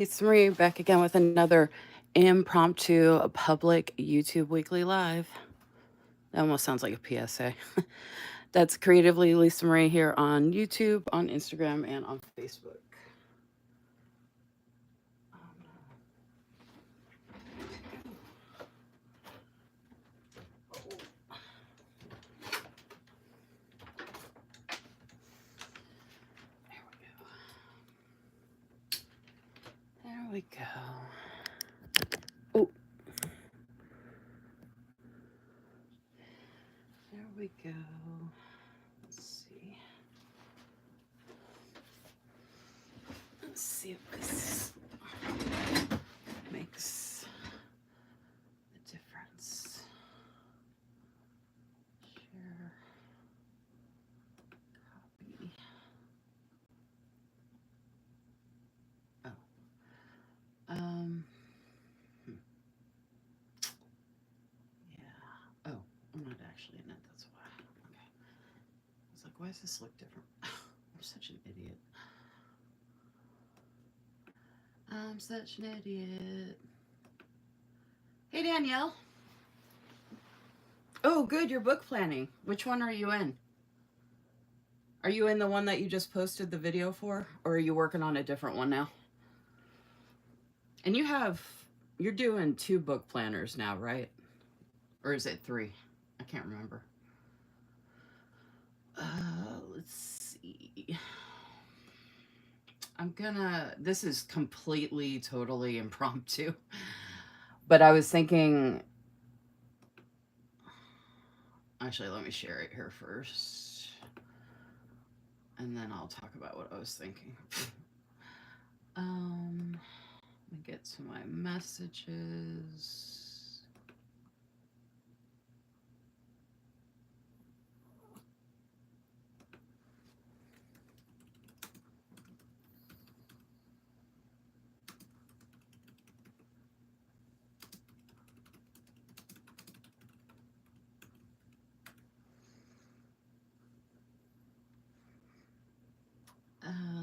It's Marie back again with another impromptu public YouTube weekly live. That almost sounds like a PSA. That's Creatively Lisa Marie here on YouTube, on Instagram, and on Facebook. There we go. Oh, there we go. Let's see. Let's see if this makes the difference. Share. Copy. Oh. Yeah. Oh, I'm not actually in it. That's why. Okay. I was like, why does this look different? I'm such an idiot. I'm such an idiot. Hey, Danielle. Oh, good. You're book planning. Which one are you in? Are you in the one that you just posted the video for? Or are you working on a different one now? And you're doing 2 book planners now, right? Or is it 3? I can't remember. Let's see. This is completely, totally impromptu. But I was thinking, actually, let me share it here first. And then I'll talk about what I was thinking. Let me get to my messages.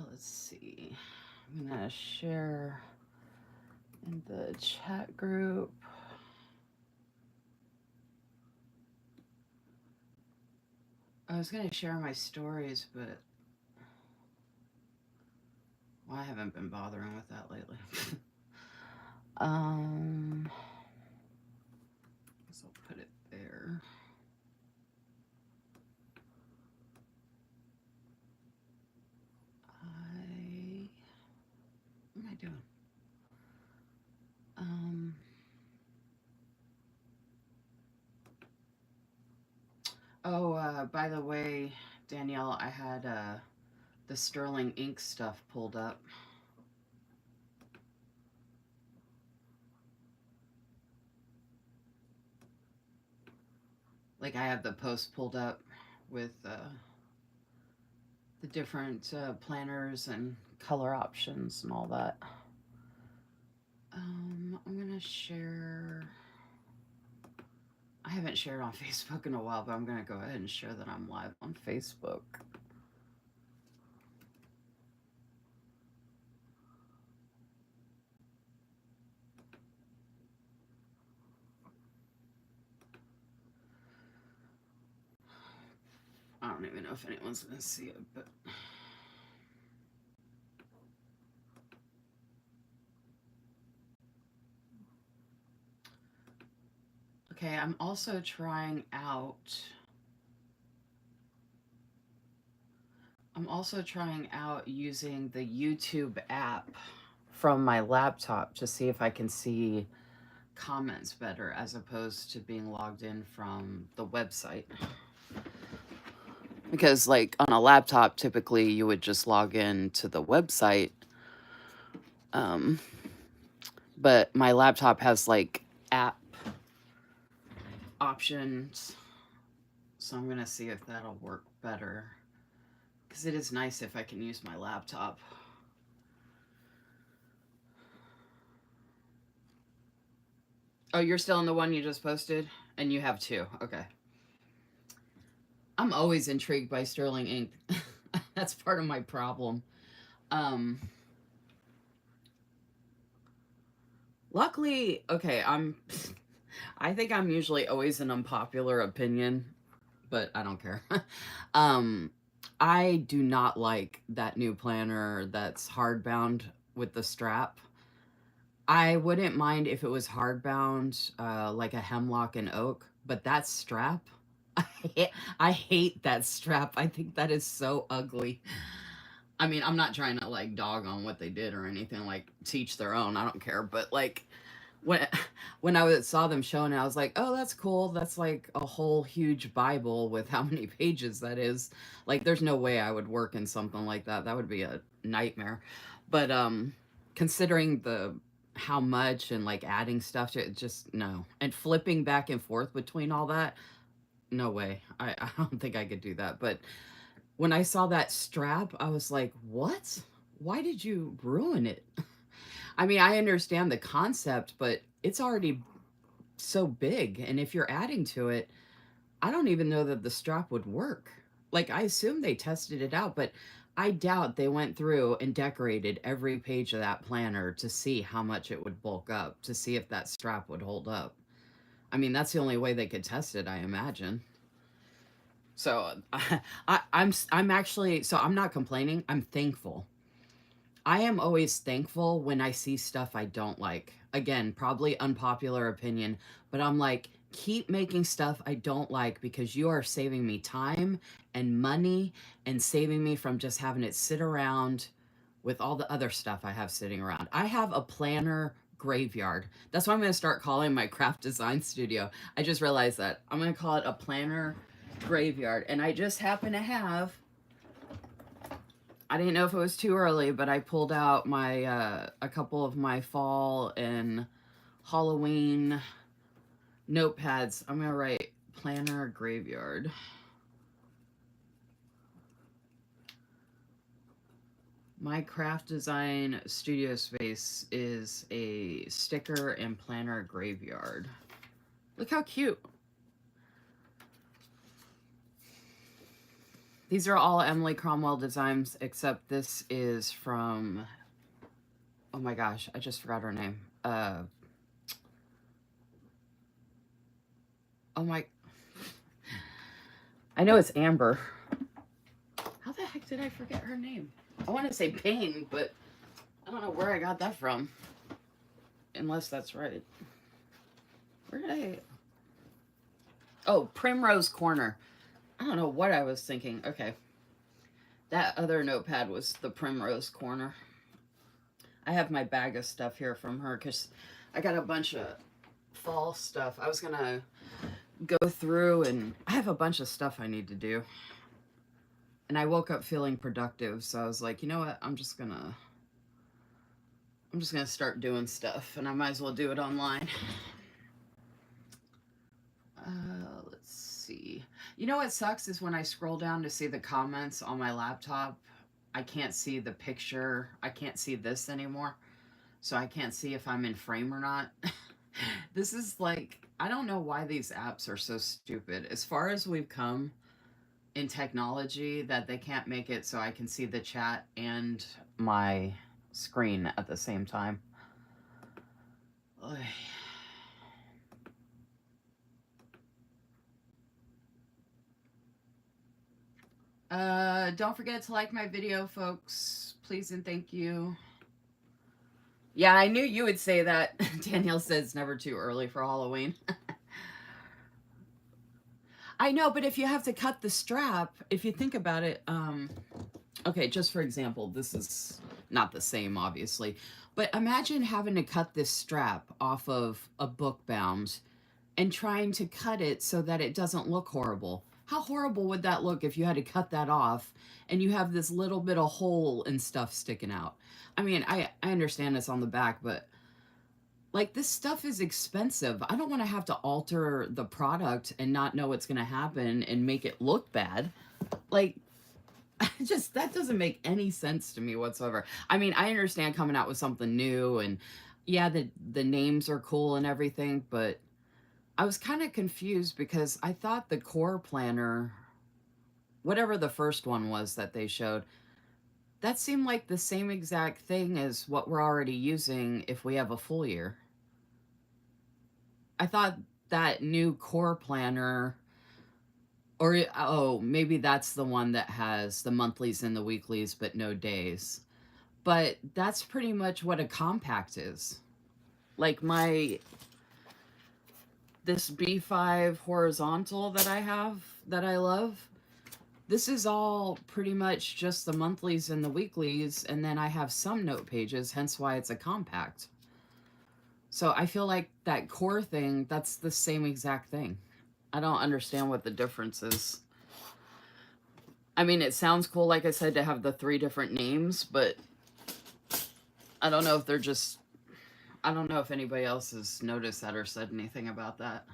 Let's see. I'm gonna share in the chat group. I was gonna share my stories, but I haven't been bothering with that lately. So I'll put it there. What am I doing? By the way, Danielle, I had the Sterling ink stuff pulled up. Like, I have the post pulled up with the different planners and color options and all that. I'm gonna share. I haven't shared on Facebook in a while, but I'm gonna go ahead and share that I'm live on Facebook. I don't even know if anyone's gonna see it, but okay, I'm also trying out using the YouTube app from my laptop to see if I can see comments better as opposed to being logged in from the website. Because, like, on a laptop, typically you would just log in to the website. But my laptop has, like, app options. So I'm going to see if that'll work better. Because it is nice if I can use my laptop. Oh, you're still in the one you just posted? And you have 2. Okay. I'm always intrigued by Sterling ink. That's part of my problem. Luckily, okay, I think I'm usually always an unpopular opinion, but I don't care. um, I do not like that new planner that's hardbound with the strap. I wouldn't mind if it was hardbound, like a hemlock and oak, but that strap, I hate that strap. I think that is so ugly. I mean, I'm not trying to like dog on what they did or anything, like teach their own. I don't care, but like when saw them showing it, I was like, oh, that's cool. That's like a whole huge Bible with how many pages that is. Like, there's no way I would work in something like that. That would be a nightmare. But considering the how much and like adding stuff to it, just no. And flipping back and forth between all that, no way. I don't think I could do that. But when I saw that strap, I was like, what? Why did you ruin it? I mean, I understand the concept, but it's already so big. And if you're adding to it, I don't even know that the strap would work. Like, I assume they tested it out, but I doubt they went through and decorated every page of that planner to see how much it would bulk up, to see if that strap would hold up. I mean, that's the only way they could test it, I imagine. So I'm actually, so I'm not complaining. I'm thankful. I am always thankful when I see stuff I don't like. Again, probably unpopular opinion, but I'm like, keep making stuff I don't like because you are saving me time and money and saving me from just having it sit around with all the other stuff I have sitting around. I have a planner graveyard. That's what I'm going to start calling my craft design studio. I just realized that. I'm going to call it a planner graveyard. And I just happen to have, I didn't know if it was too early, but I pulled out my a couple of my fall and Halloween notepads. I'm gonna write planner graveyard. My craft design studio space is a sticker and planner graveyard. Look how cute. These are all Emily Cromwell designs, except this is from, oh my gosh, I just forgot her name. Oh my, I know it's Amber. How the heck did I forget her name? I want to say Payne, but I don't know where I got that from. Unless that's right. Where did I... Oh, Primrose Corner. I don't know what I was thinking. Okay. That other notepad was the Primrose Corner. I have my bag of stuff here from her because I got a bunch of fall stuff. I was going to go through and I have a bunch of stuff I need to do. And I woke up feeling productive, so I was like, you know what? I'm just gonna start doing stuff, and I might as well do it online. Let's see. You know what sucks is when I scroll down to see the comments on my laptop, I can't see the picture. I can't see this anymore, so I can't see if I'm in frame or not. This is like, I don't know why these apps are so stupid. As far as we've come in technology, that they can't make it so I can see the chat and my screen at the same time. Don't forget to like my video, folks. Please and thank you. Yeah, I knew you would say that. Danielle says it's never too early for Halloween. I know, but if you have to cut the strap, if you think about it, okay, just for example, this is not the same, obviously, but imagine having to cut this strap off of a book bound and trying to cut it so that it doesn't look horrible. How horrible would that look if you had to cut that off and you have this little bit of hole and stuff sticking out? I mean, I understand it's on the back, but like, this stuff is expensive. I don't want to have to alter the product and not know what's going to happen and make it look bad. Like, just that doesn't make any sense to me whatsoever. I mean, I understand coming out with something new and yeah, the names are cool and everything, but I was kind of confused because I thought the core planner, whatever the first one was that they showed, that seemed like the same exact thing as what we're already using if we have a full year. I thought that new core planner, or oh, maybe that's the one that has the monthlies and the weeklies, but no days. But that's pretty much what a compact is. Like this B5 horizontal that I have that I love, this is all pretty much just the monthlies and the weeklies, and then I have some note pages, hence why it's a compact. So I feel like that core thing, that's the same exact thing. I don't understand what the difference is. I mean, it sounds cool, like I said, to have the 3 different names, but I don't know if they're just, I don't know if anybody else has noticed that or said anything about that.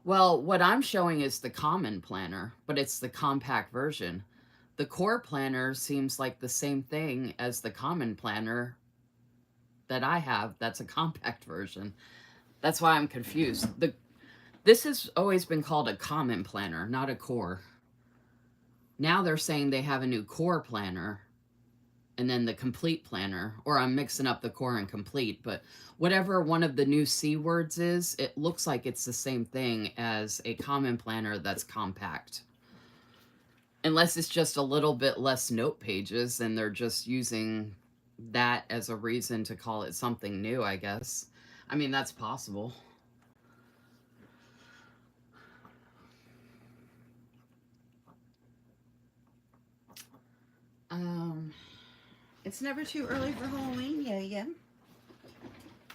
Well, what I'm showing is the common planner, but it's the compact version. The core planner seems like the same thing as the common planner that I have. That's a compact version. That's why I'm confused. This has always been called a common planner, not a core. Now they're saying they have a new core planner and then the complete planner, or I'm mixing up the core and complete, but whatever one of the new C words is, it looks like it's the same thing as a common planner that's compact. Unless it's just a little bit less note pages and they're just using that as a reason to call it something new, I guess. I mean, that's possible. It's never too early for Halloween, yeah.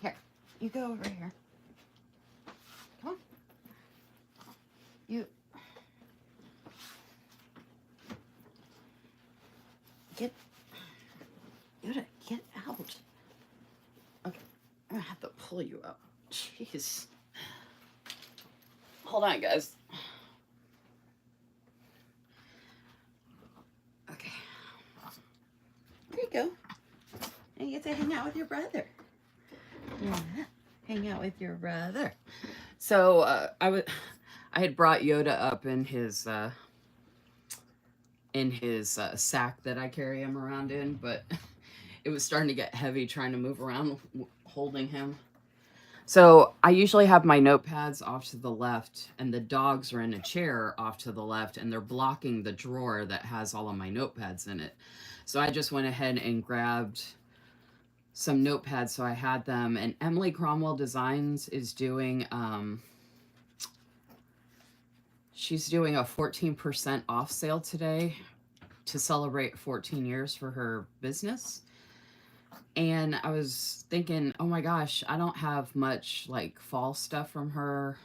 Here, you go over here. Come on. You get out. Okay, I'm gonna have to pull you up. Jeez. Hold on, guys. Okay. There you go. And you get to hang out with your brother. Yeah, hang out with your brother. So I had brought Yoda up in his sack that I carry him around in, but it was starting to get heavy trying to move around holding him. So I usually have my notepads off to the left, and the dogs are in a chair off to the left, and they're blocking the drawer that has all of my notepads in it. So I just went ahead and grabbed some notepads so I had them. And Emily Cromwell Designs is doing she's doing a 14% off sale today to celebrate 14 years for her business. And I was thinking, oh my gosh, I don't have much like fall stuff from her.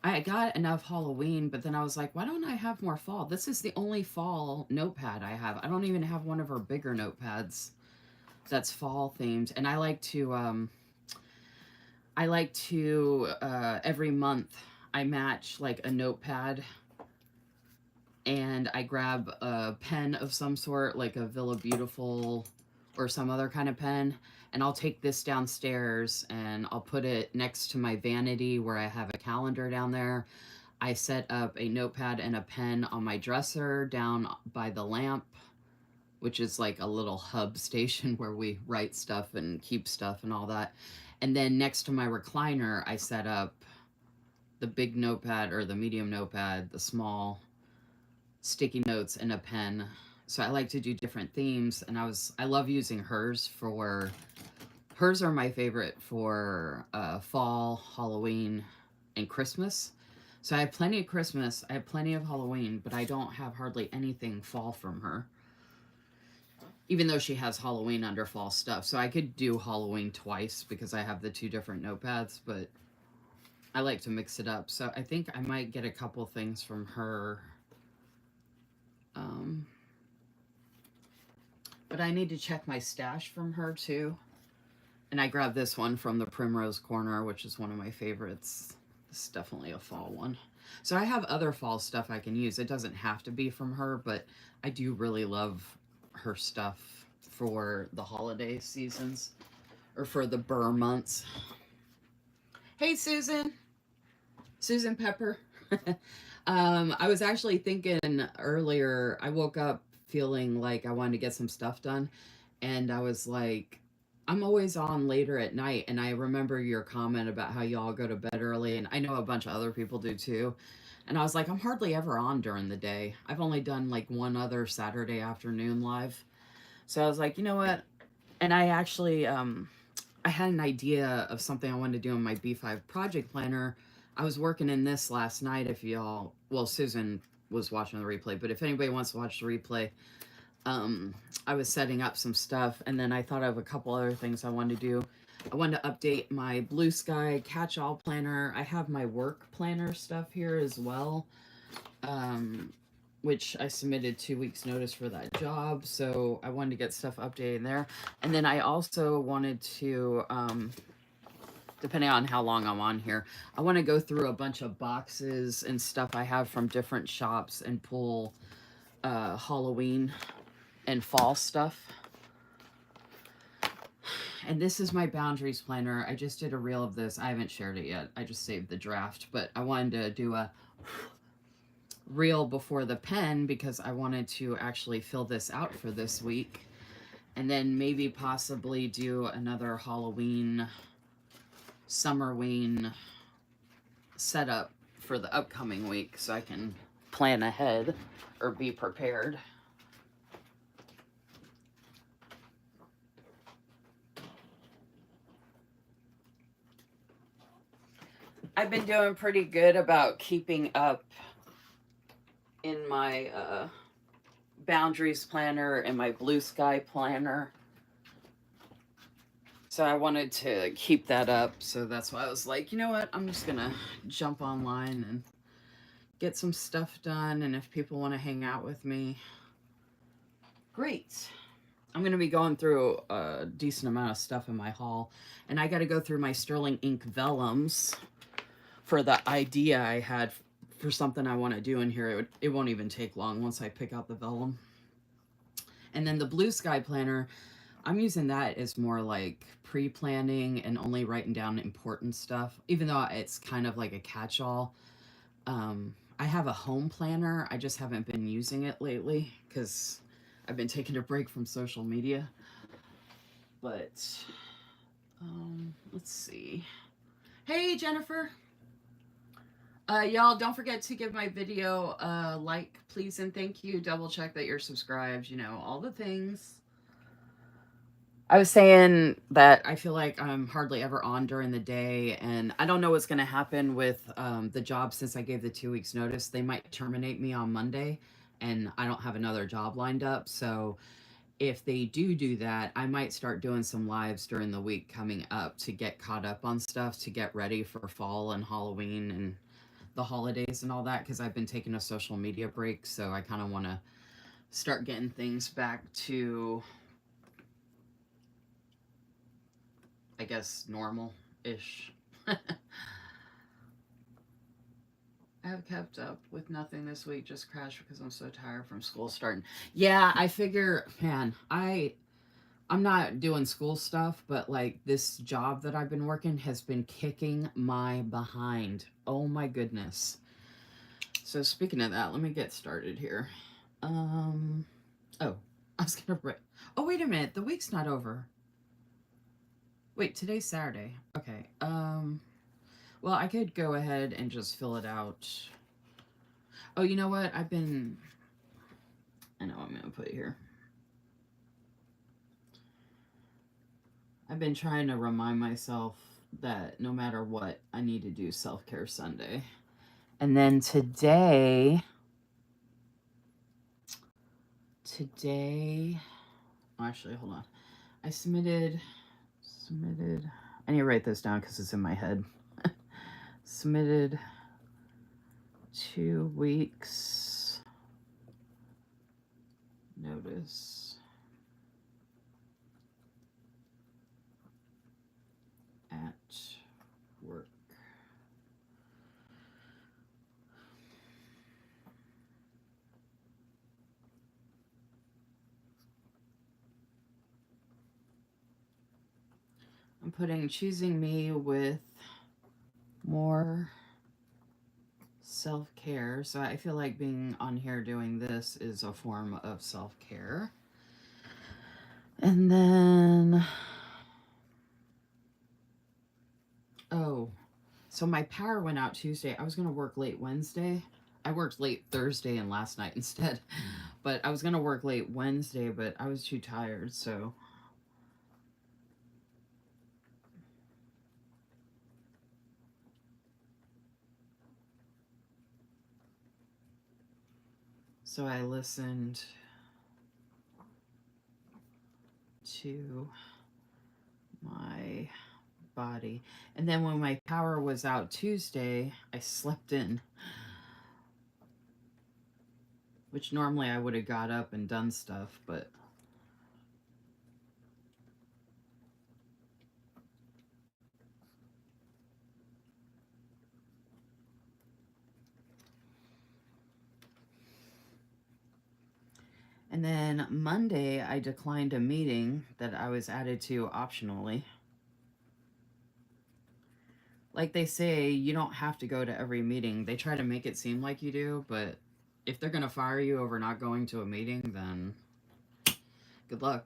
I got enough Halloween, but then I was like, why don't I have more fall? This is the only fall notepad I have. I don't even have one of her bigger notepads that's fall themed. And I like to every month I match like a notepad, and I grab a pen of some sort, like a Villa Beautiful or some other kind of pen, and I'll take this downstairs and I'll put it next to my vanity where I have a calendar down there. I set up a notepad and a pen on my dresser down by the lamp, which is like a little hub station where we write stuff and keep stuff and all that. And then next to my recliner, I set up the big notepad or the medium notepad, the small sticky notes, and a pen. So I like to do different themes, and I love using hers are my favorite for fall, Halloween, and Christmas. So I have plenty of Christmas, I have plenty of Halloween, but I don't have hardly anything fall from her. Even though she has Halloween under fall stuff. So I could do Halloween twice because I have the 2 different notepads, but I like to mix it up. So I think I might get a couple things from her. But I need to check my stash from her too. And I grabbed this one from the Primrose Corner, which is one of my favorites. This is definitely a fall one. So I have other fall stuff I can use. It doesn't have to be from her, but I do really love her stuff for the holiday seasons or for the Burr months. Hey, Susan. Susan Pepper. I was actually thinking earlier, I woke up feeling like I wanted to get some stuff done. And I was like, I'm always on later at night, and I remember your comment about how y'all go to bed early, and I know a bunch of other people do too. And I was like, I'm hardly ever on during the day. I've only done like one other Saturday afternoon live. So I was like, you know what? And I actually, I had an idea of something I wanted to do in my B5 project planner. I was working in this last night. If y'all, well, Susan was watching the replay, but if anybody wants to watch the replay, um, I was setting up some stuff, and then I thought of a couple other things I wanted to do. I wanted to update my Blue Sky catch-all planner. I have my work planner stuff here as well, um, which I submitted 2 weeks notice for that job, so I wanted to get stuff updated in there. And then I also wanted to, depending on how long I'm on here, I want to go through a bunch of boxes and stuff I have from different shops and pull Halloween and fall stuff. And this is my boundaries planner. I just did a reel of this. I haven't shared it yet. I just saved the draft, but I wanted to do a reel before the pen because I wanted to actually fill this out for this week. And then maybe possibly do another Halloween, Summerween setup for the upcoming week so I can plan ahead or be prepared. I've been doing pretty good about keeping up in my boundaries planner and my Blue Sky planner. So I wanted to keep that up. So that's why I was like, you know what? I'm just going to jump online and get some stuff done. And if people want to hang out with me, great. I'm going to be going through a decent amount of stuff in my haul. And I got to go through my Sterling ink vellums for the idea I had for something I want to do in here. It won't even take long once I pick out the vellum. And then the Blue Sky planner, I'm using that as more like pre-planning and only writing down important stuff, even though it's kind of like a catch-all. I have a home planner. I just haven't been using it lately because I've been taking a break from social media. But let's see. Hey, Jennifer. Y'all, don't forget to give my video a like, please, and thank you. Double check that you're subscribed, you know, all the things. I was saying that I feel like I'm hardly ever on during the day, and I don't know what's going to happen with the job since I gave the 2 weeks notice. They might terminate me on Monday, and I don't have another job lined up. So if they do that, I might start doing some lives during the week coming up to get caught up on stuff, to get ready for fall and Halloween and the holidays and all that, because I've been taking a social media break. So I kind of want to start getting things back to, I guess, normal-ish. I have kept up with nothing this week, just crashed because I'm so tired from school starting. Yeah, I figure, man, I'm not doing school stuff, but like this job that I've been working has been kicking my behind. Oh my goodness. So speaking of that, let me get started here. Oh, I was gonna write. Oh, wait a minute, the week's not over. Wait, today's Saturday. Okay. Well, I could go ahead and just fill it out. Oh, you know what? I know I'm gonna put here. I've been trying to remind myself that no matter what, I need to do self-care Sunday. And then today, actually, hold on. I submitted, I need to write this down because it's in my head. Submitted 2 weeks notice at work. I'm putting choosing me with more self-care. So I feel like being on here doing this is a form of self-care. And then So my power went out Tuesday. I was going to work late Wednesday. I worked late Thursday and last night instead. But I was going to work late Wednesday, but I was too tired, so I listened to my body. And then when my power was out Tuesday, I slept in, which normally I would have got up and done stuff, but and then Monday I declined a meeting that I was added to optionally. Like they say, you don't have to go to every meeting. They try to make it seem like you do, but if they're going to fire you over not going to a meeting, then good luck.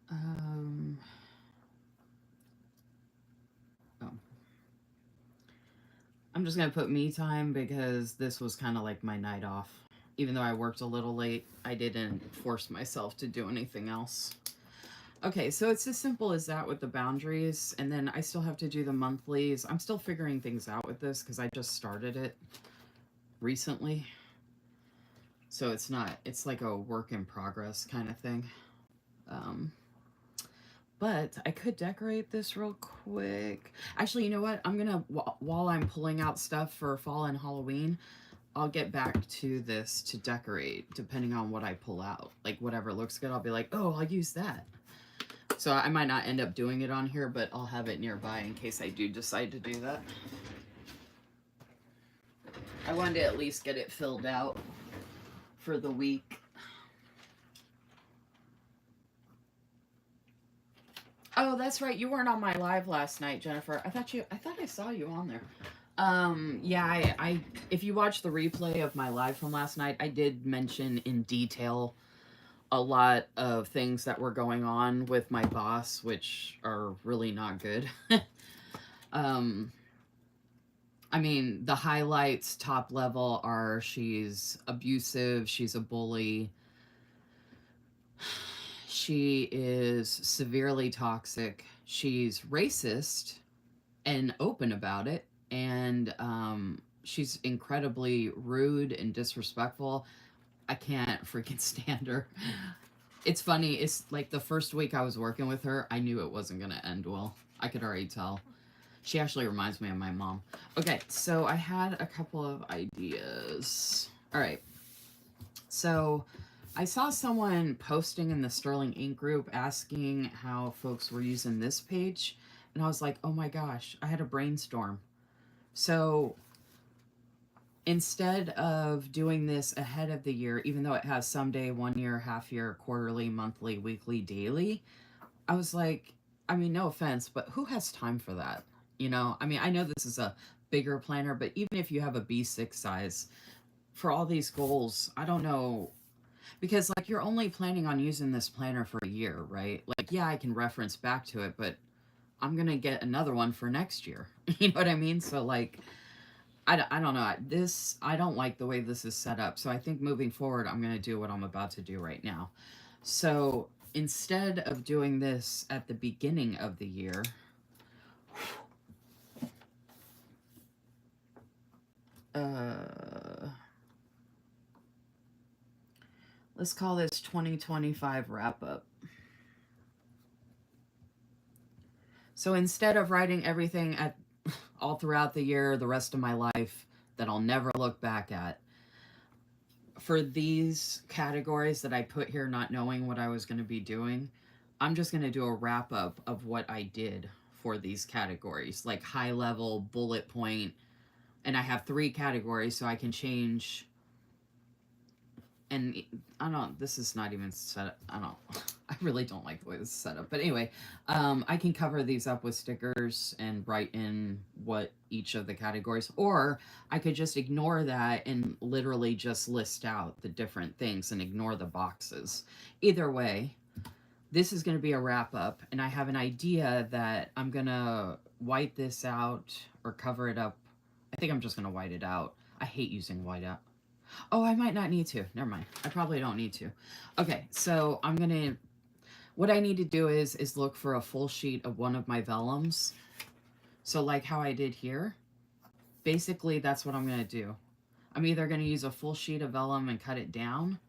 um, oh. I'm just going to put me time because this was kind of like my night off. Even though I worked a little late, I didn't force myself to do anything else. Okay, so it's as simple as that with the boundaries, and then I still have to do the monthlies. I'm still figuring things out with this because I just started it recently. So it's like a work in progress kind of thing. Um, but I could decorate this real quick. Actually, you know what? I'm gonna, while I'm pulling out stuff for fall and Halloween, I'll get back to this to decorate depending on what I pull out. Like whatever looks good, I'll be like, oh, I'll use that. So I might not end up doing it on here, but I'll have it nearby in case I do decide to do that. I wanted to at least get it filled out for the week. Oh, that's right. You weren't on my live last night, Jennifer. I thought I saw you on there. Yeah, I if you watch the replay of my live from last night, I did mention in detail a lot of things that were going on with my boss, which are really not good. um, I mean, the highlights top level are she's abusive, she's a bully, she is severely toxic, she's racist and open about it, and she's incredibly rude and disrespectful. I can't freaking stand her. It's funny, it's like the first week I was working with her, I knew it wasn't going to end well. I could already tell. She actually reminds me of my mom. Okay, so I had a couple of ideas. All right. So I saw someone posting in the Sterling Inc. group asking how folks were using this page. And I was like, oh my gosh, I had a brainstorm. So instead of doing this ahead of the year, even though it has someday, 1 year, half year, quarterly, monthly, weekly, daily, I was like, I mean, no offense, but who has time for that? You know, I mean, I know this is a bigger planner, but even if you have a B6 size, for all these goals, I don't know. Because, like, you're only planning on using this planner for a year, right? Like, yeah, I can reference back to it, but I'm going to get another one for next year. You know what I mean? So, like, I don't know. I don't like the way this is set up. So I think moving forward, I'm going to do what I'm about to do right now. So instead of doing this at the beginning of the year, let's call this 2025 wrap up. So instead of writing everything at all throughout the year, the rest of my life that I'll never look back at, for these categories that I put here, not knowing what I was going to be doing, I'm just going to do a wrap up of what I did for these categories, like high level, bullet point, and I have 3 categories, so I can change. And I don't, this is not even set up. I don't, I really don't like the way this is set up. But anyway, I can cover these up with stickers and write in what each of the categories, or I could just ignore that and literally just list out the different things and ignore the boxes. Either way, this is going to be a wrap up, and I have an idea that I'm going to white this out or cover it up. I think I'm just going to white it out. I hate using white out. Oh, I might not need to. Never mind. I probably don't need to. Okay, so I'm going to, what I need to do is look for a full sheet of one of my vellums. So like how I did here, basically that's what I'm going to do. I'm either going to use a full sheet of vellum and cut it down,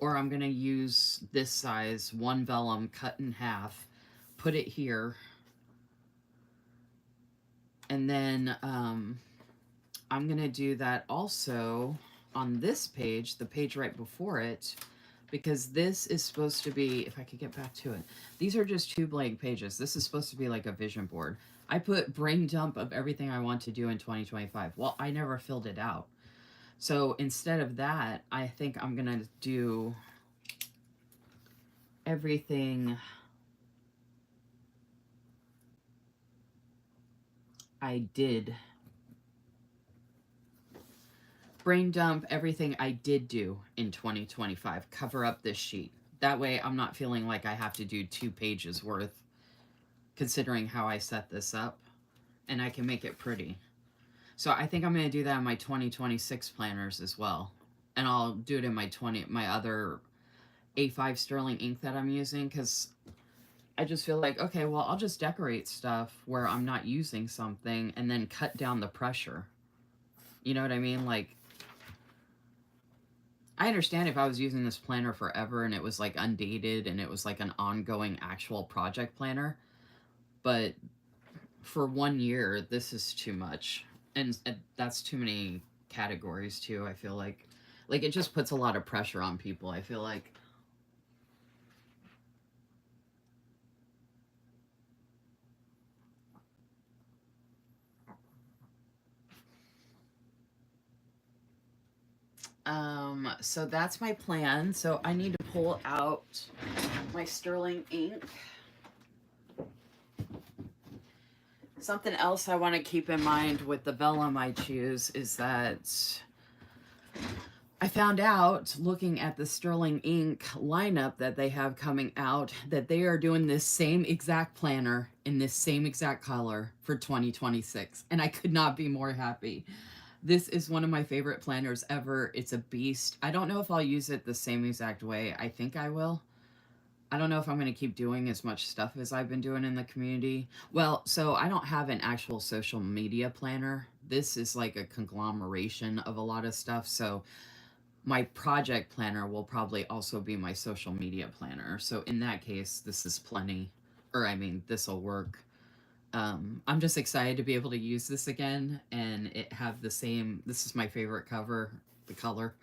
or I'm going to use this size, one vellum cut in half, put it here, and then I'm going to do that also on this page, the page right before it, because this is supposed to be, if I could get back to it, these are just 2 blank pages. This is supposed to be like a vision board. I put brain dump of everything I want to do in 2025. Well, I never filled it out. So instead of that, I think I'm going to do everything I did. Brain dump everything I did do in 2025. Cover up this sheet. That way I'm not feeling like I have to do 2 pages worth, considering how I set this up, and I can make it pretty. So I think I'm going to do that in my 2026 planners as well. And I'll do it in my other A5 sterling ink that I'm using, because I just feel like, okay, well, I'll just decorate stuff where I'm not using something and then cut down the pressure. You know what I mean? Like, I understand if I was using this planner forever and it was like undated and it was like an ongoing actual project planner, but for 1 year, this is too much. And that's too many categories too, I feel like. Like, it just puts a lot of pressure on people, I feel like. So that's my plan. So I need to pull out my sterling ink. Something else I want to keep in mind with the vellum I choose is that I found out, looking at the sterling ink lineup that they have coming out, that they are doing this same exact planner in this same exact color for 2026. And I could not be more happy. This is one of my favorite planners ever. It's a beast. I don't know if I'll use it the same exact way. I think I will. I don't know if I'm going to keep doing as much stuff as I've been doing in the community. Well, so I don't have an actual social media planner. This is like a conglomeration of a lot of stuff. So my project planner will probably also be my social media planner. So in that case, this is plenty, or I mean, this will work. I'm just excited to be able to use this again and it have the same, this is my favorite cover, the color.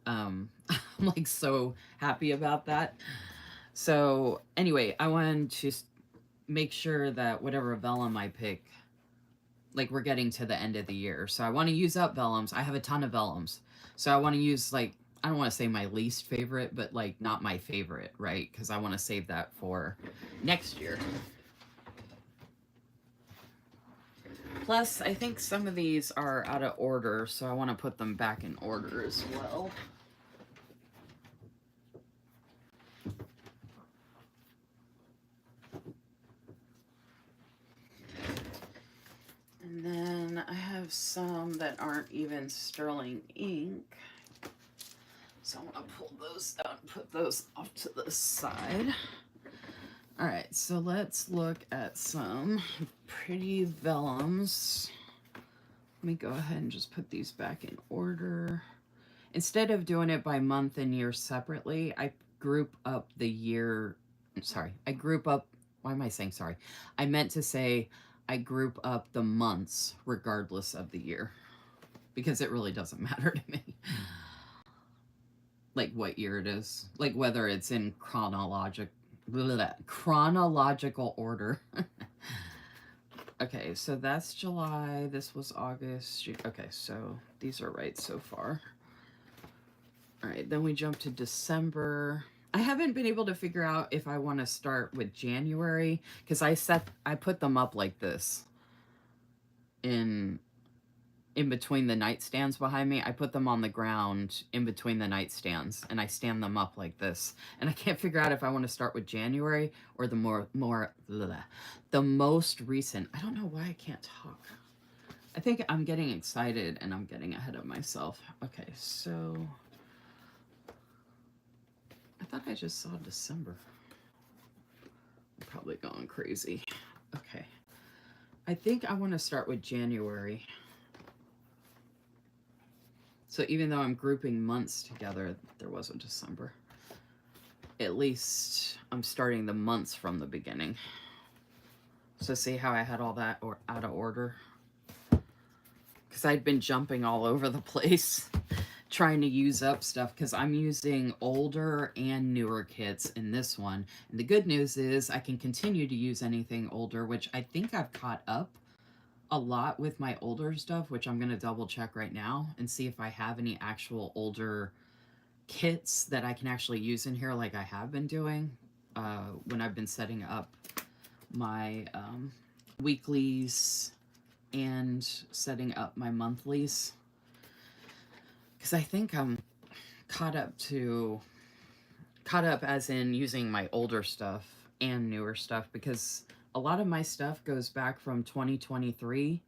I'm like so happy about that. So anyway, I wanted to make sure that whatever vellum I pick, like we're getting to the end of the year. So I want to use up vellums. I have a ton of vellums. So I want to use, like, I don't want to say my least favorite, but like not my favorite, right? Because I want to save that for next year. Plus, I think some of these are out of order, so I want to put them back in order as well. And then I have some that aren't even sterling ink. So I'm going to pull those out and put those off to the side. All right, so let's look at some pretty vellums. Let me go ahead and just put these back in order. Instead of doing it by month and year separately, I group up the year. Sorry, I group up. Why am I saying sorry? I meant to say I group up the months regardless of the year, because it really doesn't matter to me. Like what year it is, like whether it's in chronological order. Okay, so that's July. This was August. Okay, so these are right so far. All right, then we jump to December. I haven't been able to figure out if I want to start with January, because I put them up like this in in between the nightstands behind me. I put them on the ground in between the nightstands, and I stand them up like this. And I can't figure out if I want to start with January or the most recent. I don't know why I can't talk. I think I'm getting excited and I'm getting ahead of myself. Okay, so I thought I just saw December. I'm probably going crazy. Okay. I think I want to start with January. So even though I'm grouping months together, there wasn't December. At least I'm starting the months from the beginning. So see how I had all that out of order? Because I'd been jumping all over the place trying to use up stuff, because I'm using older and newer kits in this one. And the good news is I can continue to use anything older, which I think I've caught up a lot with my older stuff, which I'm going to double check right now and see if I have any actual older kits that I can actually use in here, like I have been doing when I've been setting up my weeklies and setting up my monthlies, because I think I'm caught up as in using my older stuff and newer stuff, because a lot of my stuff goes back from 2023,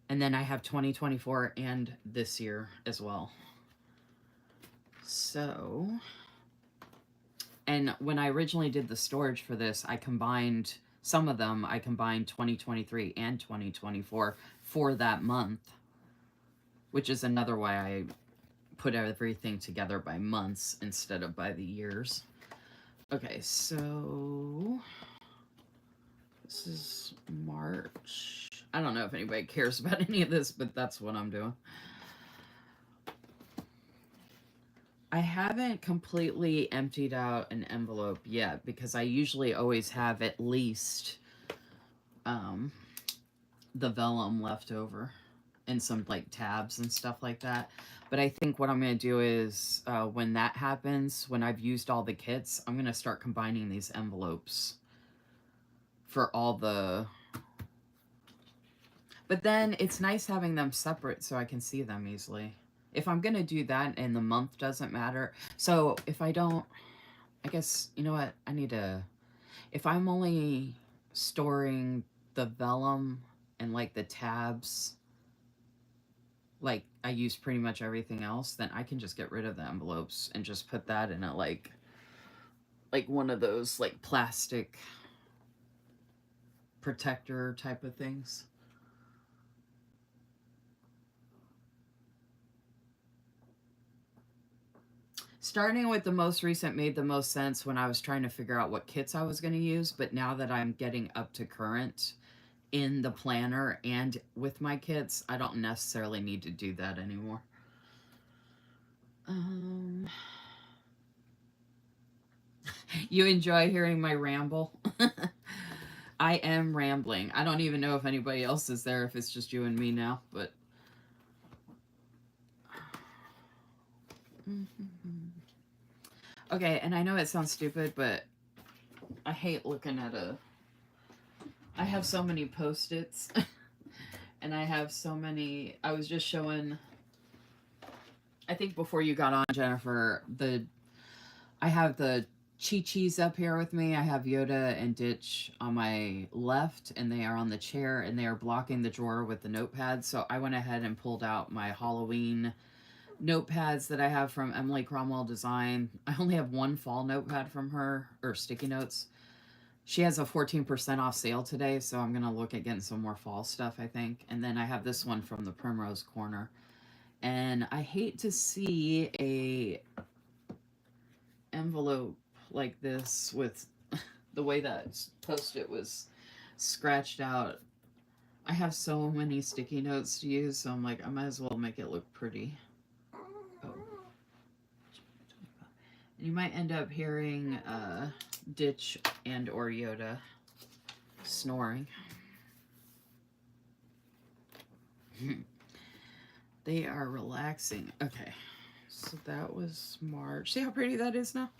and then I have 2024 and this year as well. So, and when I originally did the storage for this, I combined some of them. I combined 2023 and 2024 for that month, which is another why I put everything together by months instead of by the years. Okay, so this is March. I don't know if anybody cares about any of this, but that's what I'm doing. I haven't completely emptied out an envelope yet, because I usually always have at least the vellum left over and some like tabs and stuff like that. But I think what I'm going to do is when that happens, when I've used all the kits, I'm going to start combining these envelopes for all the... But then it's nice having them separate so I can see them easily. If I'm going to do that and the month doesn't matter. So if I don't, I guess, you know what? I need to, if I'm only storing the vellum and like the tabs, like I use pretty much everything else, then I can just get rid of the envelopes and just put that in a like one of those like plastic protector type of things. Starting with the most recent made the most sense when I was trying to figure out what kits I was going to use, but now that I'm getting up to current in the planner and with my kits, I don't necessarily need to do that anymore. You enjoy hearing my ramble? I am rambling. I don't even know if anybody else is there, if it's just you and me now, but... Okay, and I know it sounds stupid, but I hate looking at I have so many Post-its, and I have so many... I was just showing... I think before you got on, Jennifer, I have the Chi-Chis up here with me. I have Yoda and Ditch on my left, and they are on the chair, and they are blocking the drawer with the notepad. So I went ahead and pulled out my Halloween notepads that I have from Emily Cromwell Design. I only have one fall notepad from her, or sticky notes. She has a 14% off sale today, so I'm going to look at getting some more fall stuff, I think. And then I have this one from the Primrose Corner. And I hate to see a envelope like this with the way that Post-it was scratched out. I have so many sticky notes to use, so I'm like, I might as well make it look pretty. Oh. You might end up hearing Ditch and or Yoda snoring. They are relaxing. Okay, so that was March. See how pretty that is now?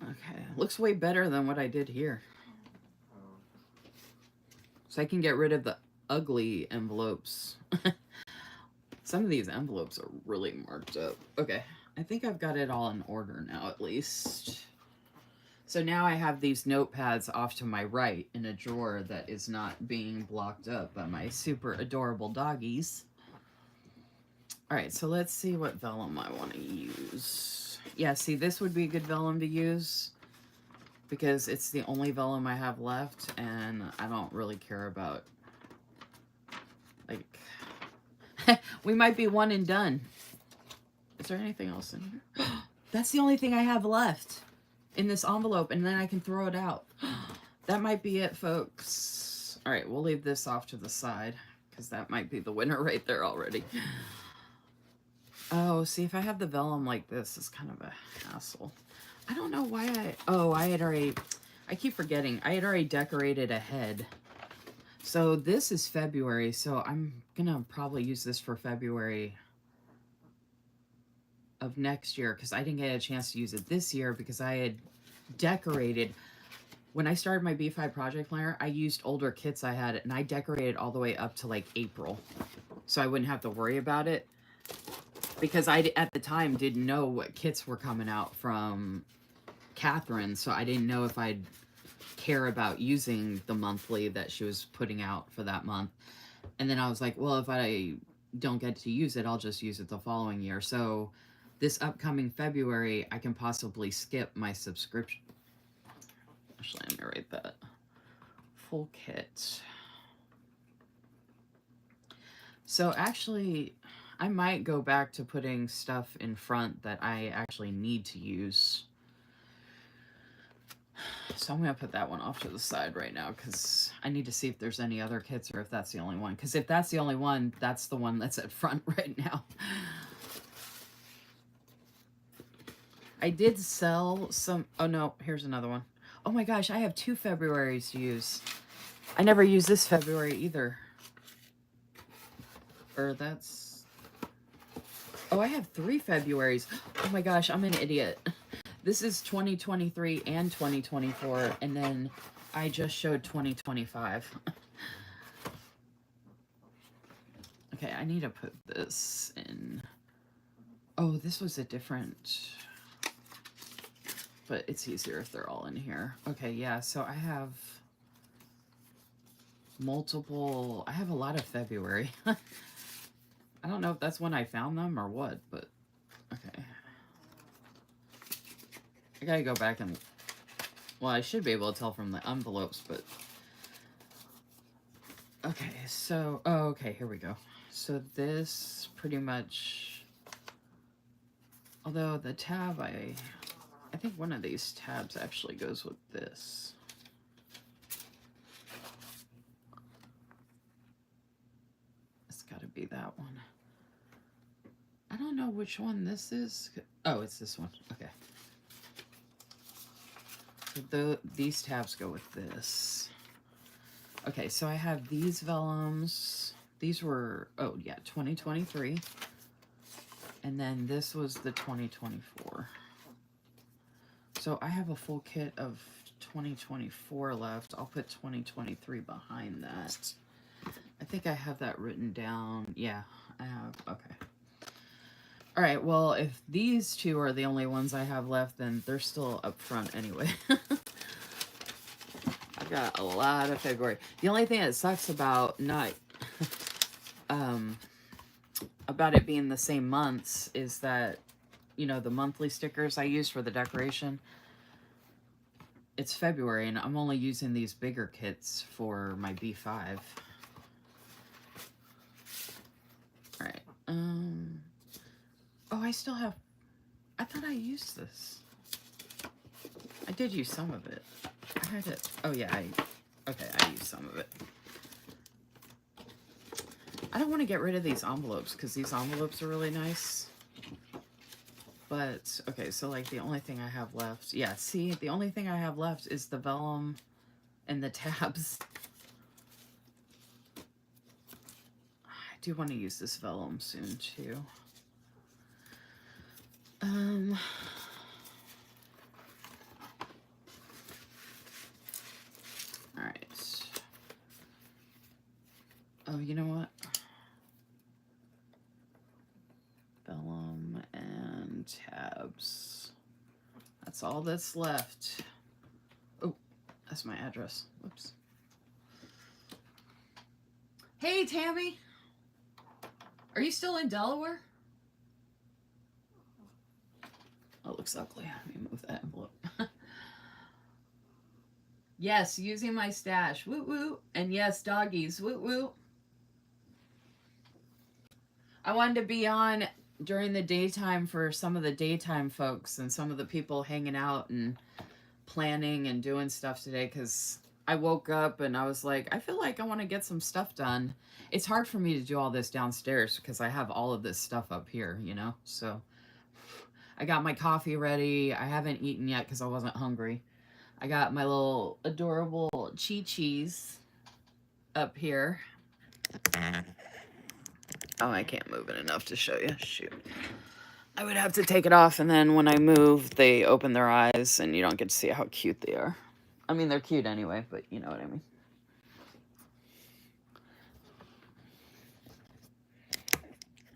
Okay, looks way better than what I did here. So I can get rid of the ugly envelopes. Some of these envelopes are really marked up. Okay, I think I've got it all in order now, at least. So now I have these notepads off to my right in a drawer that is not being blocked up by my super adorable doggies. All right, so let's see what vellum I want to use. Yeah, see, this would be a good vellum to use because it's the only vellum I have left, and I don't really care about, like, we might be one and done. Is there anything else in here? That's the only thing I have left in this envelope, and then I can throw it out. That might be it, folks. All right, we'll leave this off to the side because that might be the winner right there already. Oh, see, if I have the vellum like this, it's kind of a hassle. I don't know why I keep forgetting. I had already decorated ahead. So this is February, so I'm gonna probably use this for February of next year because I didn't get a chance to use it this year because I had decorated. When I started my B5 project planner, I used older kits I had, and I decorated all the way up to like April, so I wouldn't have to worry about it. Because I, at the time, didn't know what kits were coming out from Catherine, so I didn't know if I'd care about using the monthly that she was putting out for that month. And then I was like, well, if I don't get to use it, I'll just use it the following year. So this upcoming February, I can possibly skip my subscription. Actually, let me write that. Full kit. So actually, I might go back to putting stuff in front that I actually need to use. So I'm going to put that one off to the side right now because I need to see if there's any other kits or if that's the only one. Because if that's the only one, that's the one that's at front right now. I did sell some... Oh, no. Here's another one. Oh, my gosh. I have 2 Februaries to use. I never used this February either. Or that's... Oh, I have 3 Februaries. Oh, my gosh. I'm an idiot. This is 2023 and 2024, and then I just showed 2025. Okay, I need to put this in. Oh, this was a different, but it's easier if they're all in here. Okay, yeah, so I have multiple, I have a lot of February. I don't know if that's when I found them or what, but okay. I gotta go back and, well, I should be able to tell from the envelopes, but, okay, so, oh, okay, here we go. So this pretty much, although the tab, I think one of these tabs actually goes with this. It's gotta be that one. I don't know which one this is. Oh, it's this one, okay. These tabs go with this. Okay, so I have these vellums. These were, oh yeah, 2023. And then this was the 2024. So I have a full kit of 2024 left. I'll put 2023 behind that. I think I have that written down. Yeah, I have, okay. All right, well, if these 2 are the only ones I have left, then they're still up front anyway. I've got a lot of February. The only thing that sucks about not, about it being the same months is that, you know, the monthly stickers I use for the decoration, it's February, and I'm only using these bigger kits for my B5. All right, oh, I still have, I thought I used this. I did use some of it. I had it, oh yeah, okay, I used some of it. I don't want to get rid of these envelopes because these envelopes are really nice. But, okay, so like the only thing I have left, yeah, see, the only thing I have left is the vellum and the tabs. I do want to use this vellum soon too. All right. Oh, you know what? Vellum and tabs. That's all that's left. Oh, that's my address. Whoops. Hey, Tammy. Are you still in Delaware? Oh, it looks ugly. Let me move that envelope. Yes, using my stash. Woo woo. And yes, doggies. Woo woo. I wanted to be on during the daytime for some of the daytime folks and some of the people hanging out and planning and doing stuff today, because I woke up and I was like, I feel like I want to get some stuff done. It's hard for me to do all this downstairs because I have all of this stuff up here, you know? So I got my coffee ready. I haven't eaten yet because I wasn't hungry. I got my little adorable Chi-Chis up here. Oh, I can't move it enough to show you. Shoot. I would have to take it off, and then when I move, they open their eyes, and you don't get to see how cute they are. I mean, they're cute anyway, but you know what I mean.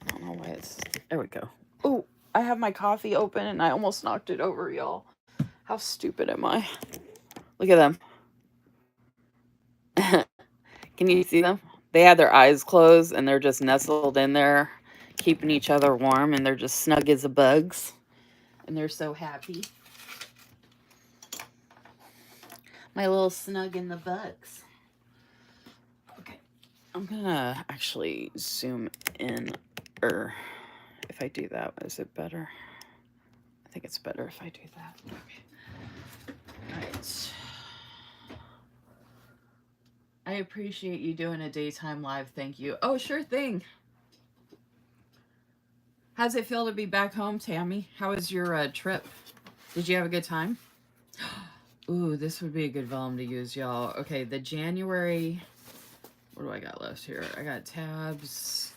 I don't know why it's... There we go. Oh, I have my coffee open, and I almost knocked it over, y'all. How stupid am I? Look at them. Can you see them? They have their eyes closed, and they're just nestled in there, keeping each other warm, and they're just snug as a bugs. And they're so happy. My little snug in the bugs. Okay, I'm gonna actually zoom in, or if I do that, is it better? I think it's better if I do that. Okay. All right. I appreciate you doing a daytime live. Thank you. Oh, sure thing. How's it feel to be back home, Tammy? How was your trip? Did you have a good time? Ooh, this would be a good vellum to use, y'all. Okay, the January... What do I got left here? I got tabs.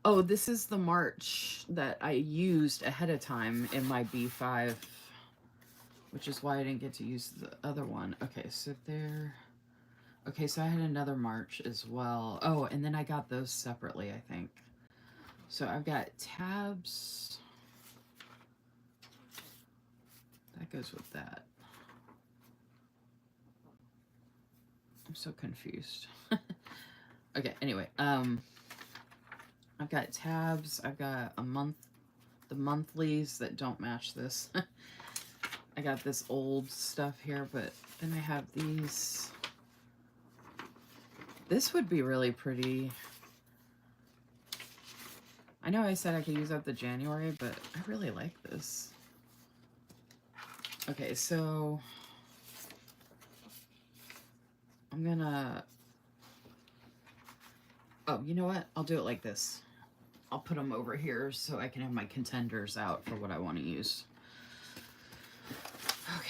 Oh, this is the March that I used ahead of time in my B5, which is why I didn't get to use the other one. Okay, so there... Okay, so I had another March as well. Oh, and then I got those separately, I think. So I've got tabs. That goes with that. I'm so confused. Okay, anyway, I've got tabs. I've got a month, the monthlies that don't match this. I got this old stuff here, but then I have these. This would be really pretty. I know I said I could use up the January, but I really like this. Okay, so I'm gonna... Oh, you know what? I'll do it like this. I'll put them over here so I can have my contenders out for what I want to use. Okay.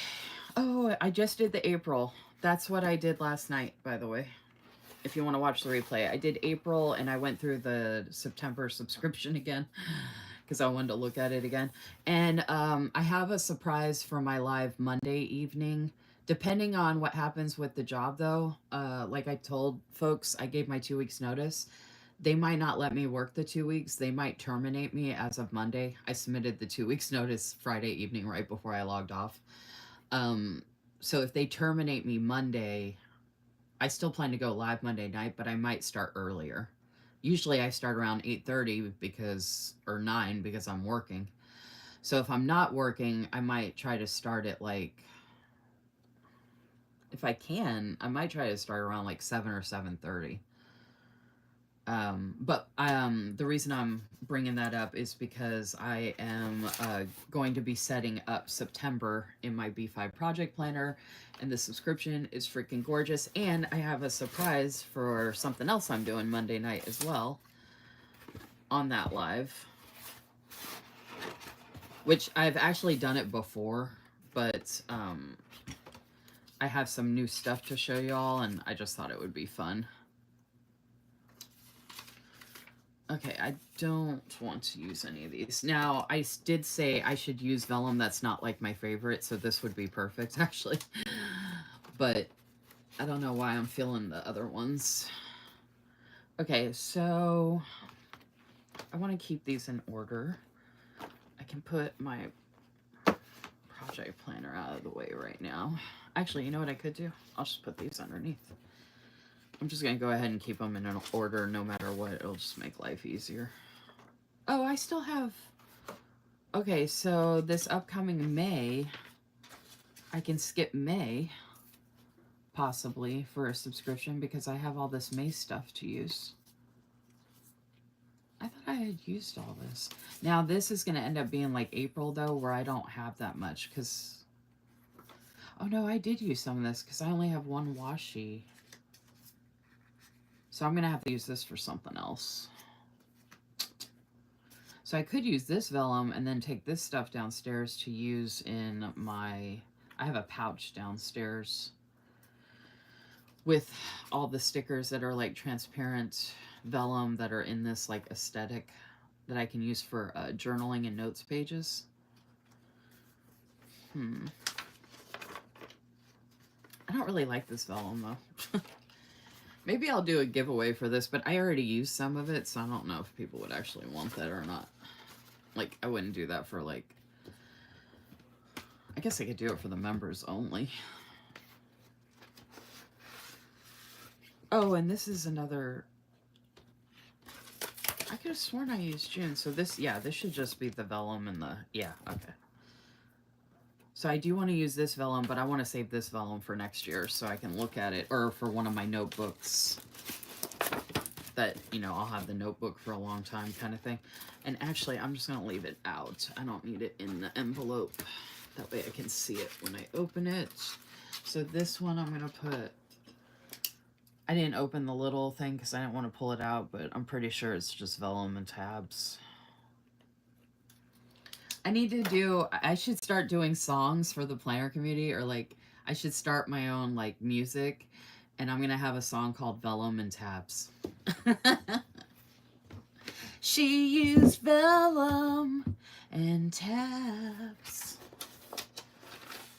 Oh, I just did the April. That's what I did last night, by the way. If you want to watch the replay. I did April, and I went through the September subscription again because I wanted to look at it again. And I have a surprise for my live Monday evening. Depending on what happens with the job, though, like I told folks, I gave my 2 weeks notice. They might not let me work the 2 weeks. They might terminate me as of Monday. I submitted the 2 weeks notice Friday evening right before I logged off. So if they terminate me Monday, I still plan to go live Monday night, but I might start earlier. Usually I start around 8:30 because, or 9 because I'm working. So if I'm not working, I might try to start at like, if I can, I might try to start around like 7 or 7:30. But the reason I'm bringing that up is because I am going to be setting up September in my B5 project planner, and the subscription is freaking gorgeous. And I have a surprise for something else I'm doing Monday night as well on that live, which I've actually done it before, but I have some new stuff to show y'all, and I just thought it would be fun. Okay, I don't want to use any of these. Now, I did say I should use vellum. That's not like my favorite, so this would be perfect, actually. But I don't know why I'm feeling the other ones. Okay, so I want to keep these in order. I can put my project planner out of the way right now. Actually, you know what I could do? I'll just put these underneath. I'm just going to go ahead and keep them in an order no matter what. It'll just make life easier. Oh, I still have... Okay, so this upcoming May, I can skip May, possibly, for a subscription because I have all this May stuff to use. I thought I had used all this. Now, this is going to end up being like April, though, where I don't have that much because... Oh, no, I did use some of this because I only have one washi. So I'm going to have to use this for something else. So I could use this vellum and then take this stuff downstairs to use in my... I have a pouch downstairs with all the stickers that are like transparent vellum that are in this like aesthetic that I can use for journaling and notes pages. I don't really like this vellum though. Maybe I'll do a giveaway for this, but I already used some of it, so I don't know if people would actually want that or not. Like, I wouldn't do that for, like... I guess I could do it for the members only. Oh, and this is another... I could have sworn I used June, so this... Yeah, this should just be the vellum and the... Yeah, okay. So I do want to use this vellum, but I want to save this vellum for next year so I can look at it, or for one of my notebooks that, you know, I'll have the notebook for a long time kind of thing. And actually, I'm just going to leave it out. I don't need it in the envelope. That way I can see it when I open it. So this one I'm going to put... I didn't open the little thing because I didn't want to pull it out, but I'm pretty sure it's just vellum and tabs. I need to do, I should start doing songs for the planner community, or like, I should start my own like music, and I'm going to have a song called Vellum and Tabs. She used vellum and tabs.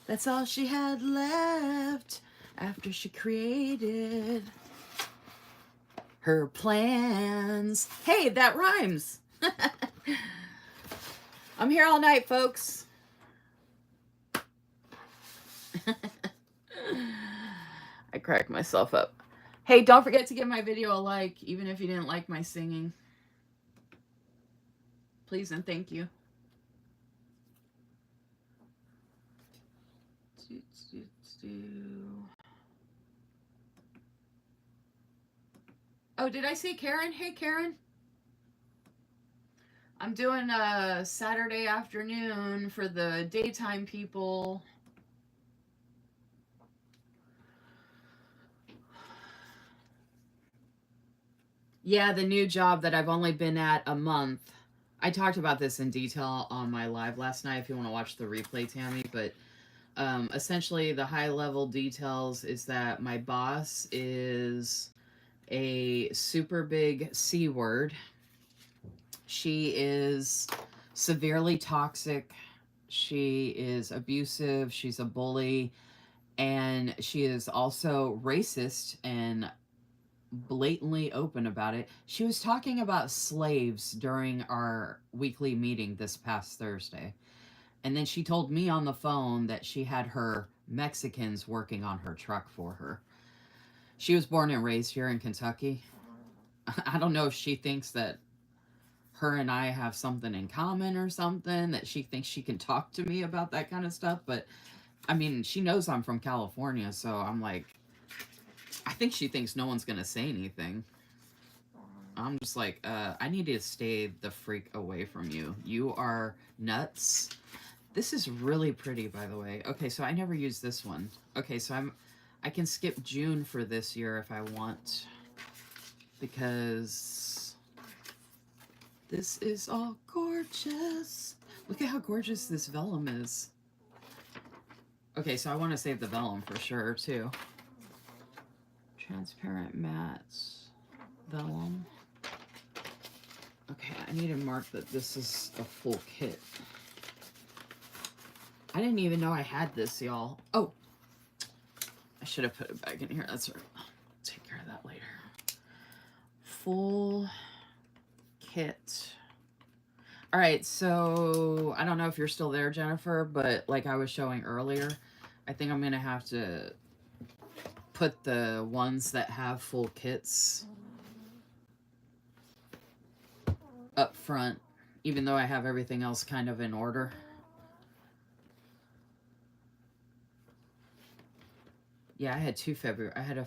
That's all she had left after she created her plans. Hey, that rhymes. I'm here all night, folks. I cracked myself up. Hey, don't forget to give my video a like, even if you didn't like my singing. Please and thank you. Oh, did I see Karen? Hey, Karen. I'm doing a Saturday afternoon for the daytime people. Yeah, the new job that I've only been at a month. I talked about this in detail on my live last night if you want to watch the replay, Tammy. But essentially, the high-level details is that my boss is a super big C word. She is severely toxic. She is abusive. She's a bully. And she is also racist and blatantly open about it. She was talking about slaves during our weekly meeting this past Thursday. And then she told me on the phone that she had her Mexicans working on her truck for her. She was born and raised here in Kentucky. I don't know if she thinks that her and I have something in common or something, that she thinks she can talk to me about that kind of stuff. But, I mean, she knows I'm from California, so I'm like, I think she thinks no one's going to say anything. I'm just like, I need to stay the freak away from you. You are nuts. This is really pretty, by the way. Okay, so I never used this one. Okay, so I can skip June for this year if I want, because this is all gorgeous. Look at how gorgeous this vellum is. Okay, so I want to save the vellum for sure, too. Transparent mats, vellum. Okay, I need to mark that this is a full kit. I didn't even know I had this, y'all. Oh, I should have put it back in here. That's right. I'll take care of that later. full kit. All right, so I don't know if you're still there, Jennifer, but like I was showing earlier, I think I'm going to have to put the ones that have full kits up front, even though I have everything else kind of in order. Yeah, I had 2 February. I had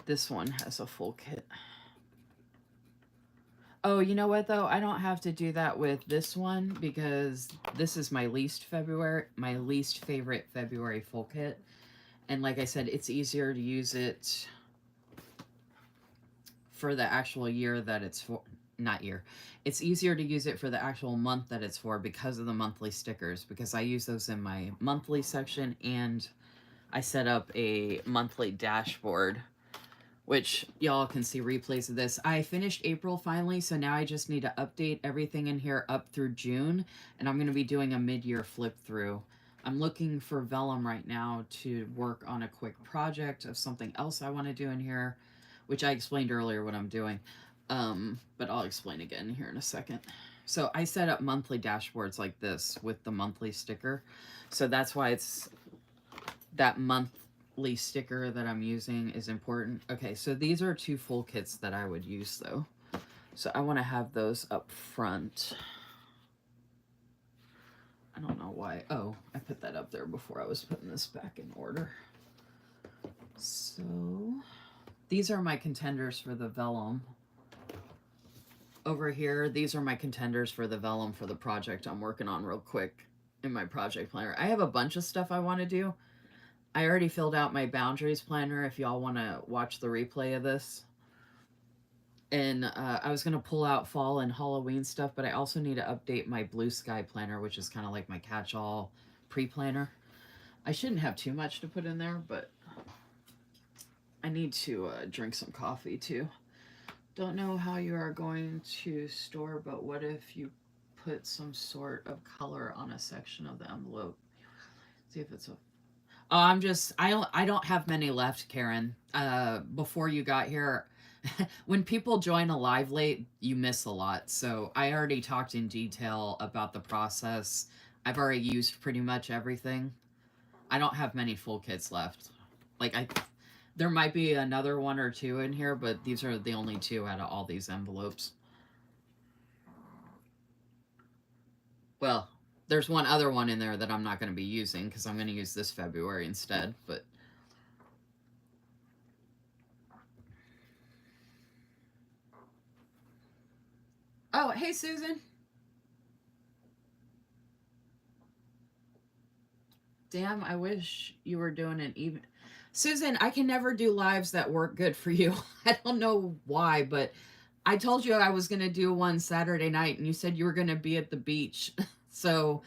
this one has a full kit. Oh, you know what though? I don't have to do that with this one because this is my least favorite February full kit. And like I said, it's easier to use it for the actual year that it's for. Not year. It's easier to use it for the actual month that it's for because of the monthly stickers, because I use those in my monthly section, and I set up a monthly dashboard, which y'all can see replays of this. I finished April finally, so now I just need to update everything in here up through June, and I'm going to be doing a mid-year flip through. I'm looking for vellum right now to work on a quick project of something else I want to do in here, which I explained earlier what I'm doing, but I'll explain again here in a second. So I set up monthly dashboards like this with the monthly sticker, so that's why it's that monthly sticker that I'm using is important. Okay, so these are 2 full kits that I would use though. So I want to have those up front. I don't know why. Oh, I put that up there before I was putting this back in order. So these are my contenders for the vellum. Over here, these are my contenders for the vellum for the project I'm working on real quick in my project planner. I have a bunch of stuff I want to do. I already filled out my boundaries planner if y'all want to watch the replay of this. And I was going to pull out fall and Halloween stuff, but I also need to update my blue sky planner, which is kind of like my catch-all pre-planner. I shouldn't have too much to put in there, but I need to drink some coffee too. Don't know how you are going to store, but what if you put some sort of color on a section of the envelope? See if it's a... Oh, I don't have many left, Karen. Before you got here, when people join a live late, you miss a lot. So I already talked in detail about the process. I've already used pretty much everything. I don't have many full kits left. There might be another 1 or 2 in here, but these are the only 2 out of all these envelopes. Well, there's one other one in there that I'm not going to be using because I'm going to use this February instead, but... Oh, hey, Susan. Damn, I wish you were doing an even... Susan, I can never do lives that work good for you. I don't know why, but I told you I was going to do one Saturday night, and you said you were going to be at the beach. So,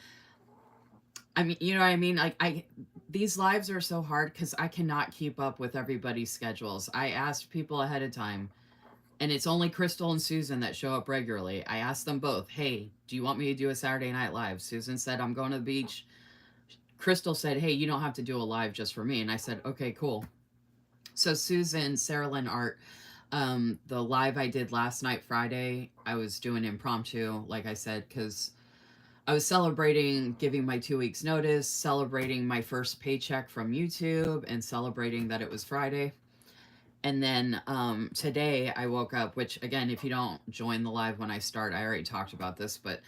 I mean, you know what I mean? Like, these lives are so hard because I cannot keep up with everybody's schedules. I asked people ahead of time, and it's only Crystal and Susan that show up regularly. I asked them both, hey, do you want me to do a Saturday Night Live? Susan said, I'm going to the beach. Crystal said, hey, you don't have to do a live just for me. And I said, okay, cool. So Susan, Sarah Lynn Art, the live I did last night, Friday, I was doing impromptu, like I said, because I was celebrating giving my 2 weeks notice, celebrating my first paycheck from YouTube, and celebrating that it was Friday. And then today I woke up, which again, if you don't join the live when I start, I already talked about this, but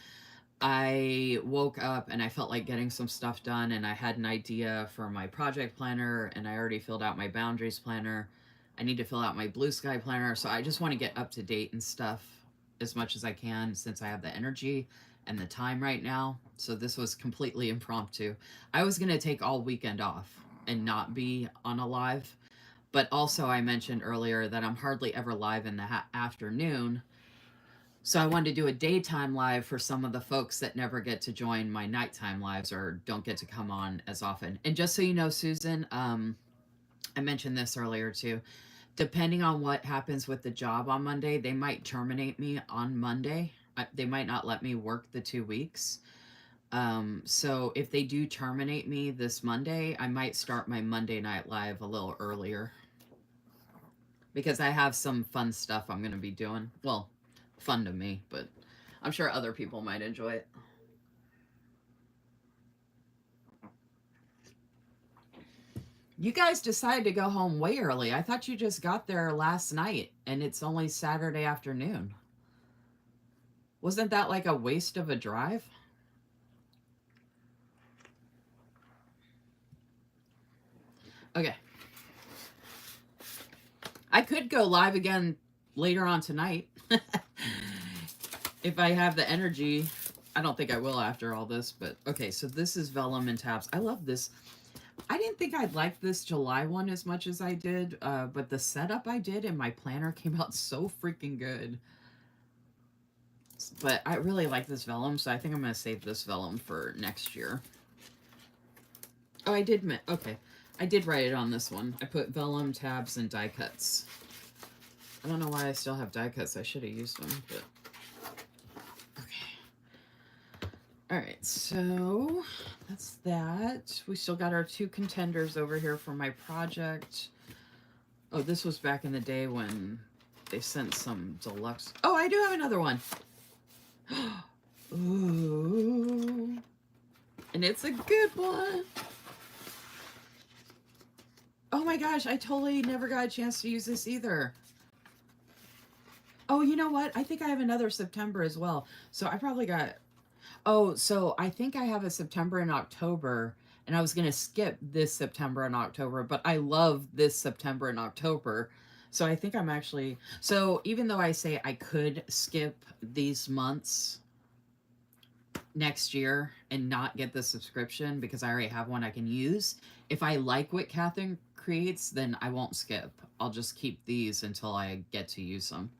I woke up and I felt like getting some stuff done, and I had an idea for my project planner, and I already filled out my boundaries planner. I need to fill out my blue sky planner. So I just want to get up to date and stuff as much as I can since I have the energy and the time right now. So this was completely impromptu. I was going to take all weekend off and not be on a live. But also I mentioned earlier that I'm hardly ever live in the afternoon. So I wanted to do a daytime live for some of the folks that never get to join my nighttime lives or don't get to come on as often. And just so you know, Susan, I mentioned this earlier too. Depending on what happens with the job on Monday, they might terminate me on Monday. They might not let me work the 2 weeks. So if they do terminate me this Monday, I might start my Monday night live a little earlier. because I have some fun stuff I'm going to be doing. Well, fun to me, but I'm sure other people might enjoy it. You guys decided to go home way early. I thought you just got there last night and it's only Saturday afternoon. Wasn't that like a waste of a drive? Okay. I could go live again later on tonight. If I have the energy. I don't think I will after all this, but okay, so this is vellum and tabs. I love this. I didn't think I'd like this July one as much as I did, but the setup I did in my planner came out so freaking good. But I really like this vellum, so I think I'm going to save this vellum for next year. Oh, I did, okay. I did write it on this one. I put vellum, tabs, and die cuts. I don't know why I still have die cuts. I should have used them, but... Okay. Alright, so that's that. We still got our 2 contenders over here for my project. Oh, this was back in the day when they sent some deluxe... Oh, I do have another one! Ooh. And it's a good one! Oh my gosh, I totally never got a chance to use this either. Oh, you know what? I think I have another September as well. So I probably got... Oh, so I think I have a September and October, and I was going to skip this September and October, but I love this September and October. So I think I'm actually... So even though I say I could skip these months next year and not get the subscription because I already have one I can use, if I like what Catherine creates, then I won't skip. I'll just keep these until I get to use them.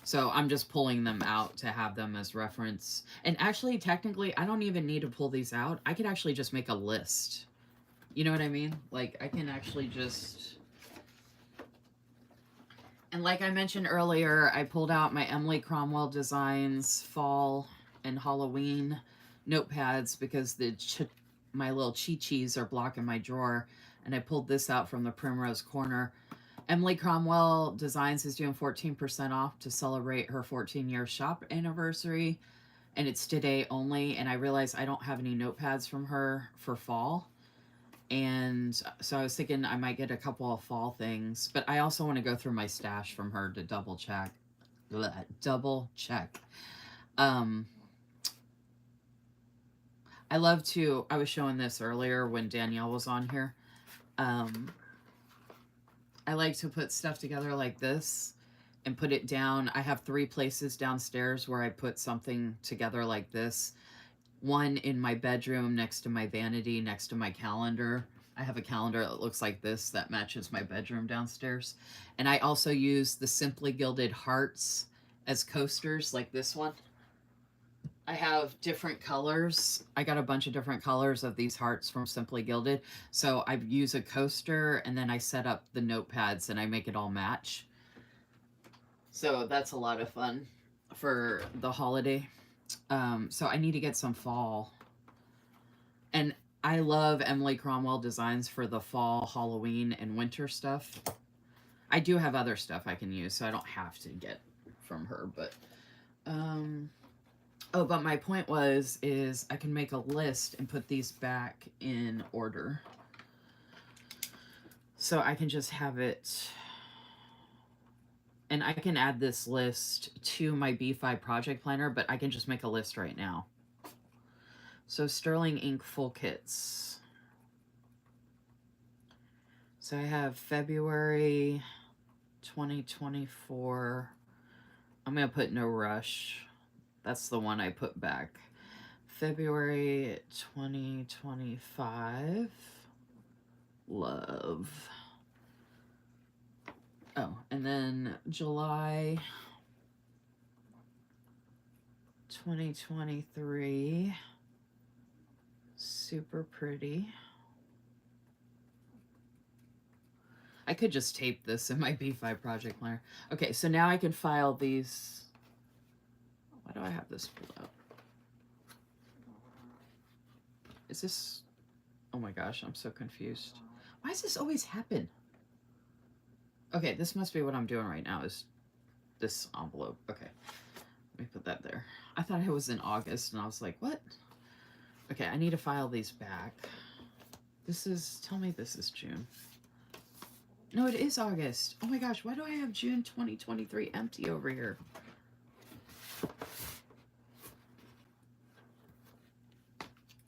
So I'm just pulling them out to have them as reference. And actually, technically, I don't even need to pull these out. I could actually just make a list. You know what I mean? Like, I can actually just... And like I mentioned earlier, I pulled out my Emily Cromwell Designs Fall and Halloween notepads because my little chi-chis are blocking my drawer. And I pulled this out from the Primrose Corner. Emily Cromwell Designs is doing 14% off to celebrate her 14-year shop anniversary. And it's today only. And I realized I don't have any notepads from her for fall. And so I was thinking I might get a couple of fall things. But I also want to go through my stash from her to double check. Double check. I love to... I was showing this earlier when Danielle was on here. I like to put stuff together like this and put it down. I have 3 places downstairs where I put something together like this. One in my bedroom next to my vanity, next to my calendar. I have a calendar that looks like this that matches my bedroom downstairs. And I also use the Simply Gilded Hearts as coasters like this one. I have different colors. I got a bunch of different colors of these hearts from Simply Gilded. So I use a coaster and then I set up the notepads and I make it all match. So that's a lot of fun for the holiday. So I need to get some fall. And I love Emily Cromwell Designs for the fall, Halloween, and winter stuff. I do have other stuff I can use, so I don't have to get from her, but... Oh, but my point is I can make a list and put these back in order. So I can just have it... And I can add this list to my B5 project planner, but I can just make a list right now. So Sterling Ink full kits. So I have February 2024. I'm going to put no rush. That's the one I put back. February 2025. Love. Oh, and then July 2023. Super pretty. I could just tape this in my B5 project planner. Okay, so now I can file these. Why do I have this pulled out? Is this... Oh my gosh, I'm so confused. Why does this always happen? Okay, this must be what I'm doing right now is this envelope. Okay, let me put that there. I thought it was in August, and I was like, what? Okay, I need to file these back. This is, tell me this is June. No, it is August. Oh my gosh, why do I have June 2023 empty over here?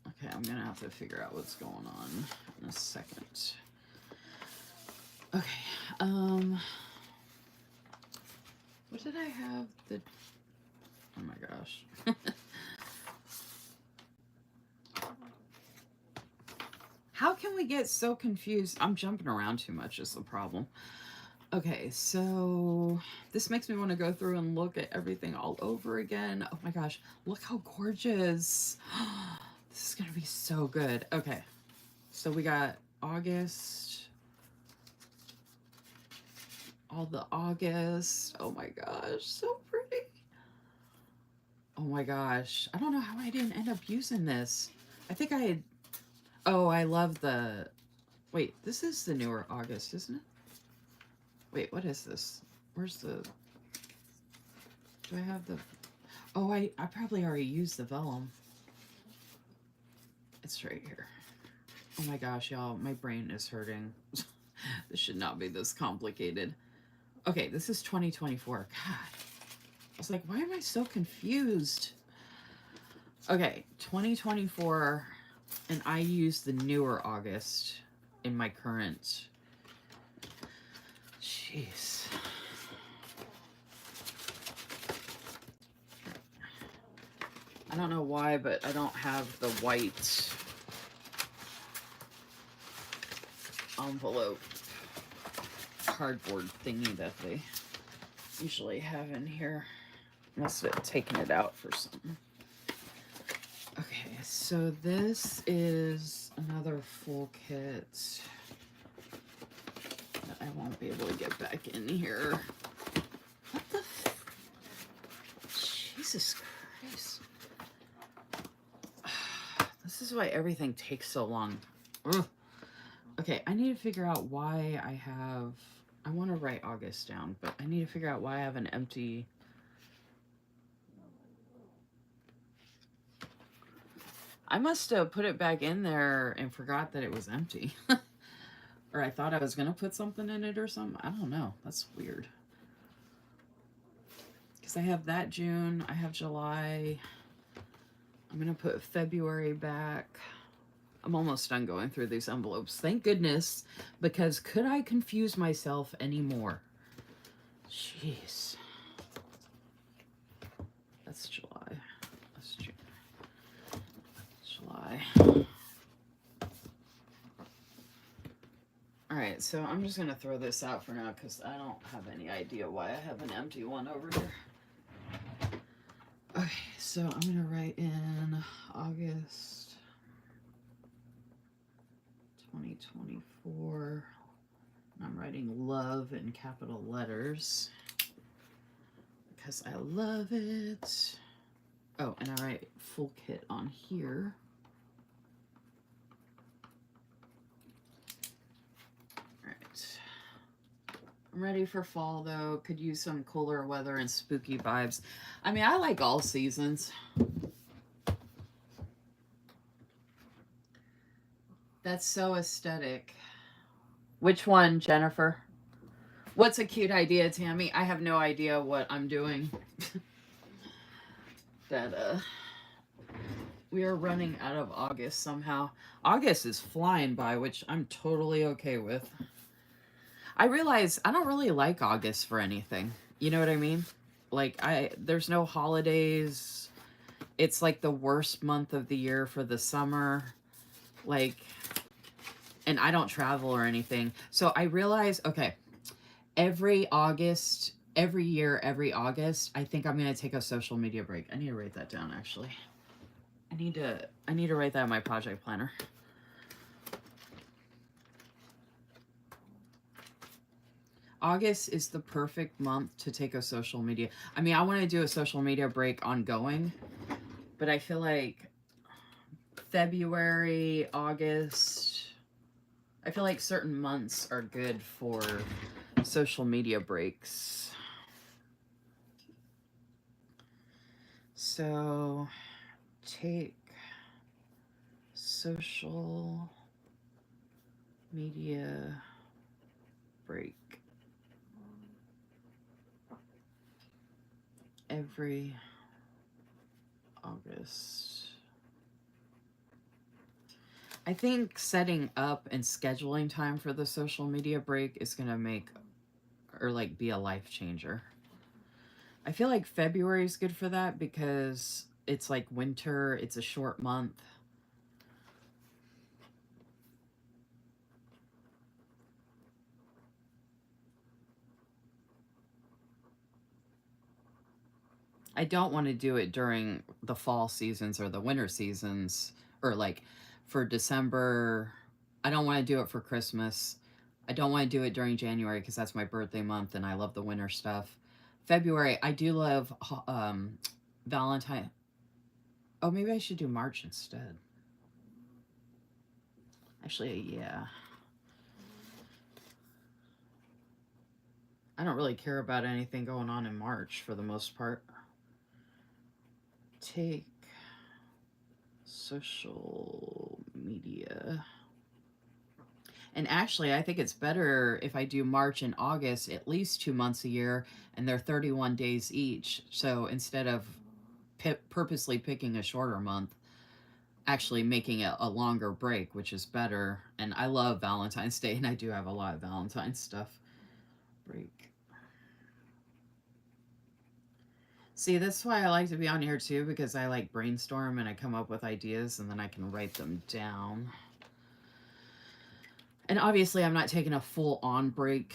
Okay, I'm gonna have to figure out what's going on in a second. Okay, what did I have? Oh my gosh. How can we get so confused? I'm jumping around too much is the problem. Okay, so this makes me want to go through and look at everything all over again. Oh my gosh, look how gorgeous. This is going to be so good. Okay, so we got August. All the August. Oh my gosh, so pretty. Oh my gosh. I don't know how I didn't end up using this. I think I had... Oh, I love the... Wait, this is the newer August, isn't it? Wait, what is this? Where's the... Do I have the... Oh, I probably already used the vellum. It's right here. Oh my gosh, y'all. My brain is hurting. This should not be this complicated. Okay, this is 2024. God. I was like, why am I so confused? Okay, 2024, and I used the newer August in my current. Jeez. I don't know why, but I don't have the white envelope cardboard thingy that they usually have in here. Must have taken it out for something. Okay, so this is another full kit that I won't be able to get back in here. What the Jesus Christ. This is why everything takes so long. Ugh. Okay, I need to figure out why I have... I want to write August down, but I need to figure out why I have an empty... I must have put it back in there and forgot that it was empty. Or I thought I was going to put something in it or something. I don't know. That's weird. Because I have that June. I have July. I'm going to put February back. I'm almost done going through these envelopes. Thank goodness. Because could I confuse myself anymore? Jeez. That's July. That's June. July. Alright, so I'm just going to throw this out for now because I don't have any idea why I have an empty one over here. Okay, so I'm going to write in August 2024. I'm writing love in capital letters because I love it. Oh, and I write full kit on here. I'm ready for fall, though. Could use some cooler weather and spooky vibes. I mean, I like all seasons. That's so aesthetic. Which one, Jennifer? What's a cute idea, Tammy? I have no idea what I'm doing. We are running out of August somehow. August is flying by, which I'm totally okay with. I realize I don't really like August for anything. You know what I mean? Like, there's no holidays. It's like the worst month of the year for the summer. Like, and I don't travel or anything. So I realize, okay, every August, every year, every August, I think I'm going to take a social media break. I need to write that down, actually. I need to write that in my project planner. August is the perfect month to take a social media. I mean, I want to do a social media break ongoing, but I feel like February, August, I feel like certain months are good for social media breaks. So take social media break every August. I think setting up and scheduling time for the social media break is going to make, or like be a life changer. I feel like February is good for that because it's like winter, it's a short month. I don't want to do it during the fall seasons or the winter seasons, or like for December. I don't want to do it for Christmas. I don't want to do it during January because that's my birthday month and I love the winter stuff. February, I do love Valentine. Oh, maybe I should do March instead. Actually, yeah. I don't really care about anything going on in March for the most part. Take social media. And actually, I think it's better if I do March and August at least 2 months a year, and they're 31 days each. So instead of purposely picking a shorter month, actually making it a longer break, which is better. And I love Valentine's Day, and I do have a lot of Valentine's stuff. Break. See, that's why I like to be on here too, because I like brainstorm and I come up with ideas and then I can write them down. And obviously I'm not taking a full-on break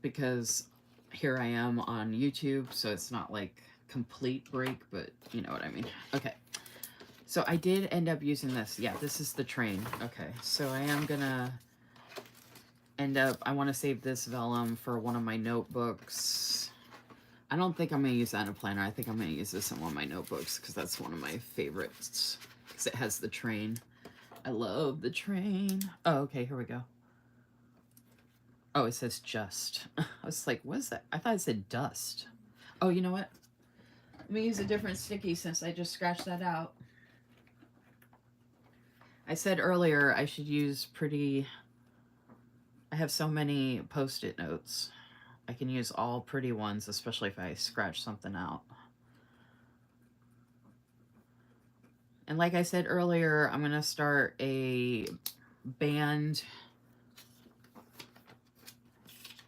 because here I am on YouTube, so it's not like complete break, but you know what I mean. Okay, so I did end up using this. Yeah, this is the train. Okay, so I am gonna end up, I want to save this vellum for one of my notebooks. I don't think I'm going to use that in a planner. I think I'm going to use this in one of my notebooks because that's one of my favorites because it has the train. I love the train. Oh, okay, here we go. Oh, it says just. I was like, what is that? I thought it said dust. Oh, you know what? Let me use a different sticky since I just scratched that out. I said earlier I should use pretty... I have so many Post-it notes. I can use all pretty ones, especially if I scratch something out. And like I said earlier, I'm going to start a band.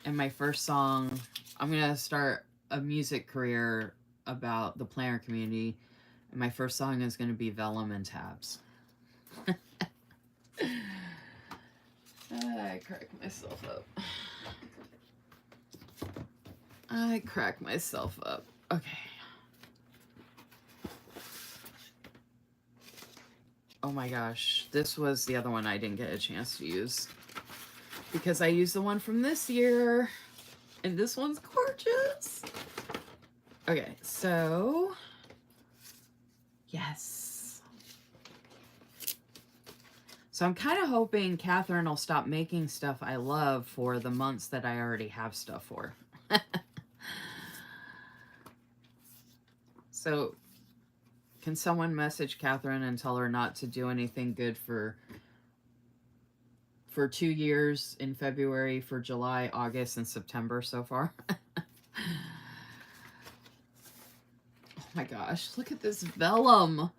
And my first song, I'm going to start a music career about the planner community. And my first song is going to be Vellum and Tabs. I crack myself up. I crack myself up. Okay. Oh my gosh. This was the other one I didn't get a chance to use. Because I used the one from this year. And this one's gorgeous. Okay, so... Yes. So I'm kind of hoping Catherine will stop making stuff I love for the months that I already have stuff for. So, can someone message Catherine and tell her not to do anything good for 2 years in February, for July, August, and September so far? Oh my gosh, look at this vellum.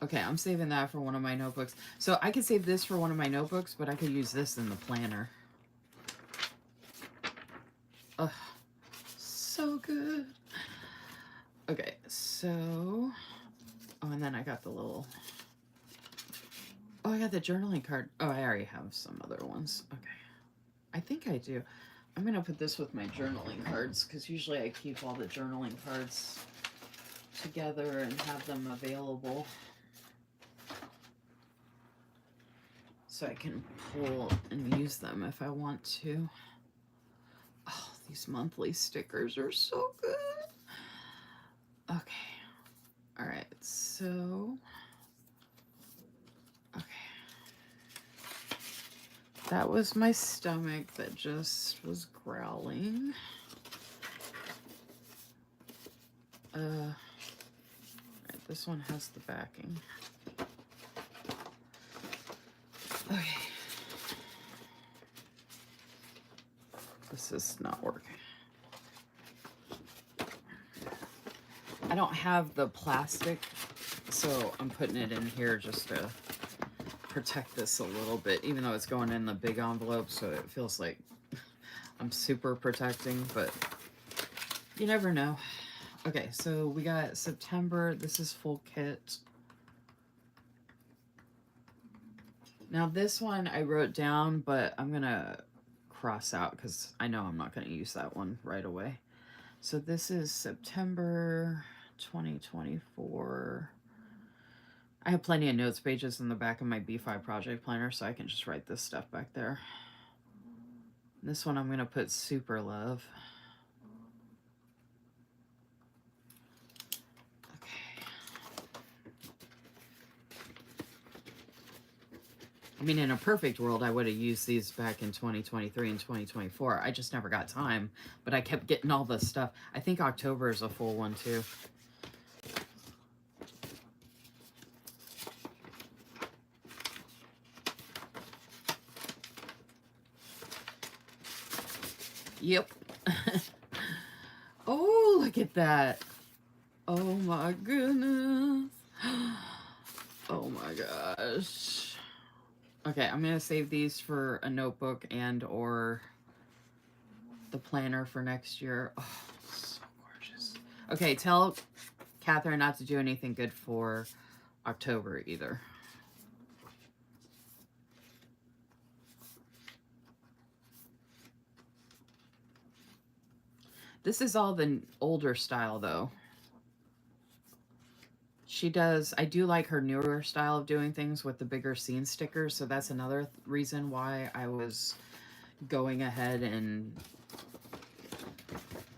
Okay, I'm saving that for one of my notebooks. So I could save this for one of my notebooks, but I could use this in the planner. Ugh, so good. Okay, so... Oh, and then I got the little... Oh, I got the journaling card. Oh, I already have some other ones. Okay. I think I do. I'm going to put this with my journaling cards because usually I keep all the journaling cards together and have them available. So I can pull and use them if I want to. Oh, these monthly stickers are so good. Okay. All right. So, okay. That was my stomach that just was growling. Right, this one has the backing. Okay. This is not working. I don't have the plastic, so I'm putting it in here just to protect this a little bit, even though it's going in the big envelope, so it feels like I'm super protecting, but you never know. Okay, so we got September. This is full kit. Now this one I wrote down, but I'm gonna cross out because I know I'm not gonna use that one right away. So this is September 2024. I have plenty of notes pages in the back of my B5 project planner, so I can just write this stuff back there. This one I'm going to put super love. Okay. I mean, in a perfect world, I would have used these back in 2023 and 2024. I just never got time, but I kept getting all this stuff. I think October is a full one, too. Yep. Oh, look at that. Oh my goodness. Oh my gosh. Okay, I'm going to save these for a notebook and or the planner for next year. Oh, so gorgeous. Okay, tell Catherine not to do anything good for October either. This is all the older style, though. She does, I do like her newer style of doing things with the bigger scene stickers, so that's another reason why I was going ahead and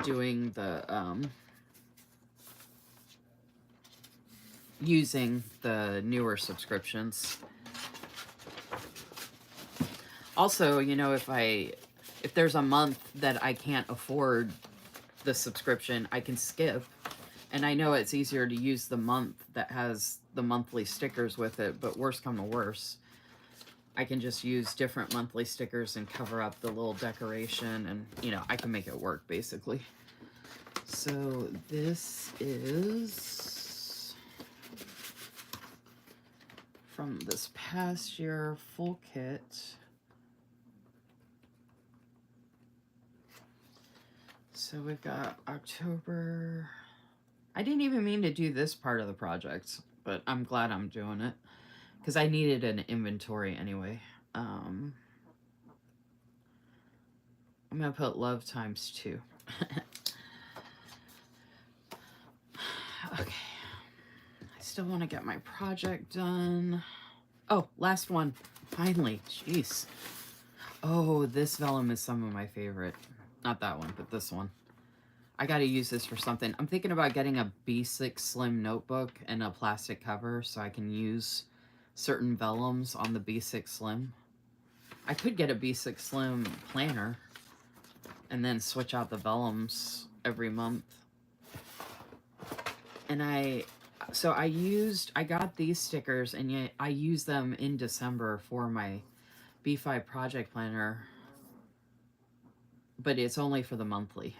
doing the, using the newer subscriptions. Also, you know, if there's a month that I can't afford the subscription, I can skip. And I know it's easier to use the month that has the monthly stickers with it, but worst come to worst, I can just use different monthly stickers and cover up the little decoration, and, you know, I can make it work, basically. So this is from this past year, full kit. So we've got October. I didn't even mean to do this part of the project, but I'm glad I'm doing it because I needed an inventory anyway. I'm going to put love times 2. Okay. I still want to get my project done. Oh, last one. Finally. Jeez. Oh, this vellum is some of my favorite. Not that one, but this one. I got to use this for something. I'm thinking about getting a B6 Slim notebook and a plastic cover so I can use certain vellums on the B6 Slim. I could get a B6 Slim planner and then switch out the vellums every month. And I got these stickers, and yet I used them in December for my B5 project planner, but it's only for the monthly.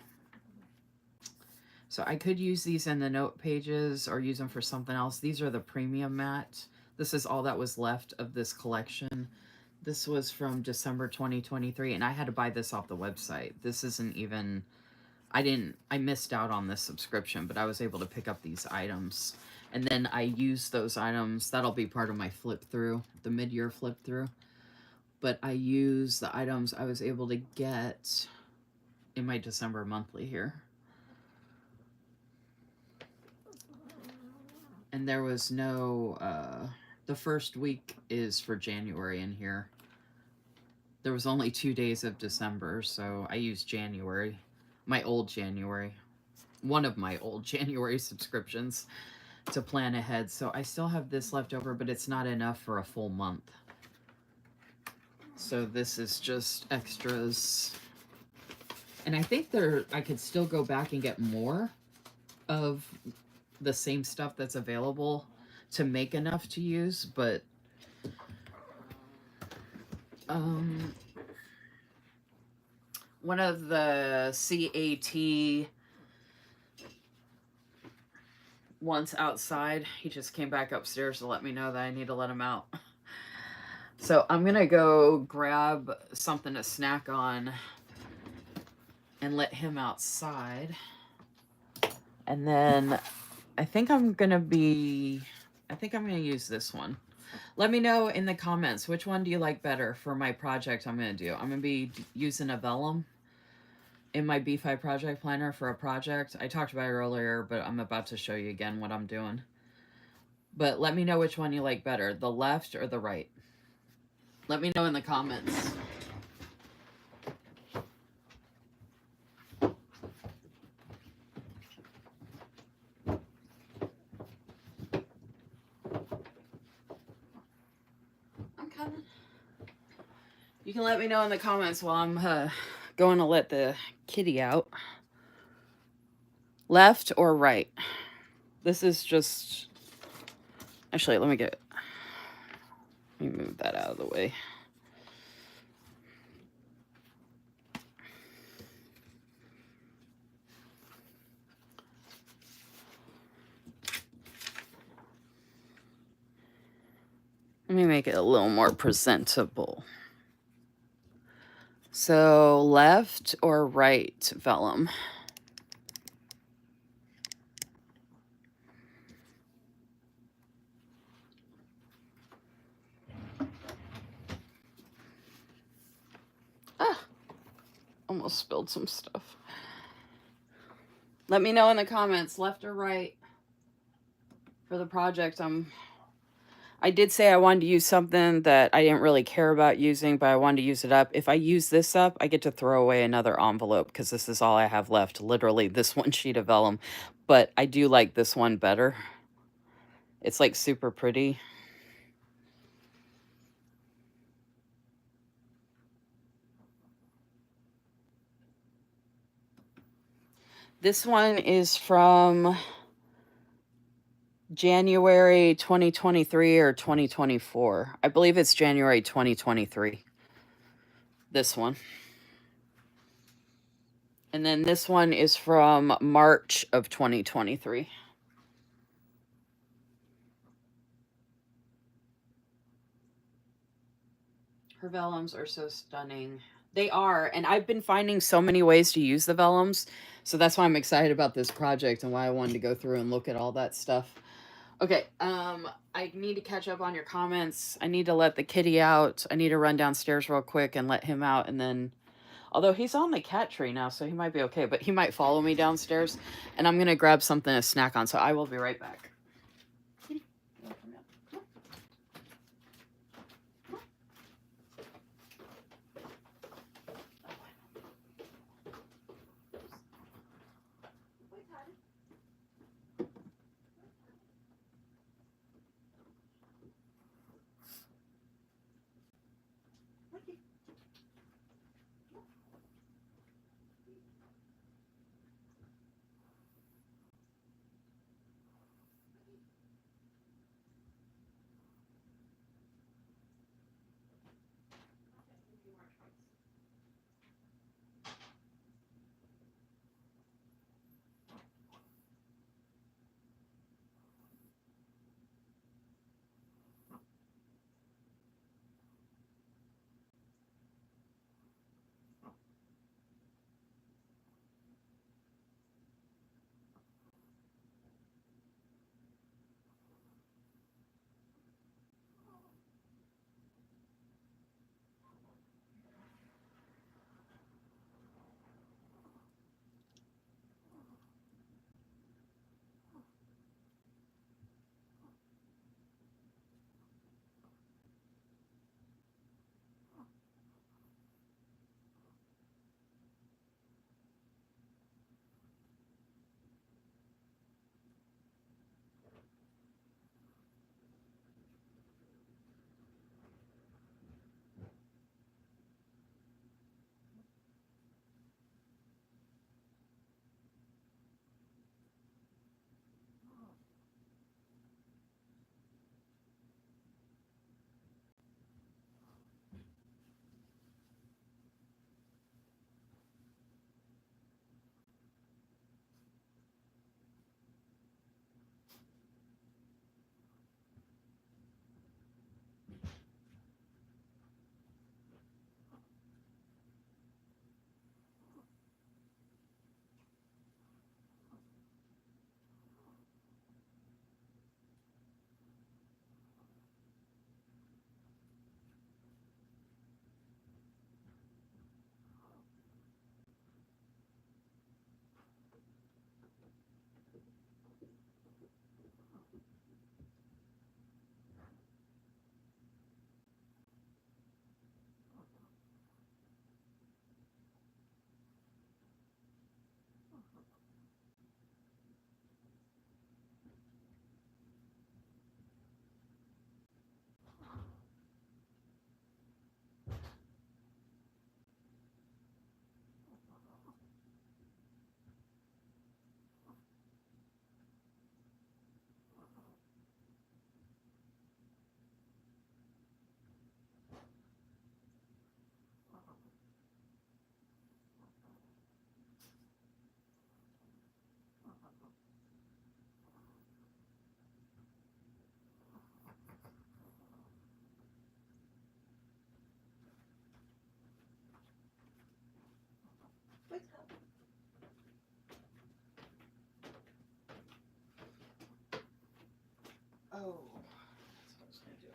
So I could use these in the note pages or use them for something else. These are the premium matte. This is all that was left of this collection. This was from December 2023, and I had to buy this off the website. This isn't even, I missed out on this subscription, but I was able to pick up these items. And then I used those items. That'll be part of my flip through, the mid-year flip through. But I used the items I was able to get in my December monthly here. And there was no, the first week is for January in here. There was only 2 days of December, so I used January, my old January, one of my old January subscriptions to plan ahead. So I still have this left over, but it's not enough for a full month. So this is just extras. And I think I could still go back and get more of the same stuff that's available to make enough to use, but one of the CAT ones outside, he just came back upstairs to let me know that I need to let him out. So I'm gonna go grab something to snack on and let him outside. And then I think I'm gonna use this one. Let me know in the comments, which one do you like better for my project I'm gonna do. I'm gonna be using a vellum in my B5 project planner for a project. I talked about it earlier, but I'm about to show you again what I'm doing. But let me know which one you like better, the left or the right. Let me know in the comments. I'm coming. You can let me know in the comments while I'm going to let the kitty out. Left or right? This is just... Actually, let me move that out of the way. Let me make it a little more presentable. So, left or right vellum? Ah, almost spilled some stuff. Let me know in the comments, left or right, for the project. I did say I wanted to use something that I didn't really care about using, but I wanted to use it up. If I use this up, I get to throw away another envelope because this is all I have left, literally this one sheet of vellum. But I do like this one better. It's like super pretty. This one is from January 2023 or 2024. I believe it's January 2023. This one. And then this one is from March of 2023. Her vellums are so stunning. They are, and I've been finding so many ways to use the vellums, so that's why I'm excited about this project and why I wanted to go through and look at all that stuff. Okay, I need to catch up on your comments. I need to let the kitty out. I need to run downstairs real quick and let him out, and then, although he's on the cat tree now, so he might be okay, but he might follow me downstairs, and I'm going to grab something to snack on, so I will be right back.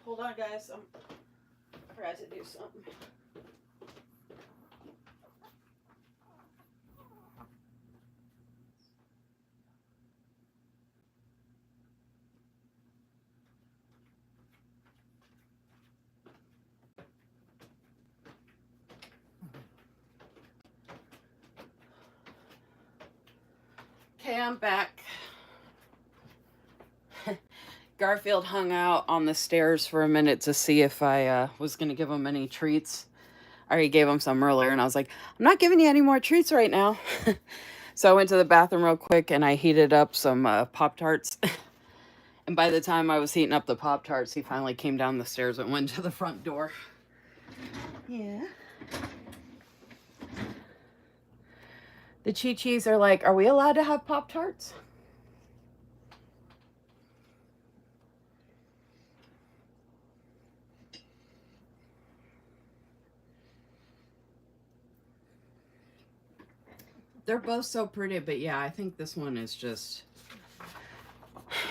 Hold on, guys. I forgot to do something. Okay, I'm back. Garfield hung out on the stairs for a minute to see if I was going to give him any treats. I already gave him some earlier, and I was like, I'm not giving you any more treats right now. So I went to the bathroom real quick, and I heated up some Pop-Tarts. And by the time I was heating up the Pop-Tarts, he finally came down the stairs and went to the front door. Yeah. The Chi-Chis are like, are we allowed to have Pop-Tarts? They're both so pretty, but yeah, I think this one is just...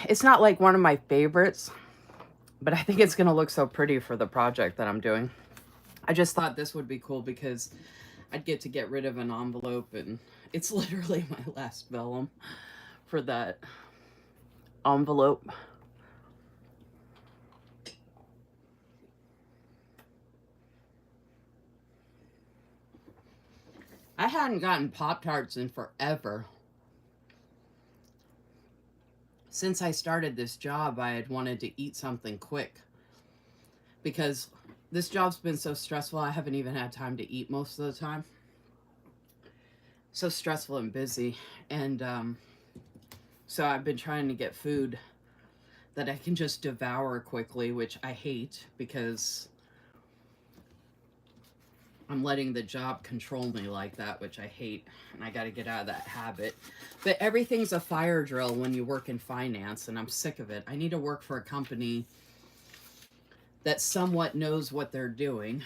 It's not like one of my favorites, but I think it's going to look so pretty for the project that I'm doing. I just thought this would be cool because I'd get rid of an envelope, and it's literally my last vellum for that envelope. I hadn't gotten Pop-Tarts in forever. Since I started this job, I had wanted to eat something quick. Because this job's been so stressful, I haven't even had time to eat most of the time. So stressful and busy. And so I've been trying to get food that I can just devour quickly, which I hate because I'm letting the job control me like that, which I hate, and I got to get out of that habit. But everything's a fire drill when you work in finance, and I'm sick of it. I need to work for a company that somewhat knows what they're doing,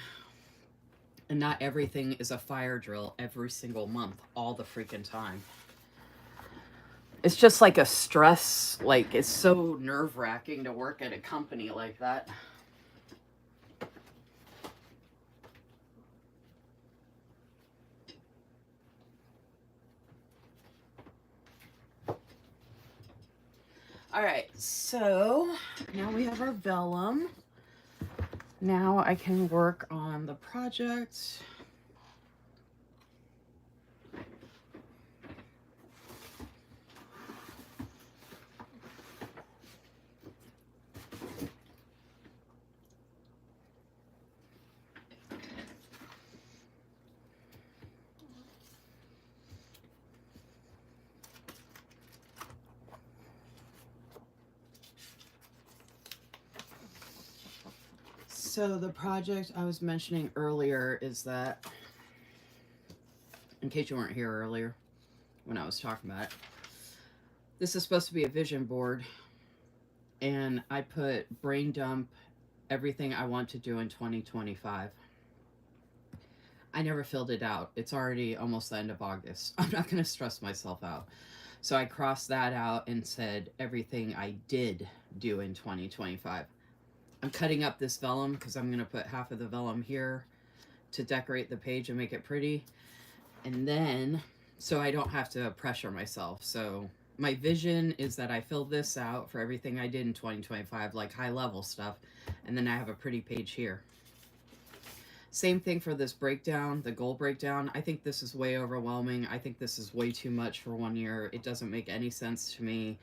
and not everything is a fire drill every single month, all the freaking time. It's just like a stress, like it's so nerve-wracking to work at a company like that. All right, so now we have our vellum. Now I can work on the project. So the project I was mentioning earlier is that, in case you weren't here earlier when I was talking about it, this is supposed to be a vision board, and I put brain dump everything I want to do in 2025. I never filled it out. It's already almost the end of August. I'm not going to stress myself out. So I crossed that out and said everything I did do in 2025. I'm cutting up this vellum because I'm going to put half of the vellum here to decorate the page and make it pretty. And then, so I don't have to pressure myself. So my vision is that I fill this out for everything I did in 2025, like high level stuff. And then I have a pretty page here. Same thing for this breakdown, the goal breakdown. I think this is way overwhelming. I think this is way too much for 1 year. It doesn't make any sense to me.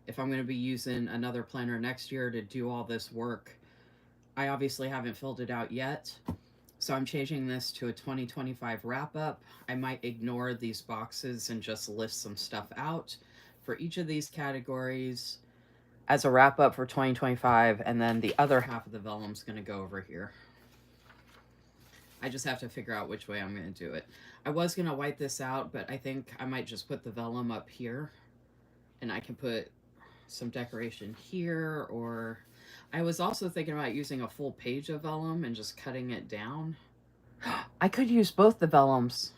If I'm going to be using another planner next year to do all this work, I obviously haven't filled it out yet. So I'm changing this to a 2025 wrap up. I might ignore these boxes and just list some stuff out for each of these categories as a wrap up for 2025. And then the other half of the vellum is going to go over here. I just have to figure out which way I'm going to do it. I was going to white this out, but I think I might just put the vellum up here. And I can put some decoration here, or I was also thinking about using a full page of vellum and just cutting it down. I could use both the vellums.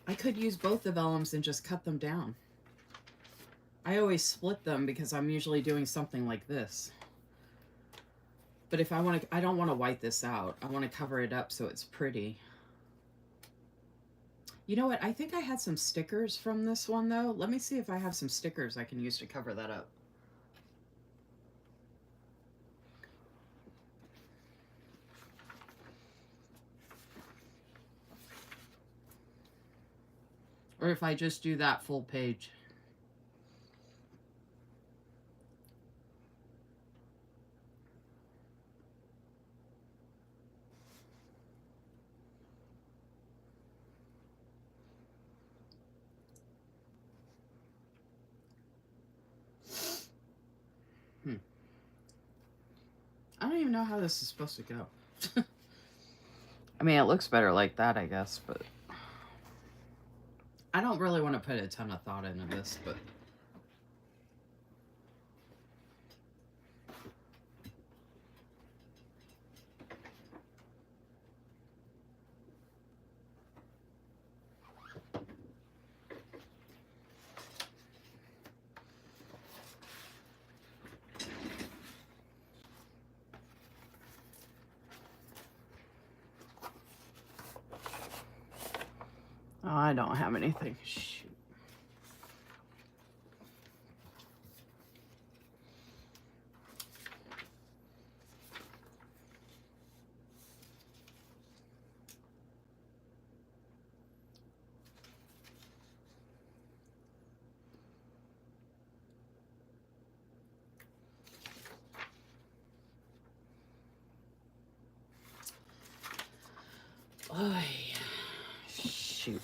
I could use both the vellums and just cut them down. I always split them because I'm usually doing something like this. But if I want to, I don't want to white this out. I want to cover it up so it's pretty. You know what? I think I had some stickers from this one, though. Let me see if I have some stickers I can use to cover that up. Or if I just do that full page. I don't even know how this is supposed to go. I mean, it looks better like that, I guess, but I don't really want to put a ton of thought into this, but oh, I don't have anything. Shoot. Oh, shoot.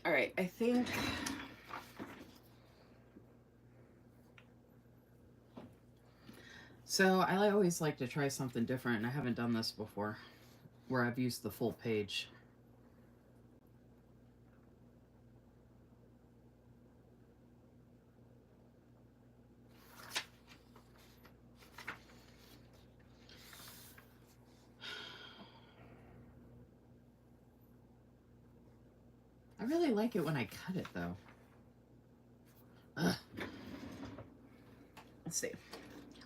All right, I think so. I always like to try something different, and I haven't done this before, where I've used the full page. I really like it when I cut it, though. Ugh. Let's see.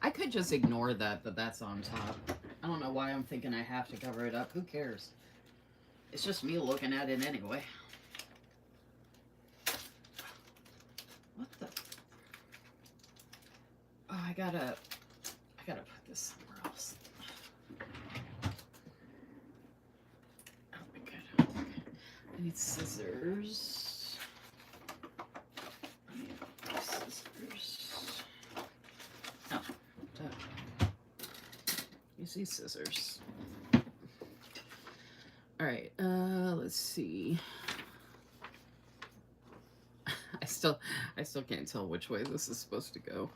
I could just ignore that that's on top. I don't know why I'm thinking I have to cover it up. Who cares? It's just me looking at it anyway. What the? Oh, I gotta put this somewhere else. Oh my god. Okay. I need scissors. Oh, duh. You see scissors. All right, let's see. I still can't tell which way this is supposed to go.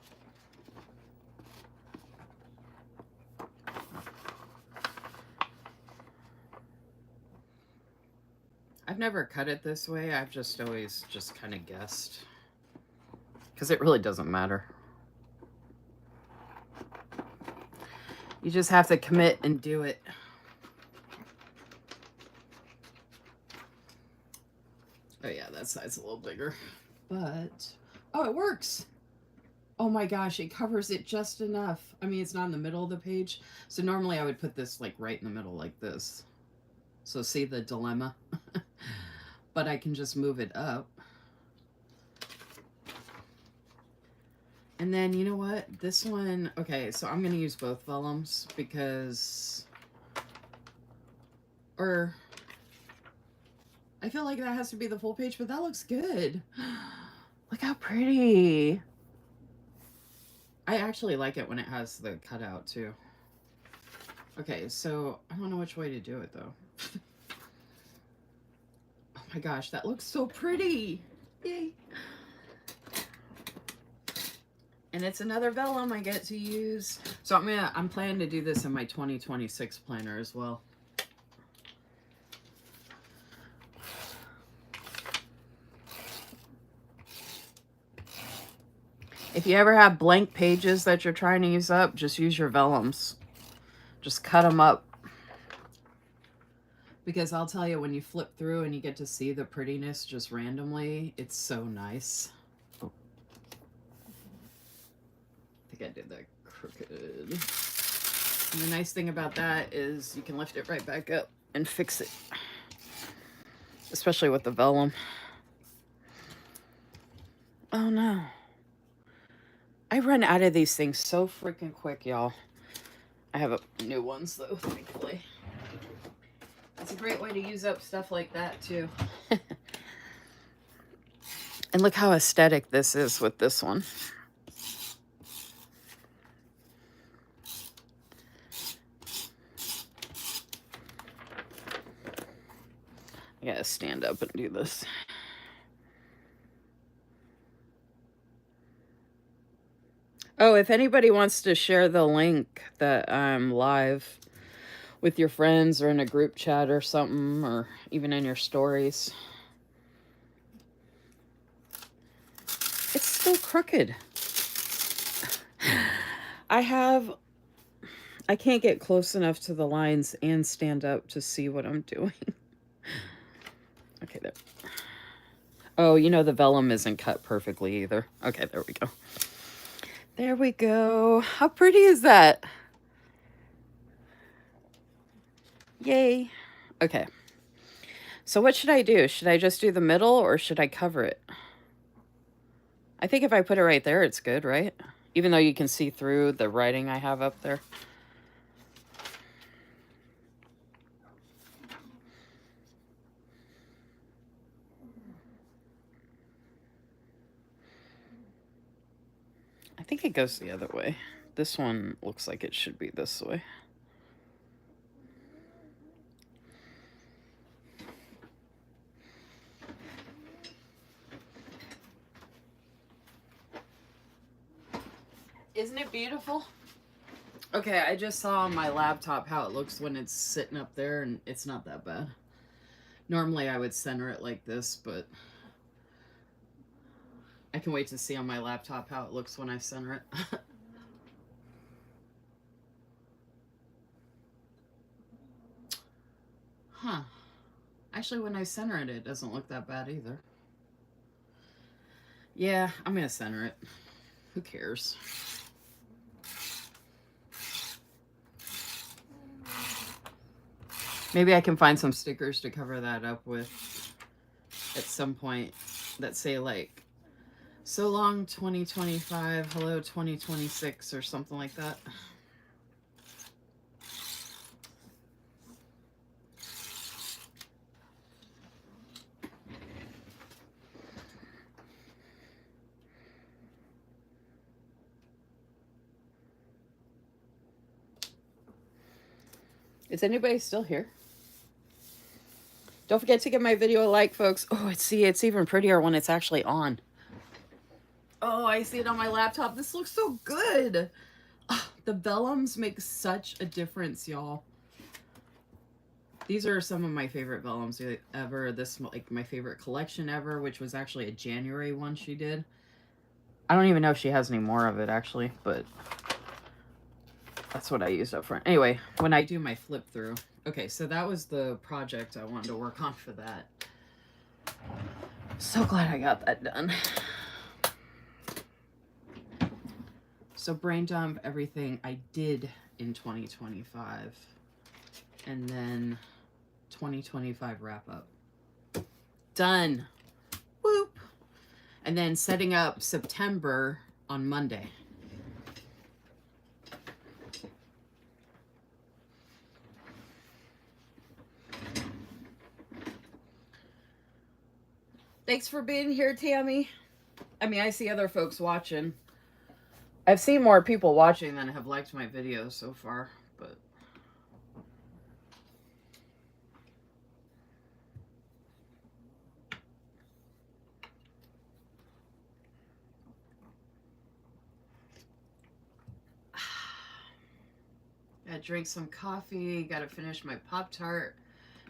I've never cut it this way. I've just always just kind of guessed. Because it really doesn't matter. You just have to commit and do it. Oh yeah, that side's a little bigger. But, oh, it works. Oh my gosh, it covers it just enough. I mean, it's not in the middle of the page. So normally I would put this like right in the middle like this. So see the dilemma? But I can just move it up. And then, you know what? This one, okay, so I'm going to use both vellums because, or I feel like that has to be the full page, but that looks good. Look how pretty. I actually like it when it has the cutout too. Okay, so I don't know which way to do it though. Oh my gosh, that looks so pretty. Yay. And it's another vellum I get to use. So I'm planning to do this in my 2026 planner as well. If you ever have blank pages that you're trying to use up, just use your vellums. Just cut them up. Because I'll tell you, when you flip through and you get to see the prettiness just randomly, it's so nice. Oh. I think I did that crooked. And the nice thing about that is you can lift it right back up and fix it. Especially with the vellum. Oh no. I run out of these things so freaking quick, y'all. I have new ones though, thankfully. It's a great way to use up stuff like that too. And look how aesthetic this is with this one. I gotta stand up and do this. Oh, if anybody wants to share the link that I'm live with your friends or in a group chat or something, or even in your stories. It's still crooked. I can't get close enough to the lines and stand up to see what I'm doing. Okay, there. Oh, you know the vellum isn't cut perfectly either. Okay, there we go. There we go. How pretty is that? Yay. Okay. So what should I do? Should I just do the middle or should I cover it? I think if I put it right there, it's good, right? Even though you can see through the writing I have up there. I think it goes the other way. This one looks like it should be this way. Isn't it beautiful? Okay, I just saw on my laptop how it looks when it's sitting up there, and it's not that bad. Normally I would center it like this, but I can wait to see on my laptop how it looks when I center it. Huh. Actually, when I center it, it doesn't look that bad either. Yeah, I'm going to center it. Who cares? Maybe I can find some stickers to cover that up with at some point that say like, so long 2025, hello 2026 or something like that. Is anybody still here? Don't forget to give my video a like, folks. Oh, it's even prettier when it's actually on. Oh, I see it on my laptop. This looks so good. Oh, the vellums make such a difference, y'all. These are some of my favorite vellums ever. This, like, my favorite collection ever, which was actually a January one she did. I don't even know if she has any more of it, actually, but that's what I used up front. Anyway, when I do my flip through. Okay, so that was the project I wanted to work on for that. So glad I got that done. So brain dump everything I did in 2025. And then 2025 wrap up. Done. Whoop. And then setting up September on Monday. Thanks for being here, Tammy. I mean, I see other folks watching. I've seen more people watching than have liked my videos so far, but... Gotta drink some coffee, gotta finish my Pop-Tart,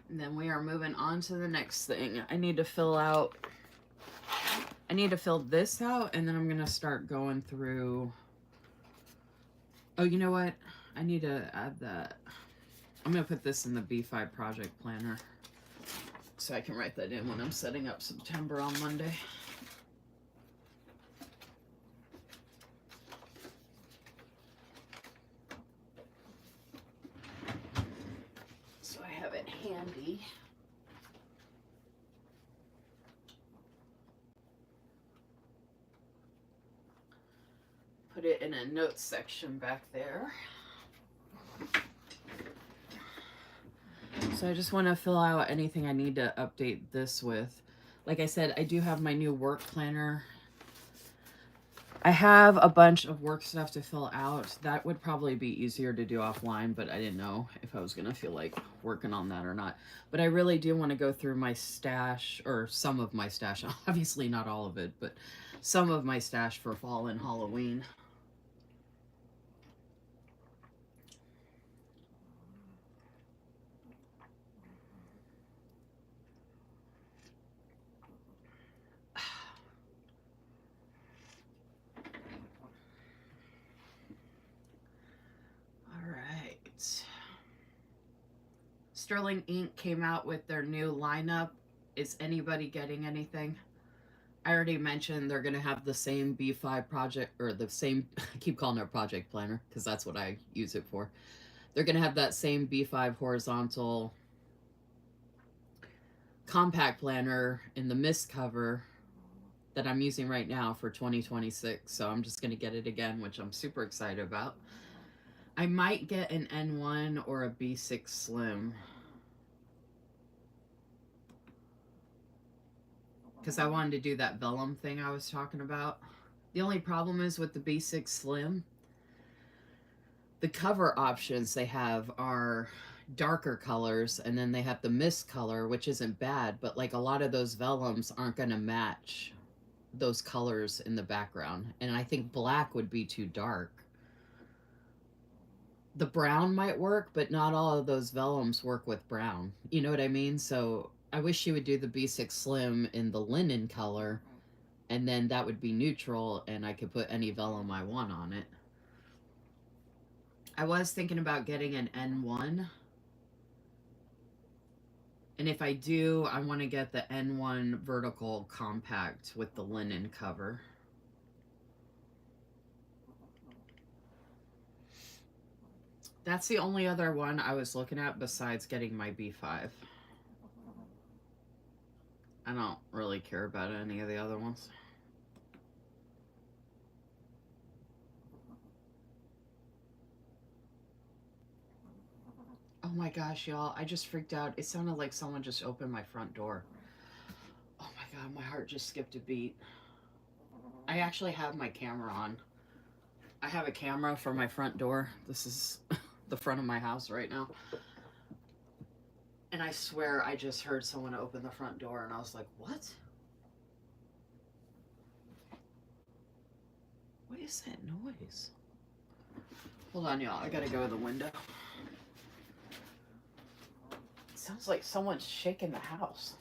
and then we are moving on to the next thing. I need to fill this out, and then I'm gonna start going through... Oh, you know what? I need to add that. I'm going to put this in the B5 project planner so I can write that in when I'm setting up September on Monday. So I have it handy. Put it in a notes section back there. So I just want to fill out anything I need to update this with. Like I said, I do have my new work planner. I have a bunch of work stuff to fill out. That would probably be easier to do offline, but I didn't know if I was going to feel like working on that or not. But I really do want to go through my stash, or some of my stash. Obviously not all of it, but some of my stash for fall and Halloween. Sterling Ink came out with their new lineup. Is anybody getting anything? I already mentioned they're going to have the same B5 project, or the same, I keep calling it project planner because that's what I use it for. They're going to have that same B5 horizontal compact planner in the mist cover that I'm using right now for 2026. So I'm just going to get it again, which I'm super excited about. I might get an N1 or a B6 Slim, because I wanted to do that vellum thing I was talking about. The only problem is with the B6 Slim, the cover options they have are darker colors, and then they have the mist color, which isn't bad, but like a lot of those vellums aren't going to match those colors in the background. And I think black would be too dark. The brown might work, but not all of those vellums work with brown. You know what I mean? So I wish she would do the B6 Slim in the linen color, and then that would be neutral, and I could put any vellum I want on it. I was thinking about getting an N1. And if I do, I want to get the N1 vertical compact with the linen cover. That's the only other one I was looking at besides getting my B5. I don't really care about any of the other ones. Oh my gosh, y'all, I just freaked out. It sounded like someone just opened my front door. Oh my God, my heart just skipped a beat. I actually have my camera on. I have a camera for my front door. This is the front of my house right now. And I swear I just heard someone open the front door, and I was like, what? What is that noise? Hold on, y'all. I gotta go to the window. It sounds like someone's shaking the house.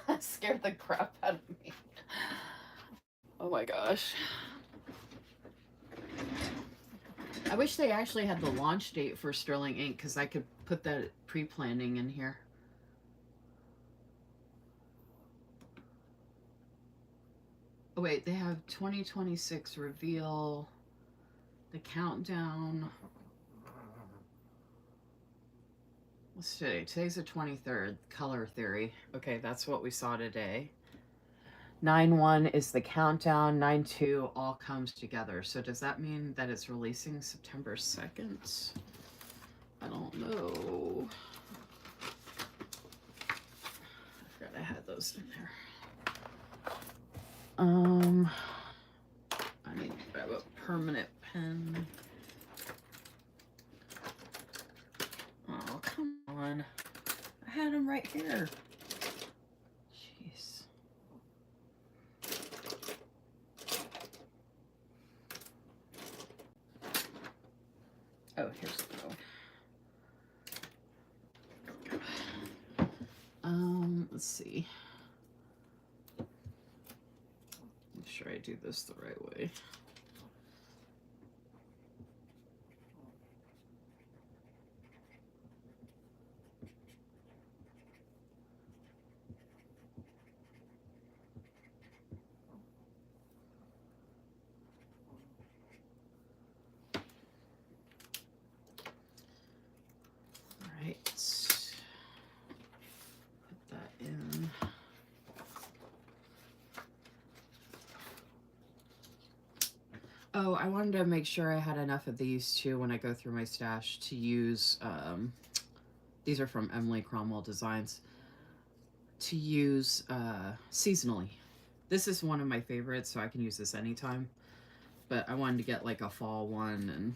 That scared the crap out of me. Oh my gosh. I wish they actually had the launch date for Sterling Ink, because I could put that pre-planning in here. Oh wait, they have 2026 reveal, the countdown. What's today? Today's the 23rd. Color Theory. Okay, that's what we saw today. 9/1 is the countdown. 9/2 all comes together. So does that mean that it's releasing September 2nd? I don't know. I forgot I had those in there. I need to grab a permanent pen. Oh, come on. I had them right here. Jeez. Oh, here's the let's see. Make sure I do this the right way. Put that in. Oh, I wanted to make sure I had enough of these too when I go through my stash to use. These are from Emily Cromwell Designs. To use seasonally. This is one of my favorites, so I can use this anytime. But I wanted to get like a fall one, and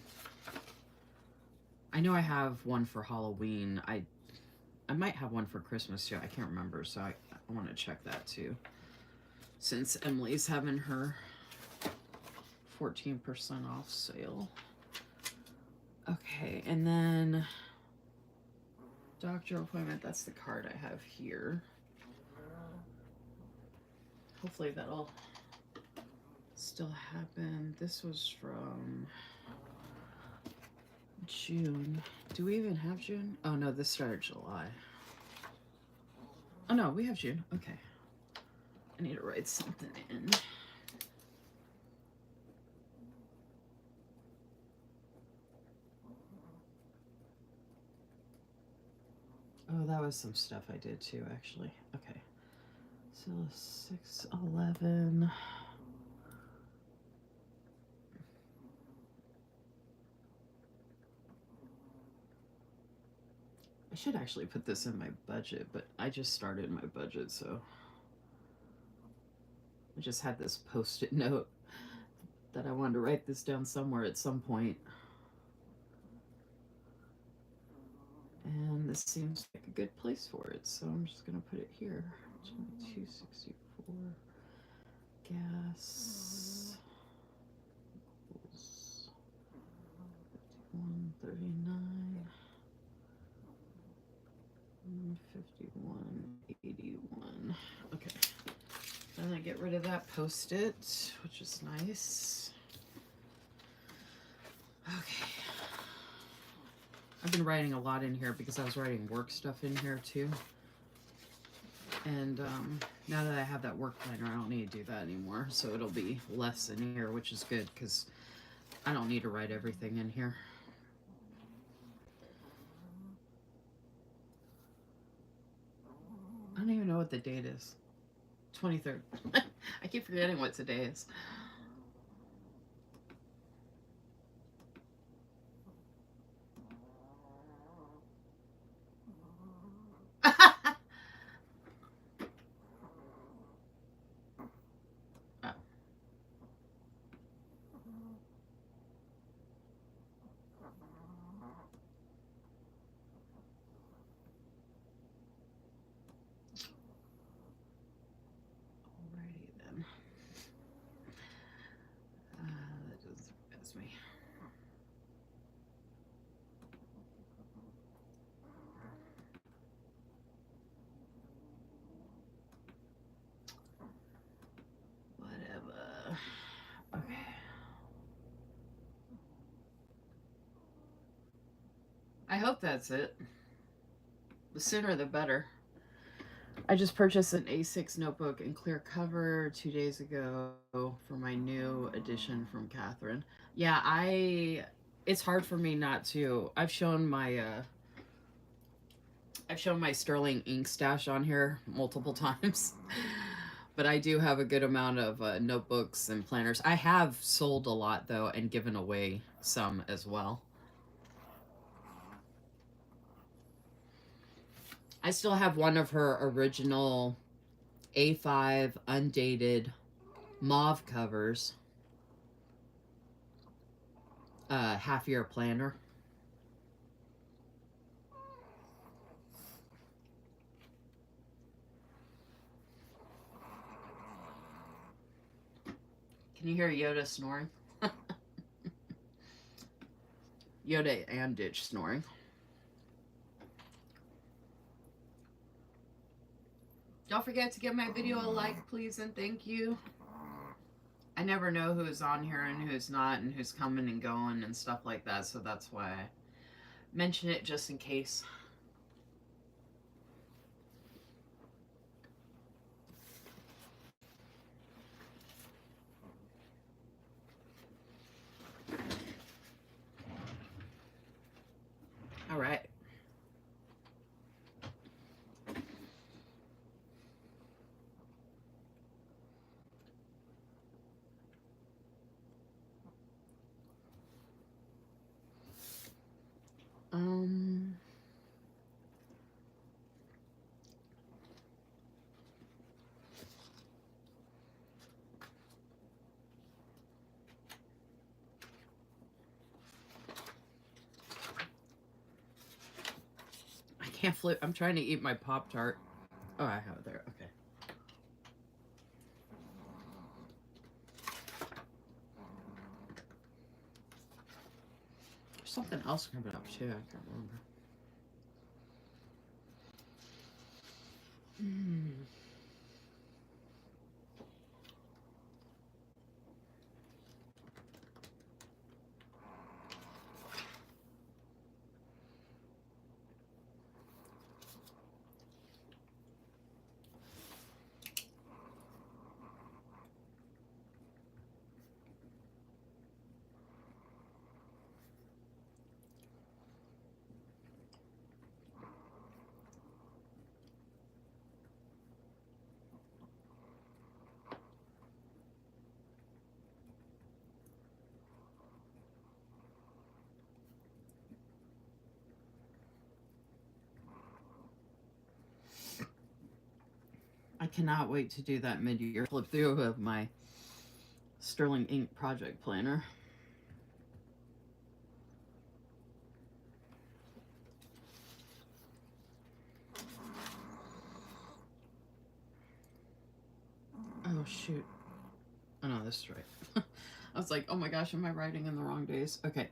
I know I have one for Halloween. I might have one for Christmas too. I can't remember, so I want to check that too. Since Emily's having her 14% off sale. Okay, and then doctor appointment. That's the card I have here. Hopefully that'll still happen. This was from June. Do we even have June? Oh no, this started July. Oh no, we have June. Okay. I need to write something in. Oh, that was some stuff I did too, actually. Okay. So 6/11. I should actually put this in my budget, but I just started my budget, so I just had this post-it note that I wanted to write this down somewhere at some point. And this seems like a good place for it, so I'm just going to put it here. 2264 gas equals 5139 5181. Okay. Then I get rid of that post-it, which is nice. Okay. I've been writing a lot in here because I was writing work stuff in here too. And now that I have that work planner, I don't need to do that anymore. So it'll be less in here, which is good because I don't need to write everything in here. I don't even know what the date is. 23rd. I keep forgetting what today is. Okay. I hope that's it. The sooner the better. I just purchased an A6 notebook and clear cover 2 days ago for my new edition from Catherine. Yeah, it's hard for me not to. I've shown my Sterling ink stash on here multiple times. But I do have a good amount of notebooks and planners. I have sold a lot, though, and given away some as well. I still have one of her original A5 undated mauve covers, half-year planner. Can you hear Yoda snoring? Yoda and Ditch snoring. Don't forget to give my video a like, please, and thank you. I never know who's on here and who's not and who's coming and going and stuff like that, so that's why I mention it just in case. All right. I can't flip. I'm trying to eat my Pop-Tart. Oh, I have it there. Okay. There's something else coming up too. I can't remember. I cannot wait to do that mid-year flip through of my Sterling Ink project planner. Oh, shoot. Oh, no, this is right. I was like, oh my gosh, am I writing in the wrong days? Okay.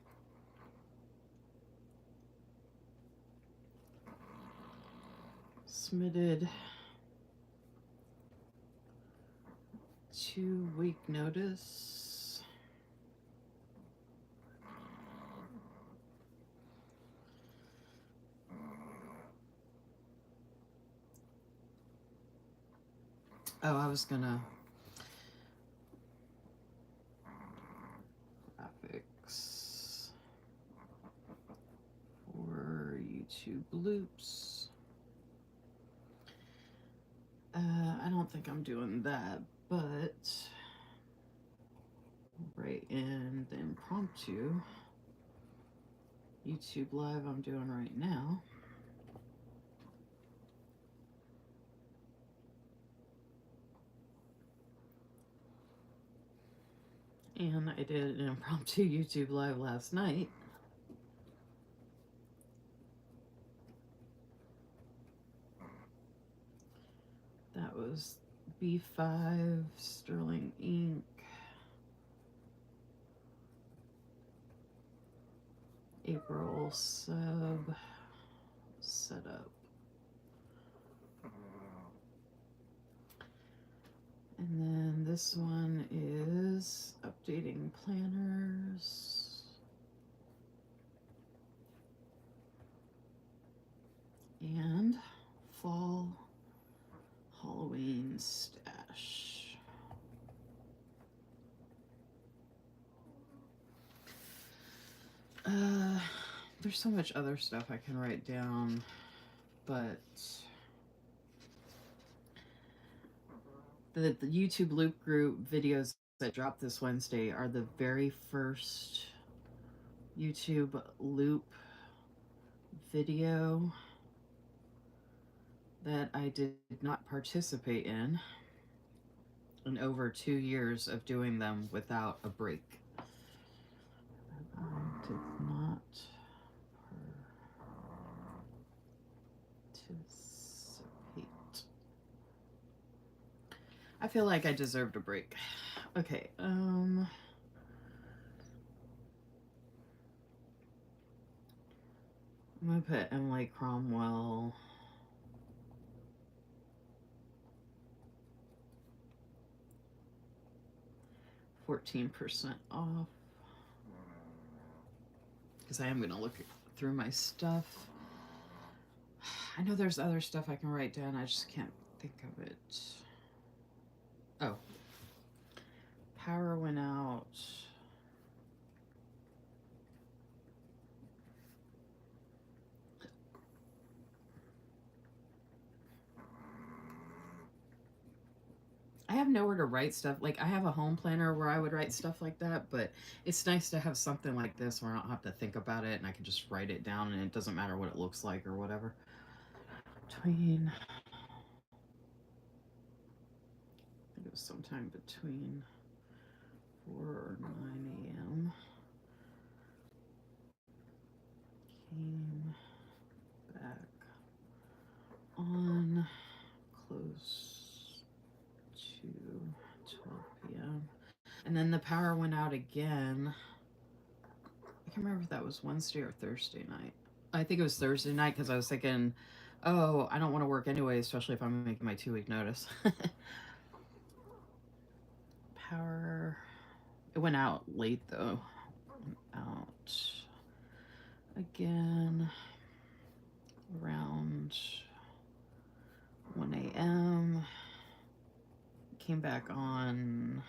Submitted 2-week notice. Oh, I was gonna graphics for YouTube loops. I don't think I'm doing that, but right in the impromptu YouTube live I'm doing right now. And I did an impromptu YouTube live last night. That was B5 Sterling Ink. April sub setup. And then this one is updating planners. And fall Halloween stash. There's so much other stuff I can write down, but the YouTube Loop Group videos that dropped this Wednesday are the very first YouTube Loop video that I did not participate in over 2 years of doing them without a break. I did not participate. I feel like I deserved a break. Okay, I'm going to put Emily Cromwell. %14 off. Because I am going to look through my stuff. I know there's other stuff I can write down. I just can't think of it. Oh. Power went out. I have nowhere to write stuff. Like, I have a home planner where I would write stuff like that, but it's nice to have something like this where I don't have to think about it and I can just write it down and it doesn't matter what it looks like or whatever. Between, I think it was sometime between 4 or 9 a.m. Came back on, close to 12 p.m. And then the power went out again. I can't remember if that was Wednesday or Thursday night. I think it was Thursday night because I was thinking, oh, I don't want to work anyway, especially if I'm making my 2-week notice. Power, it went out late though. Out again around 1 a.m. Came back on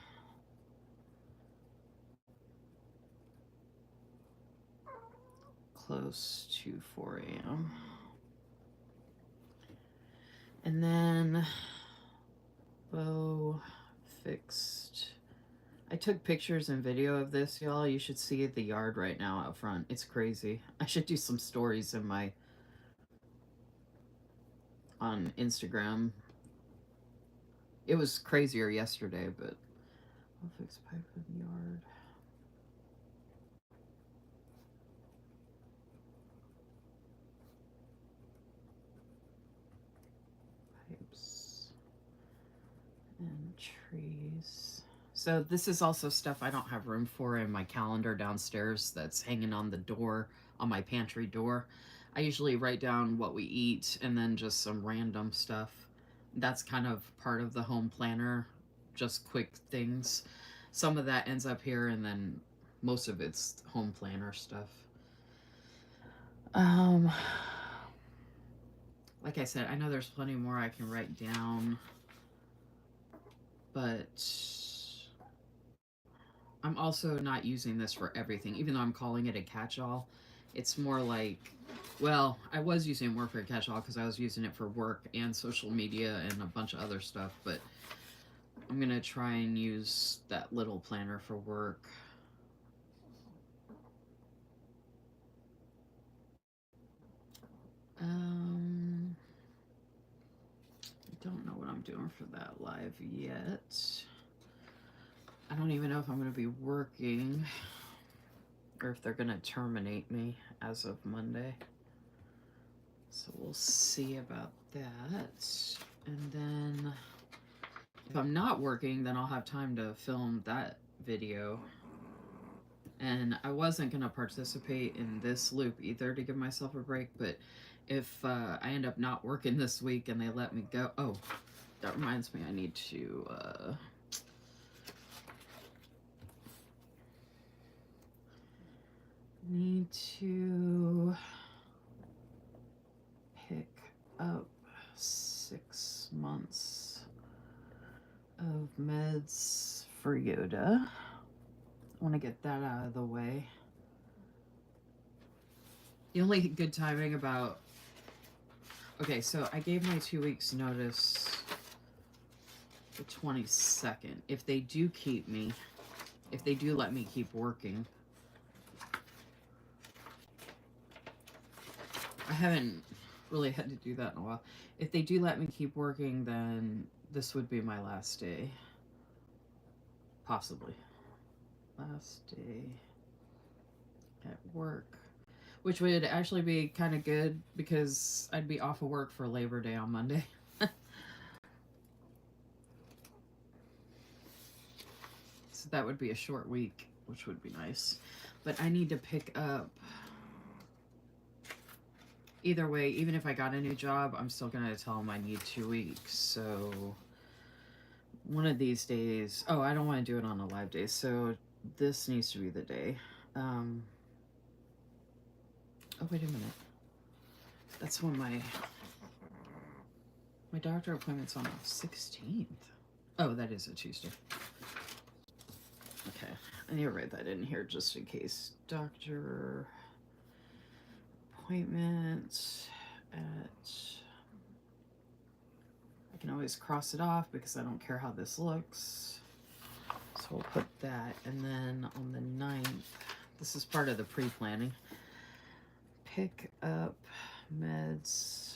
close to 4 a.m. And then Bo fixed. I took pictures and video of this, y'all. You should see the yard right now out front. It's crazy. I should do some stories in my on Instagram. It was crazier yesterday, but I'll fix pipe in the yard. Pipes and trees. So this is also stuff I don't have room for in my calendar downstairs that's hanging on the door, on my pantry door. I usually write down what we eat and then just some random stuff. That's kind of part of the home planner, just quick things. Some of that ends up here and then most of it's home planner stuff. Like I said, I know there's plenty more I can write down, but I'm also not using this for everything, even though I'm calling it a catch-all. It's more like, well, I was using it more for a catch-all because I was using it for work and social media and a bunch of other stuff, but I'm going to try and use that little planner for work. I don't know what I'm doing for that live yet. I don't even know if I'm going to be working or if they're going to terminate me as of Monday. So we'll see about that. And then if I'm not working, then I'll have time to film that video. And I wasn't going to participate in this loop either to give myself a break, but if I end up not working this week and they let me go... Oh, that reminds me, I need to... pick up 6 months of meds for Yoda. I want to get that out of the way. The only good timing about... Okay, so I gave my 2 weeks notice the 22nd. If they do keep me, if they do let me keep working, I haven't really had to do that in a while. If they do let me keep working, then this would be my last day. Possibly. Last day at work. Which would actually be kind of good because I'd be off of work for Labor Day on Monday. So that would be a short week, which would be nice. But I need to pick up either way, even if I got a new job, I'm still going to tell them I need 2 weeks. So one of these days, oh, I don't want to do it on a live day. So this needs to be the day. Oh, wait a minute. That's when my doctor appointment's on the 16th. Oh, that is a Tuesday. Okay, I need to write that in here just in case. Doctor appointment at... I can always cross it off because I don't care how this looks. So we'll put that. And then on the 9th, this is part of the pre-planning. Pick up meds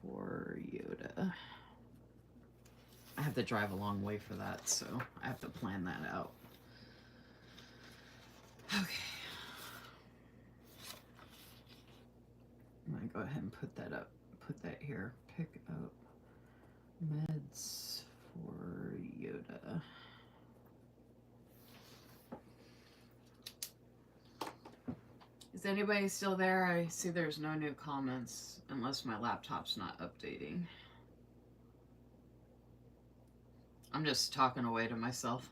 for Yoda. I have to drive a long way for that, so I have to plan that out. Okay. I'm gonna go ahead and put that here. Pick up meds for Yoda. Is anybody still there? I see there's no new comments unless my laptop's not updating. I'm just talking away to myself.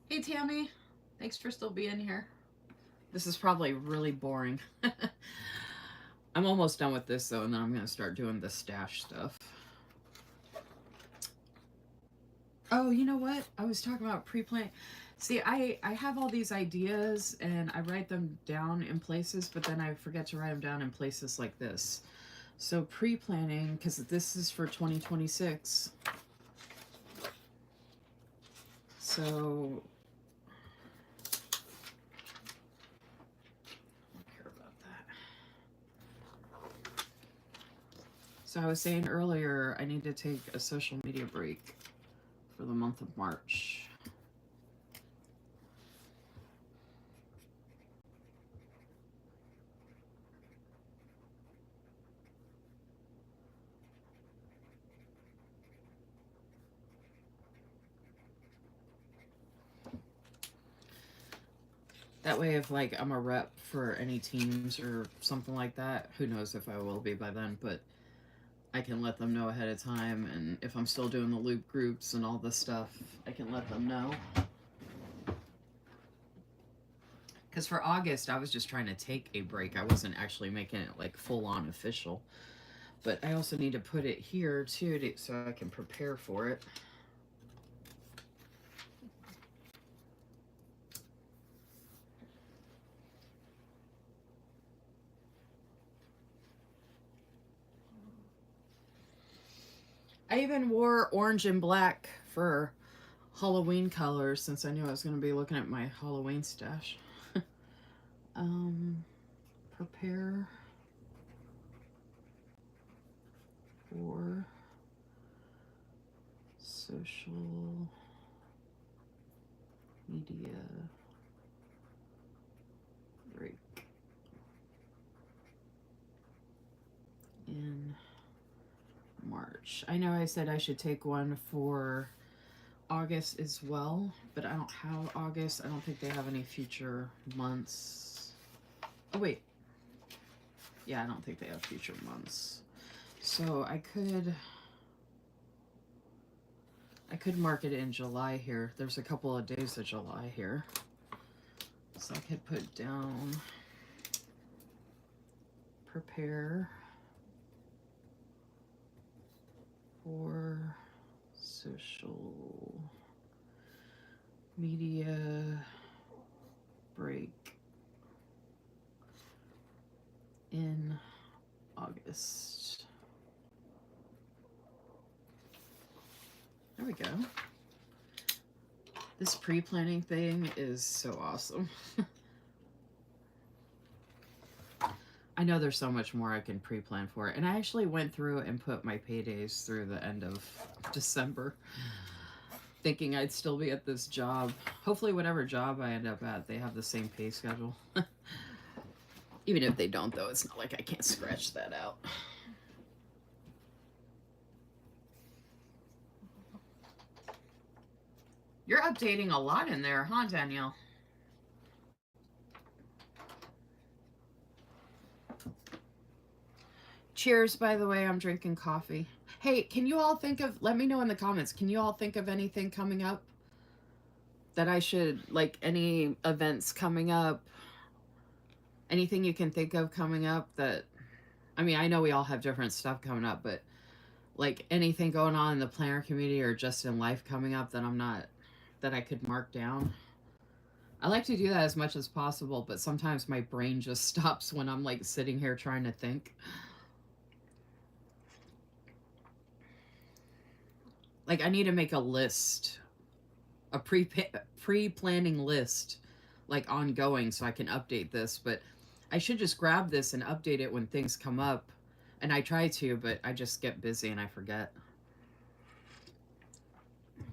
Hey Tammy, thanks for still being here. This is probably really boring. I'm almost done with this though, and then I'm going to start doing the stash stuff. Oh, you know what? I was talking about pre-planning. See, I have all these ideas and I write them down in places, but then I forget to write them down in places like this. So pre-planning, because this is for 2026. So I don't care about that. So I was saying earlier, I need to take a social media break for the month of March. That way, if like I'm a rep for any teams or something like that, who knows if I will be by then, but I can let them know ahead of time, and if I'm still doing the loop groups and all this stuff, I can let them know. Because for August, I was just trying to take a break. I wasn't actually making it like full-on official. But I also need to put it here too, so I can prepare for it. I even wore orange and black for Halloween colors since I knew I was going to be looking at my Halloween stash. Prepare for social media break in March. I know I said I should take one for August as well, but I don't have August. I don't think they have any future months. Oh, wait. Yeah, I don't think they have future months. So I could mark it in July here. There's a couple of days of July here. So I could put down prepare for social media break in August. There we go. This pre-planning thing is so awesome. I know there's so much more I can pre-plan for. And I actually went through and put my paydays through the end of December, thinking I'd still be at this job. Hopefully whatever job I end up at, they have the same pay schedule. Even if they don't, though, it's not like I can't scratch that out. You're updating a lot in there, huh, Danielle? Cheers, by the way, I'm drinking coffee. Hey, can you all think of, let me know in the comments, can you all think of anything coming up that I should, like any events coming up? Anything you can think of coming up that, I mean, I know we all have different stuff coming up, but like anything going on in the planner community or just in life coming up that I'm not, that I could mark down? I like to do that as much as possible, but sometimes my brain just stops when I'm like sitting here trying to think. Like I need to make a list, a pre-planning list, like ongoing, so I can update this. But I should just grab this and update it when things come up, and I try to, but I just get busy and I forget. I'm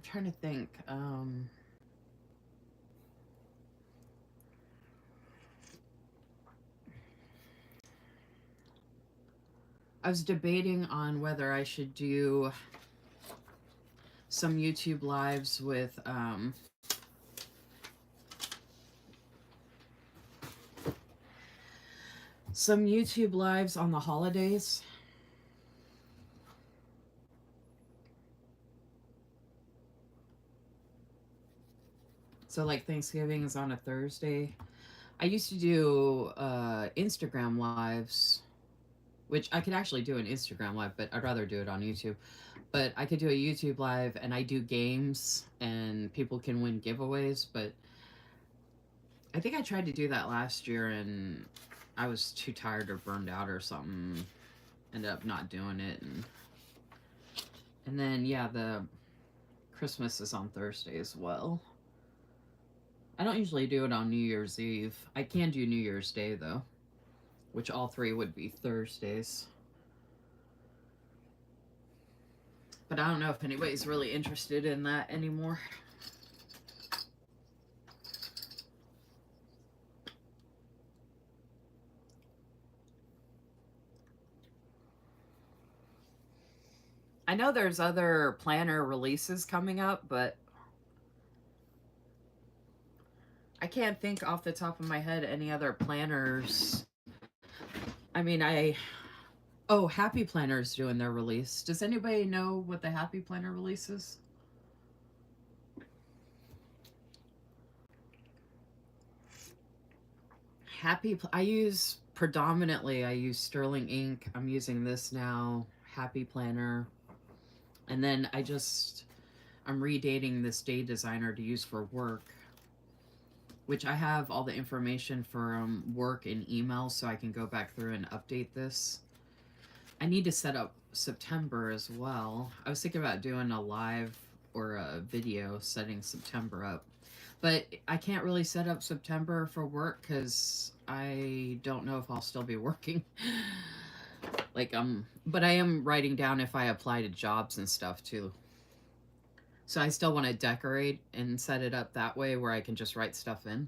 trying to think. I was debating on whether I should do some YouTube lives with some YouTube lives on the holidays. So like Thanksgiving is on a Thursday. I used to do Instagram lives, which I could actually do an Instagram live, but I'd rather do it on YouTube. But I could do a YouTube live and I do games and people can win giveaways. But I think I tried to do that last year and I was too tired or burned out or something. Ended up not doing it. And then, yeah, the Christmas is on Thursday as well. I don't usually do it on New Year's Eve. I can do New Year's Day, though, which all three would be Thursdays. But I don't know if anybody's really interested in that anymore. I know there's other planner releases coming up, but I can't think off the top of my head any other planners. I mean, oh, Happy Planner's doing their release. Does anybody know what the Happy Planner release is? I use predominantly, I use Sterling ink. I'm using this now, Happy Planner. And then I'm redating this Day Designer to use for work, which I have all the information for work in email, so I can go back through and update this. I need to set up September as well. I was thinking about doing a live or a video setting September up. But I can't really set up September for work because I don't know if I'll still be working. But I am writing down if I apply to jobs and stuff too. So I still want to decorate and set it up that way where I can just write stuff in.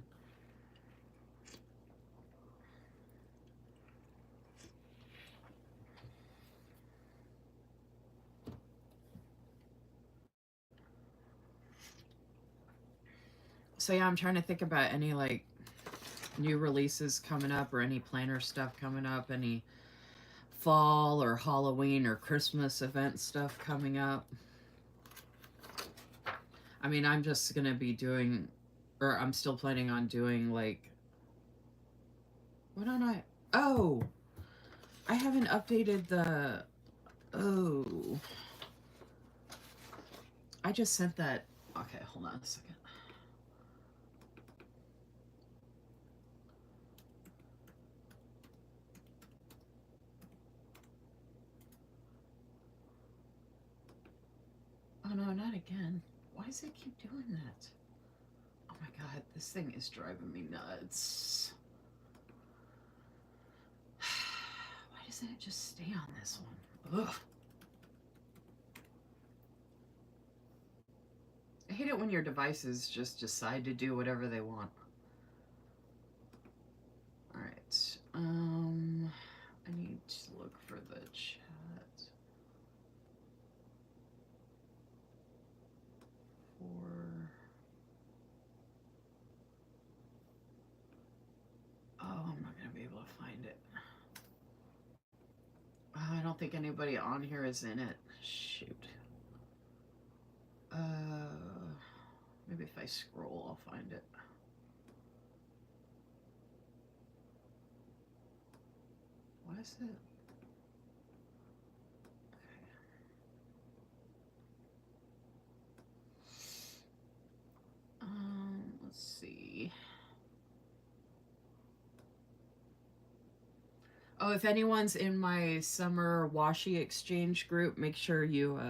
So yeah, I'm trying to think about any like new releases coming up or any planner stuff coming up, any fall or Halloween or Christmas event stuff coming up. I mean, I'm just going to be doing, or I'm still planning on doing like, what don't I, oh, I haven't updated the, oh, I just sent that, okay, hold on a second. Oh no, not again. Why does it keep doing that? Oh my god, this thing is driving me nuts. Why doesn't it just stay on this one? Ugh. I hate it when your devices just decide to do whatever they want. Alright, I need to look for the chat. don't think anybody on here is in it. Shoot. Maybe if I scroll, I'll find it. Why is it? Let's see. Oh, if anyone's in my summer washi exchange group, make sure you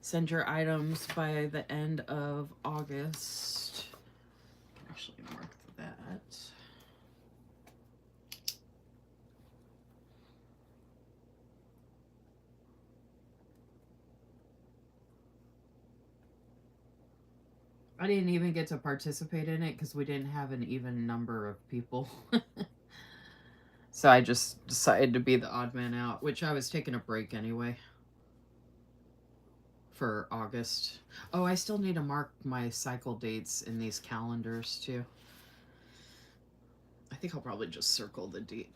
send your items by the end of August. Actually, mark that. I didn't even get to participate in it because we didn't have an even number of people. So I just decided to be the odd man out, which I was taking a break anyway for August. Oh, I still need to mark my cycle dates in these calendars too. I think I'll probably just circle the date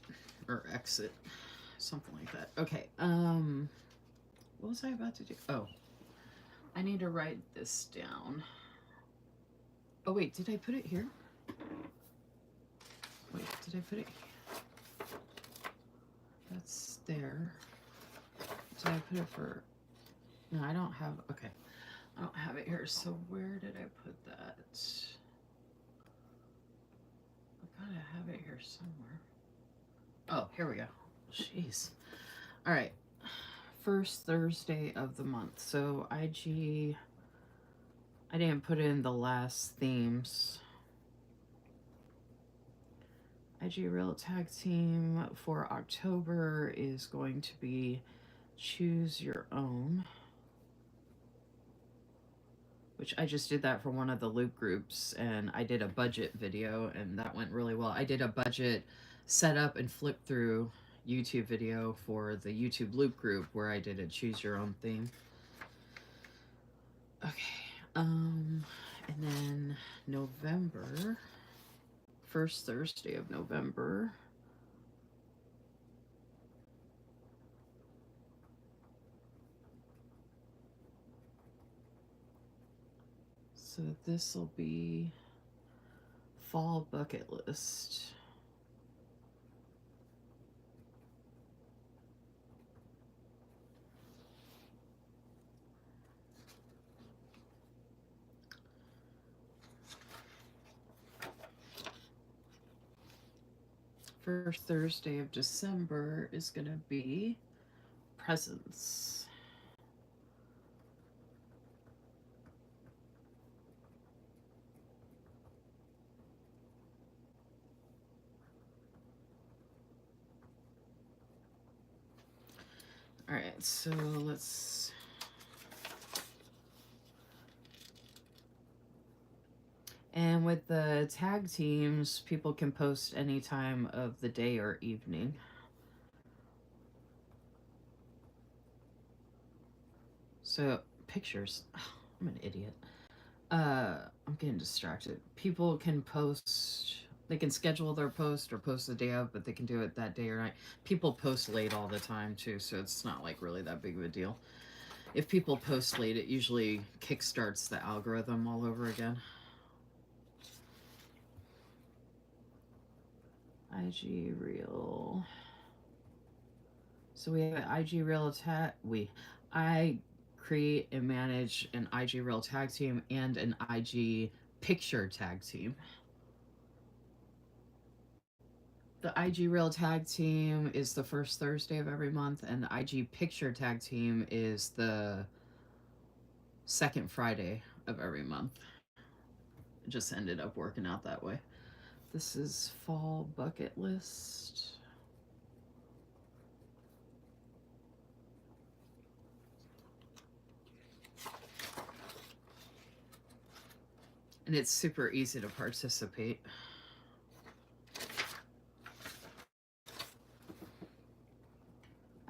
or exit, something like that. Okay. What was I about to do? Oh, I need to write this down. Oh wait, did I put it here? Wait, did I put it here? That's there. Did I put it for... No, I don't have... Okay. I don't have it here, so where did I put that? I gotta have it here somewhere. Oh, here we go. Jeez. Alright. First Thursday of the month. So IG... I didn't put in the last themes. IG Real Tag Team for October is going to be Choose Your Own, which I just did that for one of the loop groups, and I did a budget video, and that went really well. I did a budget setup and flip through YouTube video for the YouTube loop group where I did a Choose Your Own theme. Okay, and then November, first Thursday of November. So this will be fall bucket list. First Thursday of December is going to be presents. All right, so let's... And with the tag teams, people can post any time of the day or evening. So, pictures. Oh, I'm an idiot. I'm getting distracted. People can post... They can schedule their post or post the day of, but they can do it that day or night. People post late all the time, too, so it's not, like, really that big of a deal. If people post late, it usually kickstarts the algorithm all over again. IG Reel. So we have an IG Reel tag. I create and manage an IG Reel tag team and an IG picture tag team. The IG Reel tag team is the first Thursday of every month, and the IG picture tag team is the second Friday of every month. It just ended up working out that way. This is fall bucket list. And it's super easy to participate.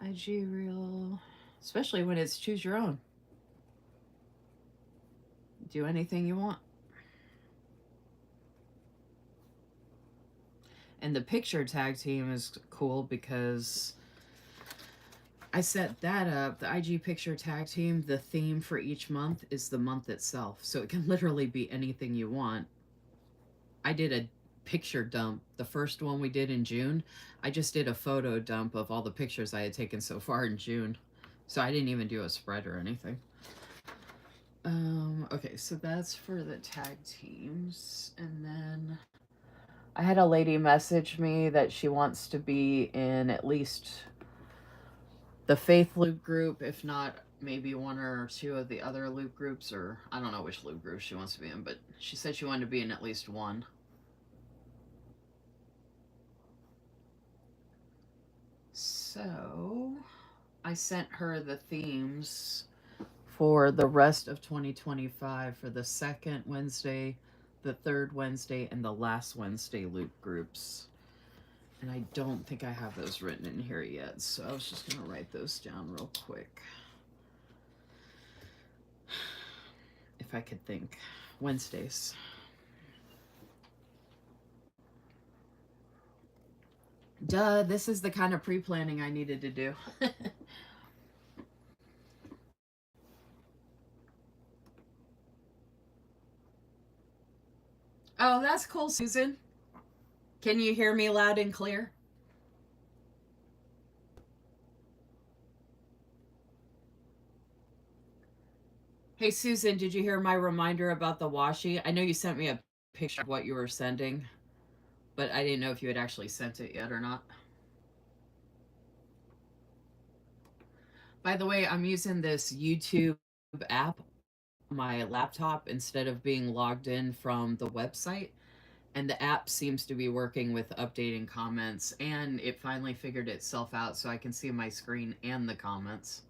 IG Reel, especially when it's choose your own. Do anything you want. And the picture tag team is cool because I set that up. The IG picture tag team, the theme for each month is the month itself. So it can literally be anything you want. I did a picture dump. The first one we did in June, I just did a photo dump of all the pictures I had taken so far in June. So I didn't even do a spread or anything. Okay, so that's for the tag teams. And then I had a lady message me that she wants to be in at least the Faith Loop group, if not maybe one or two of the other loop groups, or I don't know which loop group she wants to be in, but she said she wanted to be in at least one. So I sent her the themes for the rest of 2025 for the second Wednesday, the third Wednesday, and the last Wednesday loop groups. And I don't think I have those written in here yet, so I was just going to write those down real quick. If I could think. Wednesdays. Duh, this is the kind of pre-planning I needed to do. Oh, that's cool, Susan. Can you hear me loud and clear? Hey, Susan, did you hear my reminder about the washi? I know you sent me a picture of what you were sending, but I didn't know if you had actually sent it yet or not. By the way, I'm using this YouTube app on my laptop instead of being logged in from the website. And the app seems to be working with updating comments, and it finally figured itself out so I can see my screen and the comments,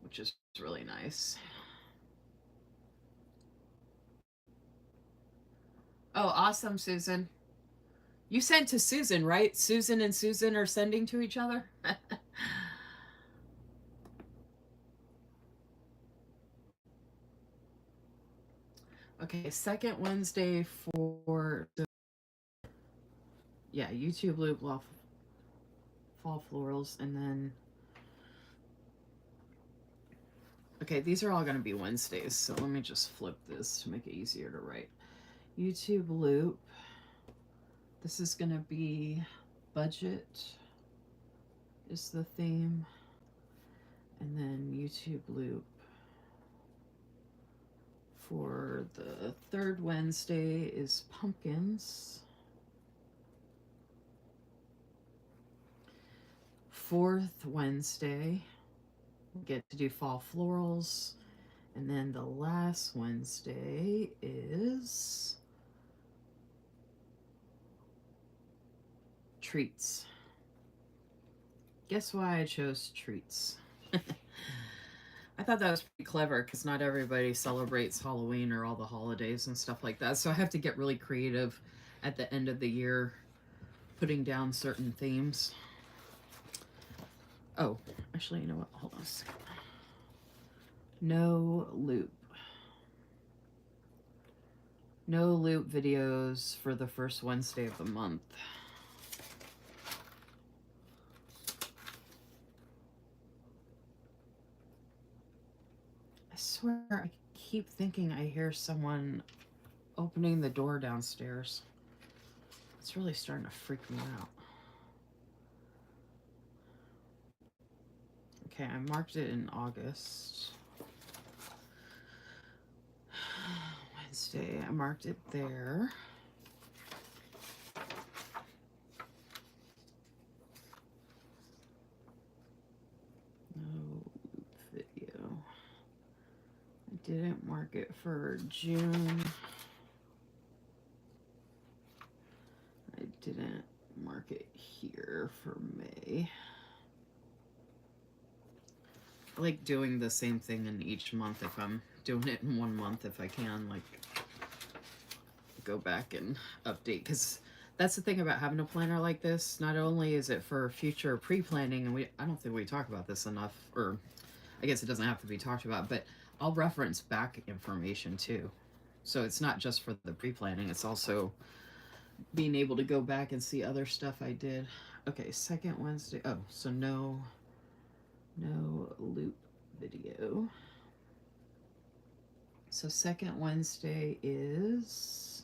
which is really nice. Oh, awesome, Susan. You sent to Susan, right? Susan and Susan are sending to each other? Okay, second Wednesday for yeah, YouTube loop fall florals, and then okay, these are all going to be Wednesdays, so let me just flip this to make it easier to write. YouTube loop. This is going to be budget is the theme, and then YouTube loop for the third Wednesday is pumpkins. Fourth Wednesday, we get to do fall florals. And then the last Wednesday is treats. Guess why I chose treats? I thought that was pretty clever because not everybody celebrates Halloween or all the holidays and stuff like that. So I have to get really creative at the end of the year putting down certain themes. Oh, actually, you know what? Hold on a second. No loop. No loop videos for the first Wednesday of the month. I swear, I keep thinking I hear someone opening the door downstairs. It's really starting to freak me out. Okay, I marked it in August. Wednesday, I marked it there. No video. I didn't mark it for June. I didn't mark it here for May. I like doing the same thing in each month if I'm doing it in one month, if I can, like, go back and update, because that's the thing about having a planner like this. Not only is it for future pre-planning, and I don't think we talk about this enough, or I guess it doesn't have to be talked about, but I'll reference back information too. So it's not just for the pre-planning, it's also being able to go back and see other stuff I did. Okay, second Wednesday. Oh, so no loop video. So second Wednesday is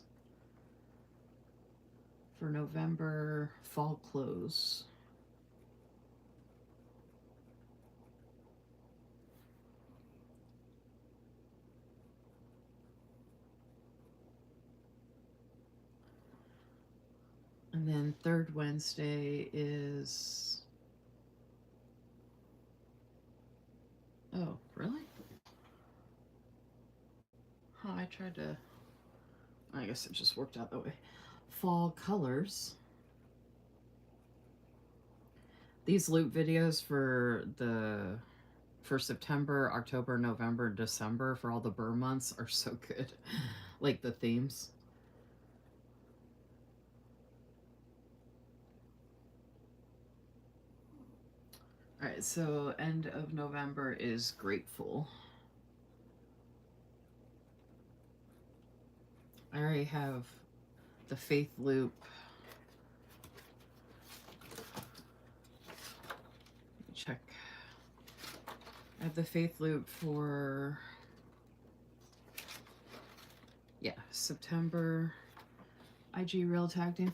for November fall close. And then third Wednesday is... Oh, really? Huh, I tried to... I guess it just worked out that way. Fall colors. These loop videos for September, October, November, December, for all the burr months are so good. Like the themes. Alright, so end of November is grateful. I already have the faith loop. Let me check. I have the faith loop for, yeah, September IG Real Tag Team.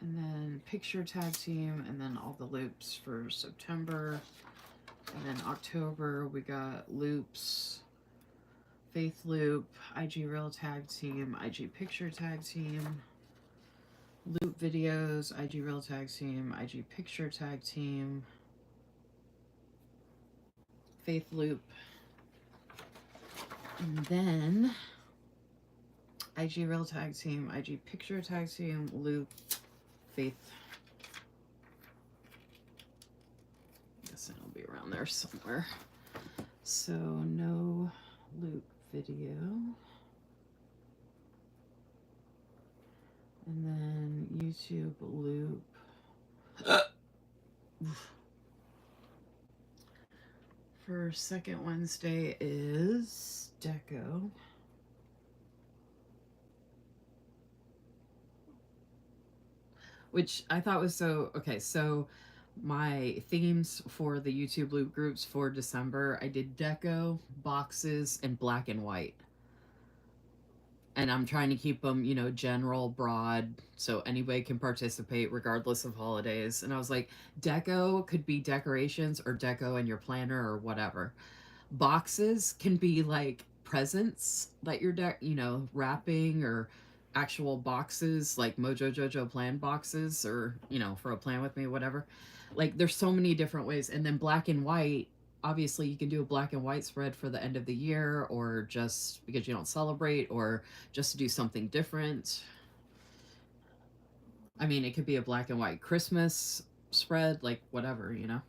And then picture tag team, and then all the loops for September. And then October, we got loops, faith loop, IG Real Tag Team, IG Picture Tag Team, loop videos, IG Real Tag Team, IG Picture Tag Team, faith loop, and then IG Real Tag Team, IG Picture Tag Team, loop, faith. I guess it'll be around there somewhere. So no loop video. And then YouTube loop. For second Wednesday is deco. Which I thought was so... Okay, so my themes for the YouTube loop groups for December, I did deco, boxes, and black and white. And I'm trying to keep them, you know, general, broad, so anybody can participate regardless of holidays. And I was like, deco could be decorations or deco in your planner or whatever. Boxes can be like presents that you're, you know, wrapping, or actual boxes like Mojo Jojo plan boxes, or, you know, for a plan with me, whatever. Like, there's so many different ways. And then black and white, obviously you can do a black and white spread for the end of the year, or just because you don't celebrate, or just to do something different. I mean, it could be a black and white Christmas spread, like whatever, you know.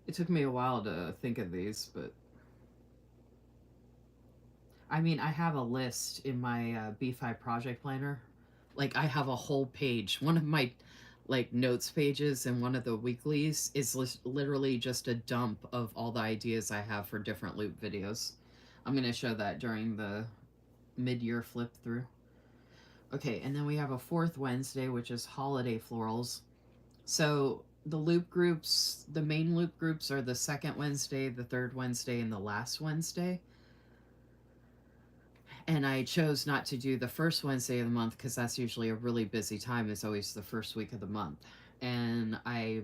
It took me a while to think of these, but I mean, I have a list in my B5 project planner. Like, I have a whole page. One of my like notes pages in one of the weeklies is literally just a dump of all the ideas I have for different loop videos. I'm going to show that during the mid-year flip through. Okay, and then we have a fourth Wednesday, which is holiday florals. So the loop groups, the main loop groups are the second Wednesday, the third Wednesday, and the last Wednesday. And I chose not to do the first Wednesday of the month because that's usually a really busy time. It's always the first week of the month. And I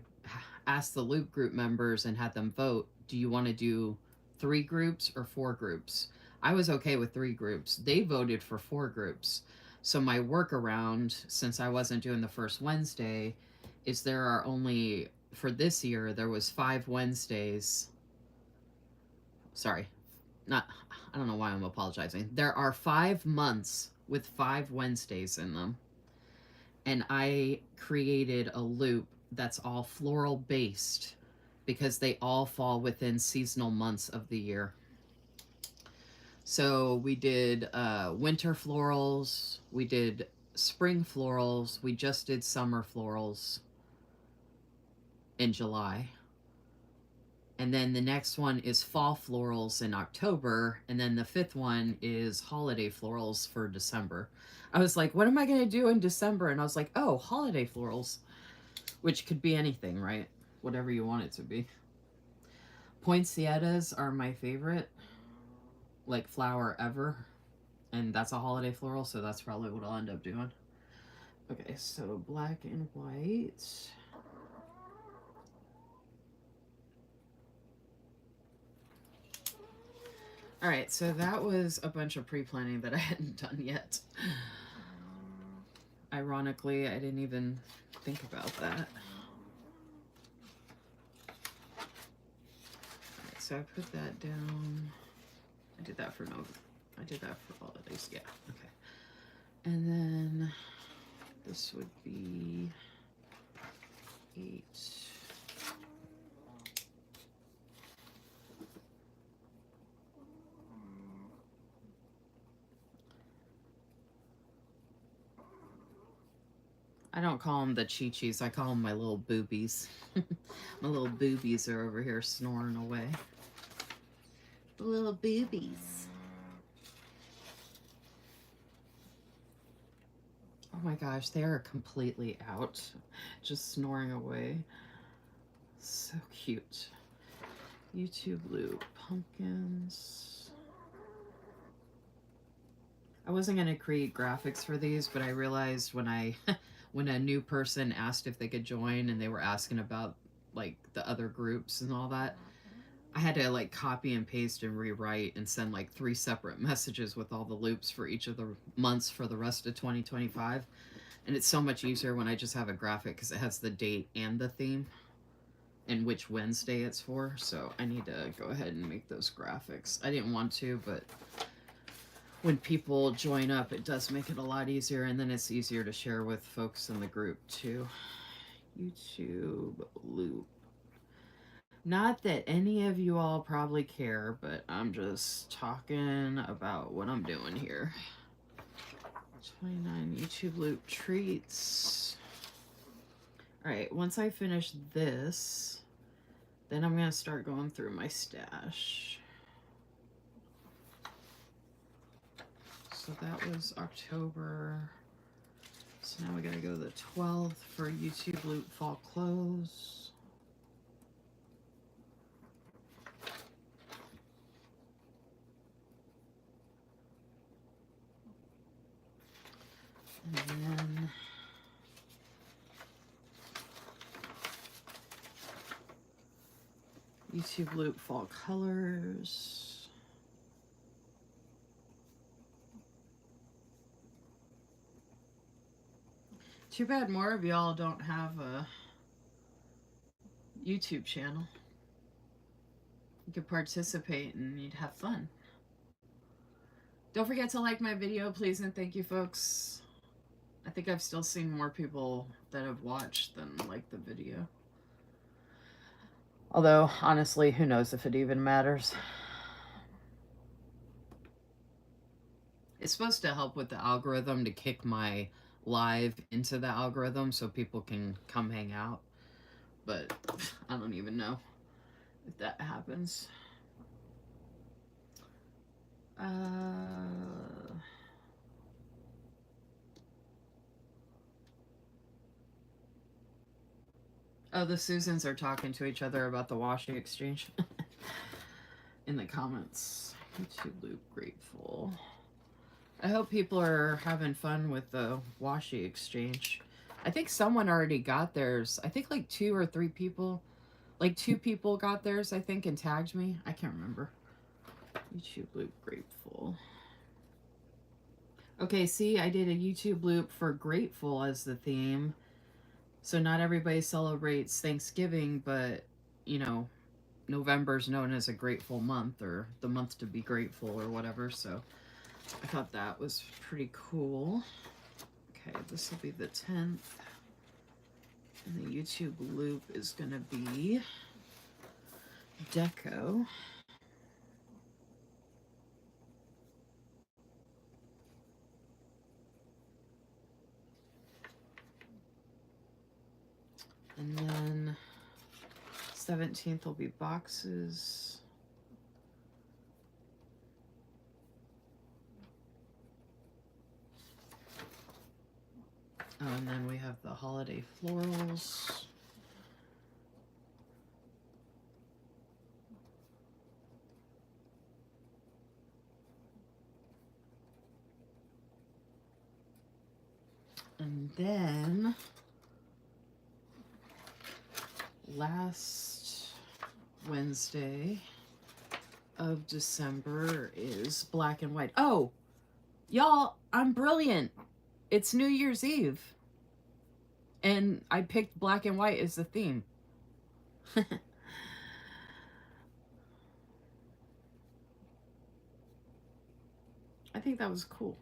asked the loop group members and had them vote, do you want to do 3 groups or 4 groups? I was okay with 3 groups. They voted for 4 groups. So my workaround, since I wasn't doing the first Wednesday, is there are only, for this year, there was 5 Wednesdays. Sorry, not, I don't know why I'm apologizing. There are 5 months with 5 Wednesdays in them. And I created a loop that's all floral based because they all fall within seasonal months of the year. So we did winter florals, we did spring florals, we just did summer florals in July. And then the next one is fall florals in October. And then the fifth one is holiday florals for December. I was like, what am I going to do in December? And I was like, oh, holiday florals, which could be anything, right? Whatever you want it to be. Poinsettias are my favorite, like, flower ever. And that's a holiday floral, so that's probably what I'll end up doing. Okay, so black and white. All right, so that was a bunch of pre-planning that I hadn't done yet. Ironically, I didn't even think about that. All right, so I put that down. I did that for holidays. Yeah, okay. And then this would be 8. I don't call them the chi-chis. I call them my little boobies. My little boobies are over here snoring away. The little boobies. Oh my gosh, they are completely out. Just snoring away. So cute. YouTube loop. Pumpkins. I wasn't going to create graphics for these, but I realized when I... when a new person asked if they could join and they were asking about like the other groups and all that, I had to like copy and paste and rewrite and send like 3 separate messages with all the loops for each of the months for the rest of 2025. And it's so much easier when I just have a graphic because it has the date and the theme and which Wednesday it's for. So I need to go ahead and make those graphics. I didn't want to, but when people join up, it does make it a lot easier, and then it's easier to share with folks in the group too. YouTube loop. Not that any of you all probably care, but I'm just talking about what I'm doing here. 29 YouTube loop treats. All right, once I finish this, then I'm going to start going through my stash. So that was October. So now we gotta go to the 12th for YouTube loop fall close. And then YouTube loop fall colors. Too bad more of y'all don't have a YouTube channel. You could participate and you'd have fun. Don't forget to like my video, please, and thank you, folks. I think I've still seen more people that have watched than like the video. Although, honestly, who knows if it even matters. It's supposed to help with the algorithm to kick my live into the algorithm so people can come hang out. But I don't even know if that happens. Oh, the Susans are talking to each other about the washing exchange in the comments. YouTube loop grateful. I hope people are having fun with the washi exchange. I think someone already got theirs. I think like 2 or 3 people. Like 2 people got theirs, I think, and tagged me. I can't remember. YouTube loop grateful. Okay, see, I did a YouTube loop for grateful as the theme. So not everybody celebrates Thanksgiving, but, you know, November's known as a grateful month, or the month to be grateful, or whatever. So I thought that was pretty cool. Okay, this will be the 10th. And the YouTube loop is going to be deco. And then 17th will be boxes. Oh, and then we have the holiday florals. And then last Wednesday of December is black and white. Oh, y'all, I'm brilliant. It's New Year's Eve. And I picked black and white as the theme. I think that was cool.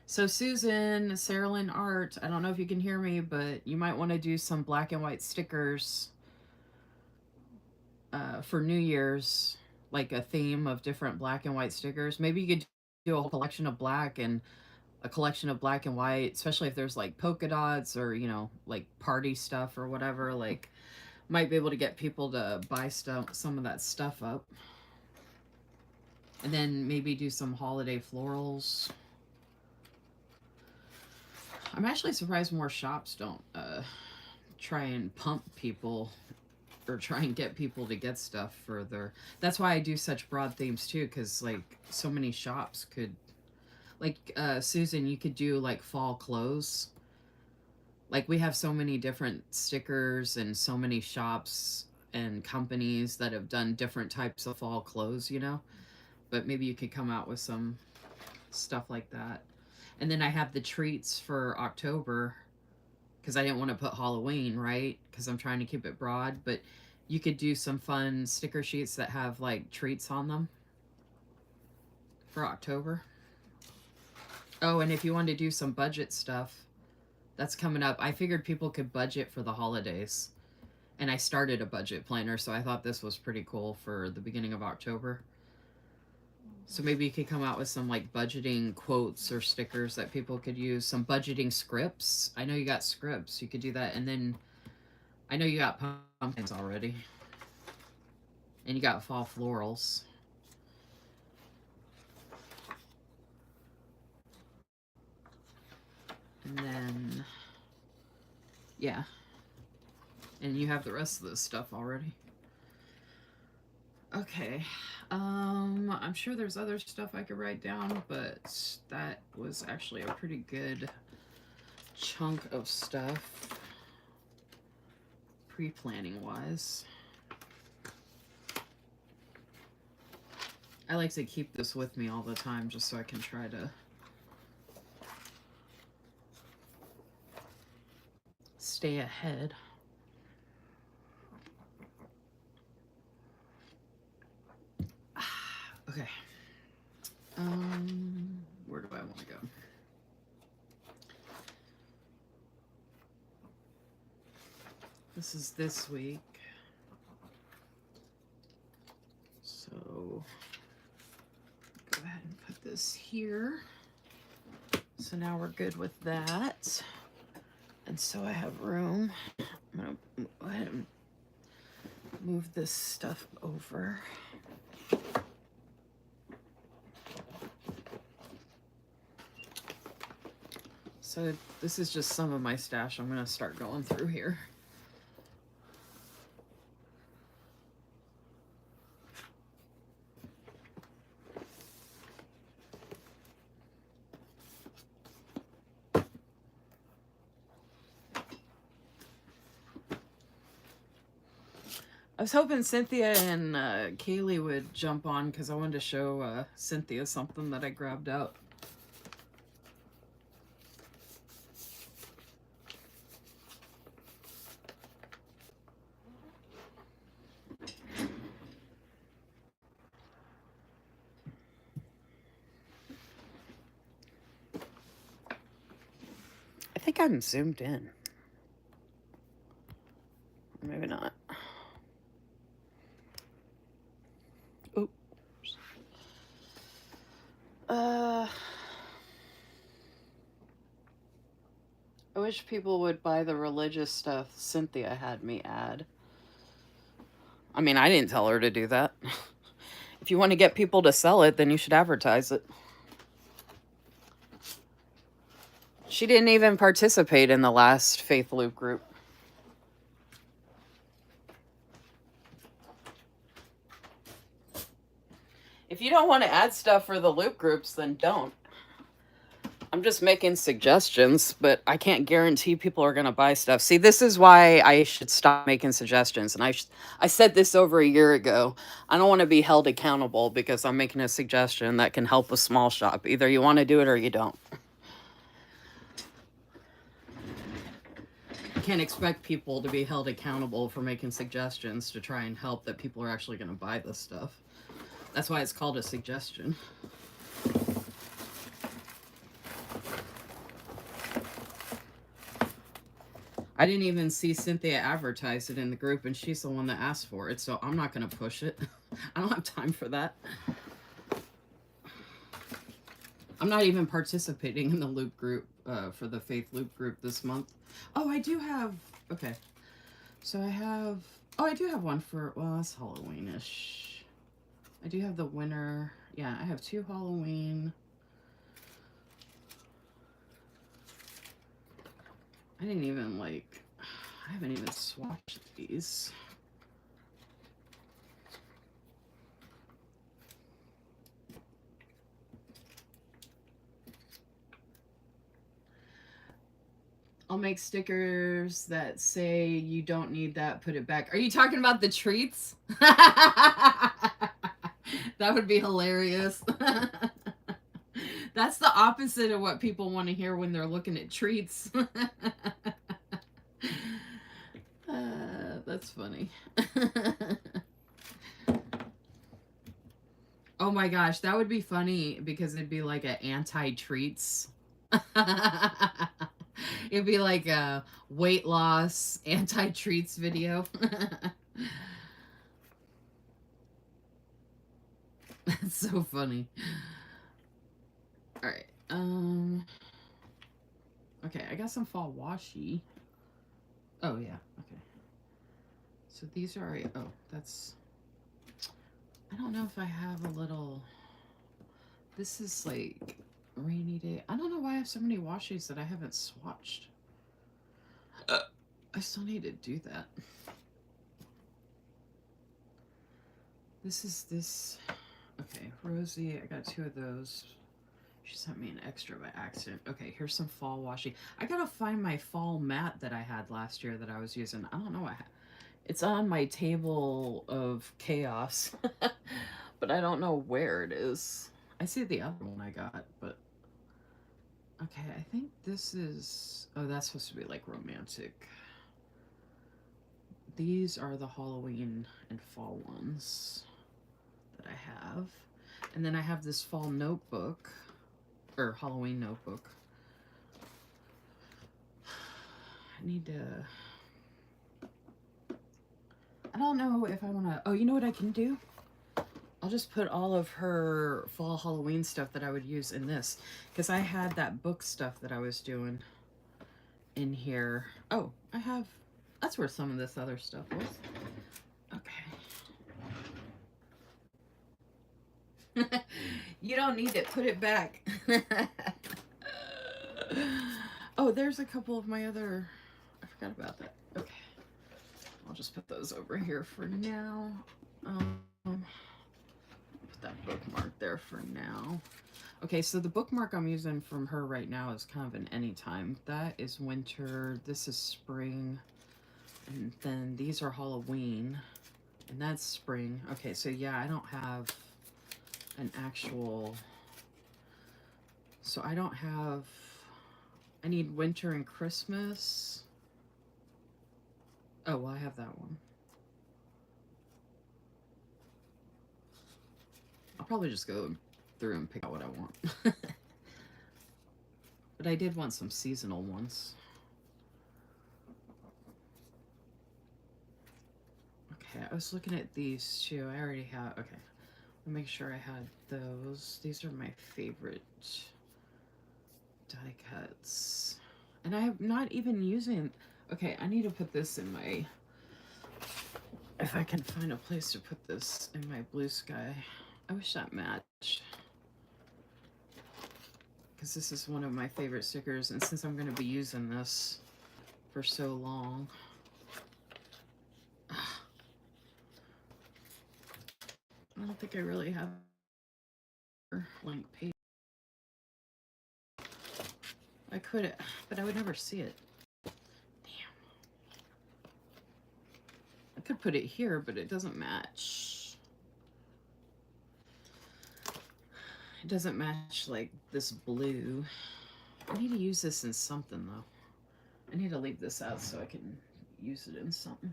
So Susan, Sarah Lynn Art, I don't know if you can hear me, but you might want to do some black and white stickers for New Year's, like a theme of different black and white stickers. Maybe you could do a whole collection of black and a collection of black and white, especially if there's like polka dots or, you know, like party stuff or whatever. Like, might be able to get people to buy some of that stuff up. And then maybe do some holiday florals. I'm actually surprised more shops don't try and pump people or try and get people to get stuff for their... That's why I do such broad themes too, because like so many shops could, like Susan, you could do like fall clothes. Like we have so many different stickers and so many shops and companies that have done different types of fall clothes, you know. But maybe you could come out with some stuff like that. And then I have the treats for October, because I didn't want to put Halloween, right? Because I'm trying to keep it broad. But you could do some fun sticker sheets that have like treats on them for October. Oh, and if you want to do some budget stuff, that's coming up. I figured people could budget for the holidays. And I started a budget planner, so I thought this was pretty cool for the beginning of October. So maybe you could come out with some like budgeting quotes or stickers that people could use. Some budgeting scripts. I know you got scripts. You could do that. And then I know you got pumpkins already. And you got fall florals. And then, yeah. And you have the rest of this stuff already. Okay. I'm sure there's other stuff I could write down, but that was actually a pretty good chunk of stuff, pre-planning wise. I like to keep this with me all the time just so I can try to stay ahead. Okay. Where do I want to go? This is this week. So go ahead and put this here. So now we're good with that. And so I have room. I'm going to go ahead and move this stuff over. So this is just some of my stash. I'm going to start going through here. I was hoping Cynthia and Kaylee would jump on because I wanted to show Cynthia something that I grabbed out. I think I'm zoomed in. Maybe not. Oops. I wish people would buy the religious stuff Cynthia had me add. I mean, I didn't tell her to do that. If you want to get people to sell it, then you should advertise it. She didn't even participate in the last Faith Loop group. If you don't want to add stuff for the loop groups, then don't. I'm just making suggestions, but I can't guarantee people are going to buy stuff. See, this is why I should stop making suggestions. And I said this over a year ago. I don't want to be held accountable because I'm making a suggestion that can help a small shop. Either you want to do it or you don't. I can't expect people to be held accountable for making suggestions to try and help that people are actually going to buy this stuff. That's why it's called a suggestion. I didn't even see Cynthia advertise it in the group, and she's the one that asked for it, so I'm not going to push it. I don't have time for that. I'm not even participating in the loop group, for the Faith Loop group this month. Oh, I do have, okay. So I have, oh, I do have one for, well, that's Halloween-ish. I do have the winter, yeah, I have 2 Halloween. I didn't even I haven't even swatched these. I'll make stickers that say you don't need that, put it back. Are you talking about the treats? That would be hilarious. That's the opposite of what people want to hear when they're looking at treats. That's funny. Oh my gosh, that would be funny because it'd be like an anti-treats. It'd be like a weight loss anti-treats video. That's so funny. All right. Okay, I got some fall washi. Oh yeah. Okay. So these are, oh, that's, I don't know if I have a little, this is like rainy day. I don't know why I have so many washies that I haven't swatched. I still need to do that. This is this, okay, Rosie, I got 2 of those. She sent me an extra by accident. Okay, here's some fall washi. I gotta find my fall mat that I had last year that I was using. I don't know what it's on my table of chaos, but I don't know where it is. I see the other one I got, but okay, I think this is, oh, that's supposed to be like romantic. These are the Halloween and fall ones that I have. And then I have this fall notebook, or Halloween notebook. I need to, I don't know if I want to, oh, you know what I can do? I'll just put all of her fall Halloween stuff that I would use in this, because I had that book stuff that I was doing in here. Oh, I have, that's where some of this other stuff was. Okay. You don't need it. Put it back. Oh, there's a couple of my other, I forgot about that. Okay. I'll just put those over here for now. Put that bookmark there for now. Okay, so the bookmark I'm using from her right now is kind of an anytime. That is winter. This is spring. And then these are Halloween. And that's spring. Okay, so yeah, I don't have an actual, so I don't have, I need winter and Christmas. Oh, well, I have that one. I'll probably just go through and pick out what I want. But I did want some seasonal ones. Okay, I was looking at these too. I already have, okay. I'll make sure I had those. These are my favorite die cuts. And I'm not even using... Okay, I need to put this in my... If I can find a place to put this in my blue sky. I wish that matched. Because this is one of my favorite stickers. And since I'm going to be using this for so long... I don't think I really have blank page. I could, but I would never see it. Damn. I could put it here, but it doesn't match. It doesn't match like this blue. I need to use this in something though. I need to leave this out so I can use it in something.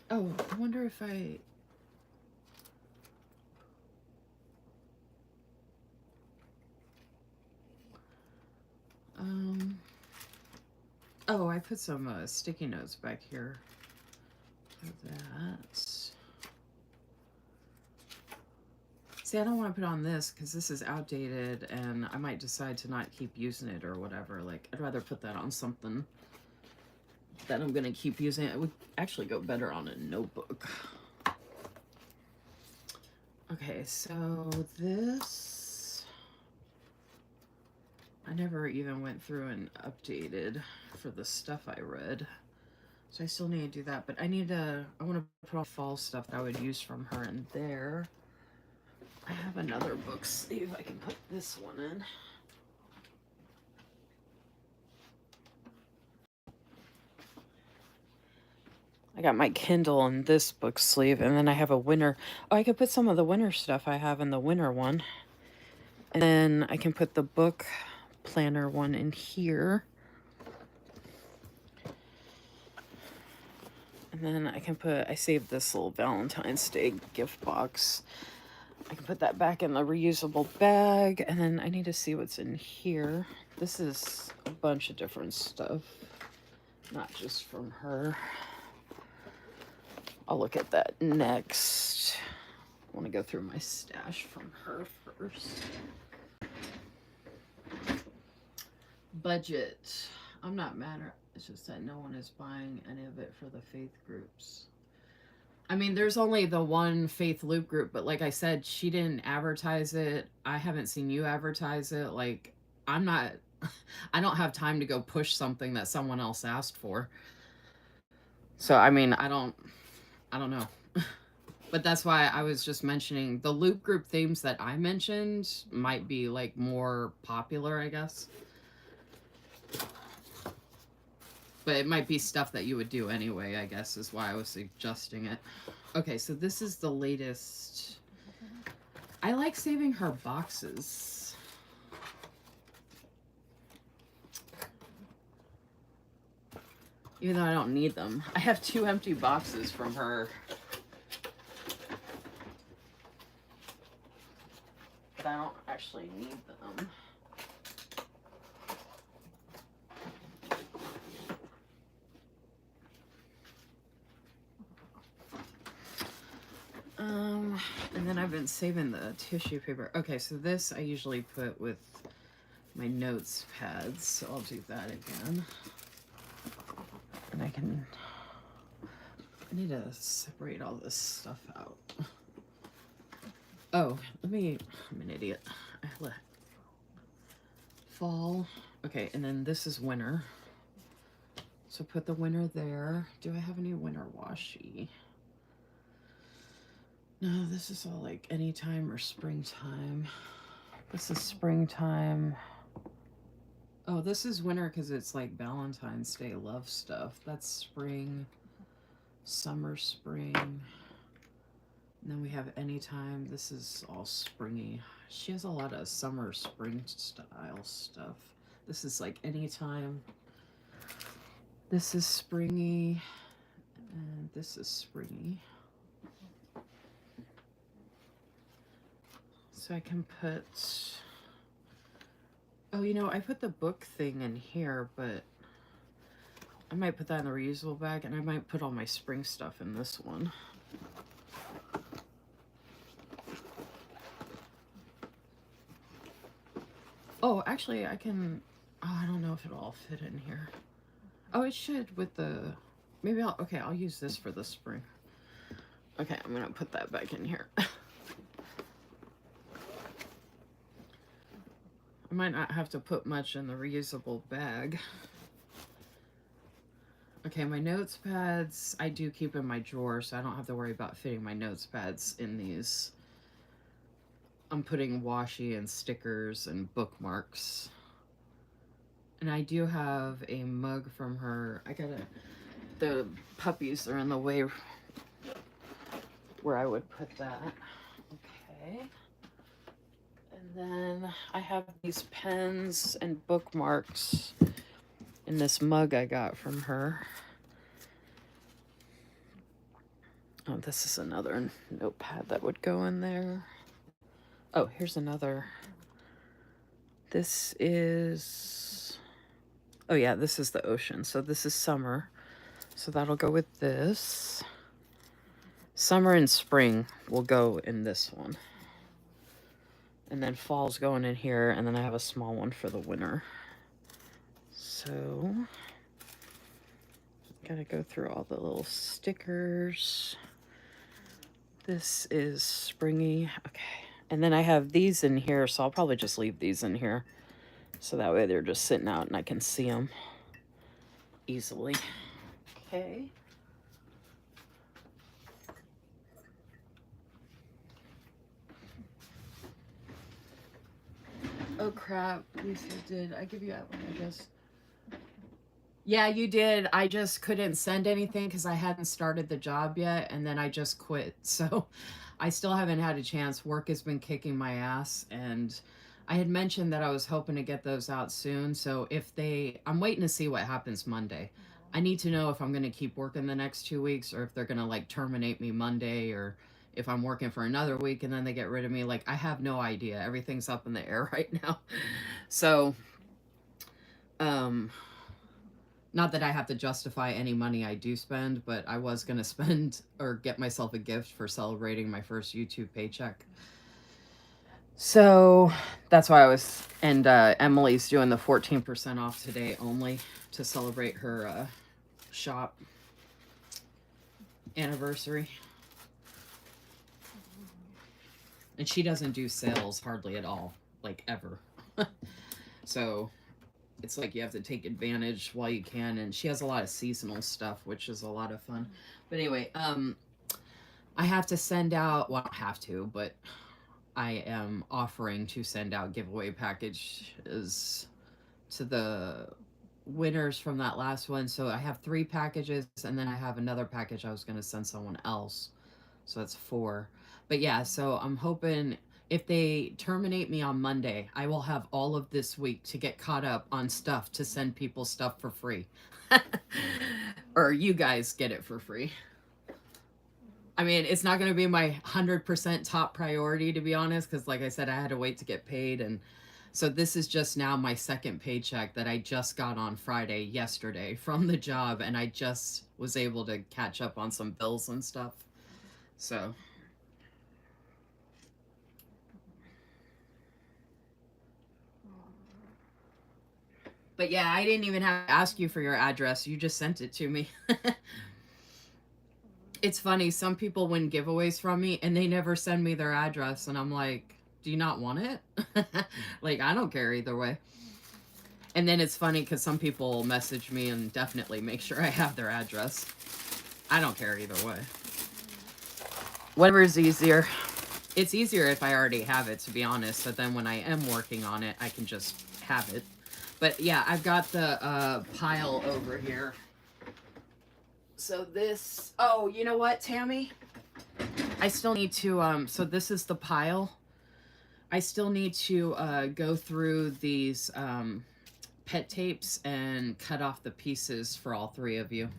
Oh, I wonder if I... Oh, I put some sticky notes back here for that. See, I don't want to put on this because this is outdated and I might decide to not keep using it or whatever. Like, I'd rather put that on something that I'm going to keep using. It would actually go better on a notebook. Okay, so this... I never even went through and updated for the stuff I read. So I still need to do that, but I need to... I want to put all fall stuff that I would use from her in there. I have another book sleeve. I can put this one in. I got my Kindle in this book sleeve, and then I have a winter. Oh, I could put some of the winter stuff I have in the winter one. And then I can put the book planner one in here. And then I can put, I saved this little Valentine's Day gift box. I can put that back in the reusable bag. And then I need to see what's in here. This is a bunch of different stuff, not just from her. I'll look at that next. I want to go through my stash from her first. Budget. I'm not mad. It's just that no one is buying any of it for the faith groups. I mean, there's only the one faith loop group, but like I said, she didn't advertise it. I haven't seen you advertise it. Like, I'm not, I don't have time to go push something that someone else asked for. So, I mean, I don't know. But that's why I was just mentioning the loop group themes that I mentioned might be like more popular, I guess. But it might be stuff that you would do anyway, I guess, is why I was suggesting it. Okay, so this is the latest. I like saving her boxes. Even though I don't need them. I have 2 empty boxes from her. But I don't actually need them. And then I've been saving the tissue paper. Okay, so this I usually put with my notes pads, so I'll do that again. And I need to separate all this stuff out. Oh, I'm an idiot. Fall. Okay, and then this is winter. So put the winter there. Do I have any winter washi? No, this is all like anytime or springtime. This is springtime. Oh, this is winter because it's like Valentine's Day love stuff. That's spring, summer, spring. And then we have anytime. This is all springy. She has a lot of summer, spring style stuff. This is like anytime. This is springy. And this is springy. So I can put, oh, you know, I put the book thing in here, but I might put that in the reusable bag, and I might put all my spring stuff in this one. Oh, actually, I can... Oh, I don't know if it'll all fit in here. Oh, it should with the... Maybe I'll... Okay, I'll use this for the spring. Okay, I'm gonna put that back in here. I might not have to put much in the reusable bag. Okay, my notes pads, I do keep in my drawer, so I don't have to worry about fitting my notes pads in these. I'm putting washi and stickers and bookmarks. And I do have a mug from her. The puppies are in the way where I would put that. Okay. And then I have these pens and bookmarks in this mug I got from her. Oh, this is another notepad that would go in there. Oh, here's another. This is... Oh yeah, this is the ocean. So this is summer. So that'll go with this. Summer and spring will go in this one. And then fall's going in here, and then I have a small one for the winter. So, gotta go through all the little stickers. This is springy. Okay. And then I have these in here, so I'll probably just leave these in here. So that way they're just sitting out and I can see them easily. Okay. Oh crap, Lisa, did I give you that one, I guess? Yeah, you did. I just couldn't send anything because I hadn't started the job yet, and then I just quit. So I still haven't had a chance. Work has been kicking my ass, and I had mentioned that I was hoping to get those out soon. So I'm waiting to see what happens Monday. I need to know if I'm going to keep working the next 2 weeks or if they're going to like terminate me Monday, or if I'm working for another week and then they get rid of me. Like, I have no idea. Everything's up in the air right now. So, not that I have to justify any money I do spend, but I was going to spend or get myself a gift for celebrating my first YouTube paycheck. So that's why and Emily's doing the 14% off today only to celebrate her shop anniversary. And she doesn't do sales hardly at all, like ever. So it's like you have to take advantage while you can, and she has a lot of seasonal stuff, which is a lot of fun. But anyway, I have to send out, well, I don't have to, but I am offering to send out giveaway packages to the winners from that last one. So I have 3 packages, and then I have another package I was going to send someone else. So that's 4. But yeah, so I'm hoping if they terminate me on Monday, I will have all of this week to get caught up on stuff to send people stuff for free. Or you guys get it for free. I mean, it's not going to be my 100% top priority, to be honest, because like I said, I had to wait to get paid. And so this is just now my second paycheck that I just got on Friday, yesterday, from the job. And I just was able to catch up on some bills and stuff. So... But yeah, I didn't even have to ask you for your address. You just sent it to me. It's funny. Some people win giveaways from me and they never send me their address. And I'm like, do you not want it? Like, I don't care either way. And then it's funny because some people message me and definitely make sure I have their address. I don't care either way. Whatever is easier. It's easier if I already have it, to be honest. So then when I am working on it, I can just have it. But yeah, I've got the pile over here. So this, oh, you know what, Tammy? I still need to, so this is the pile. I still need to go through these pet tapes and cut off the pieces for all 3 of you.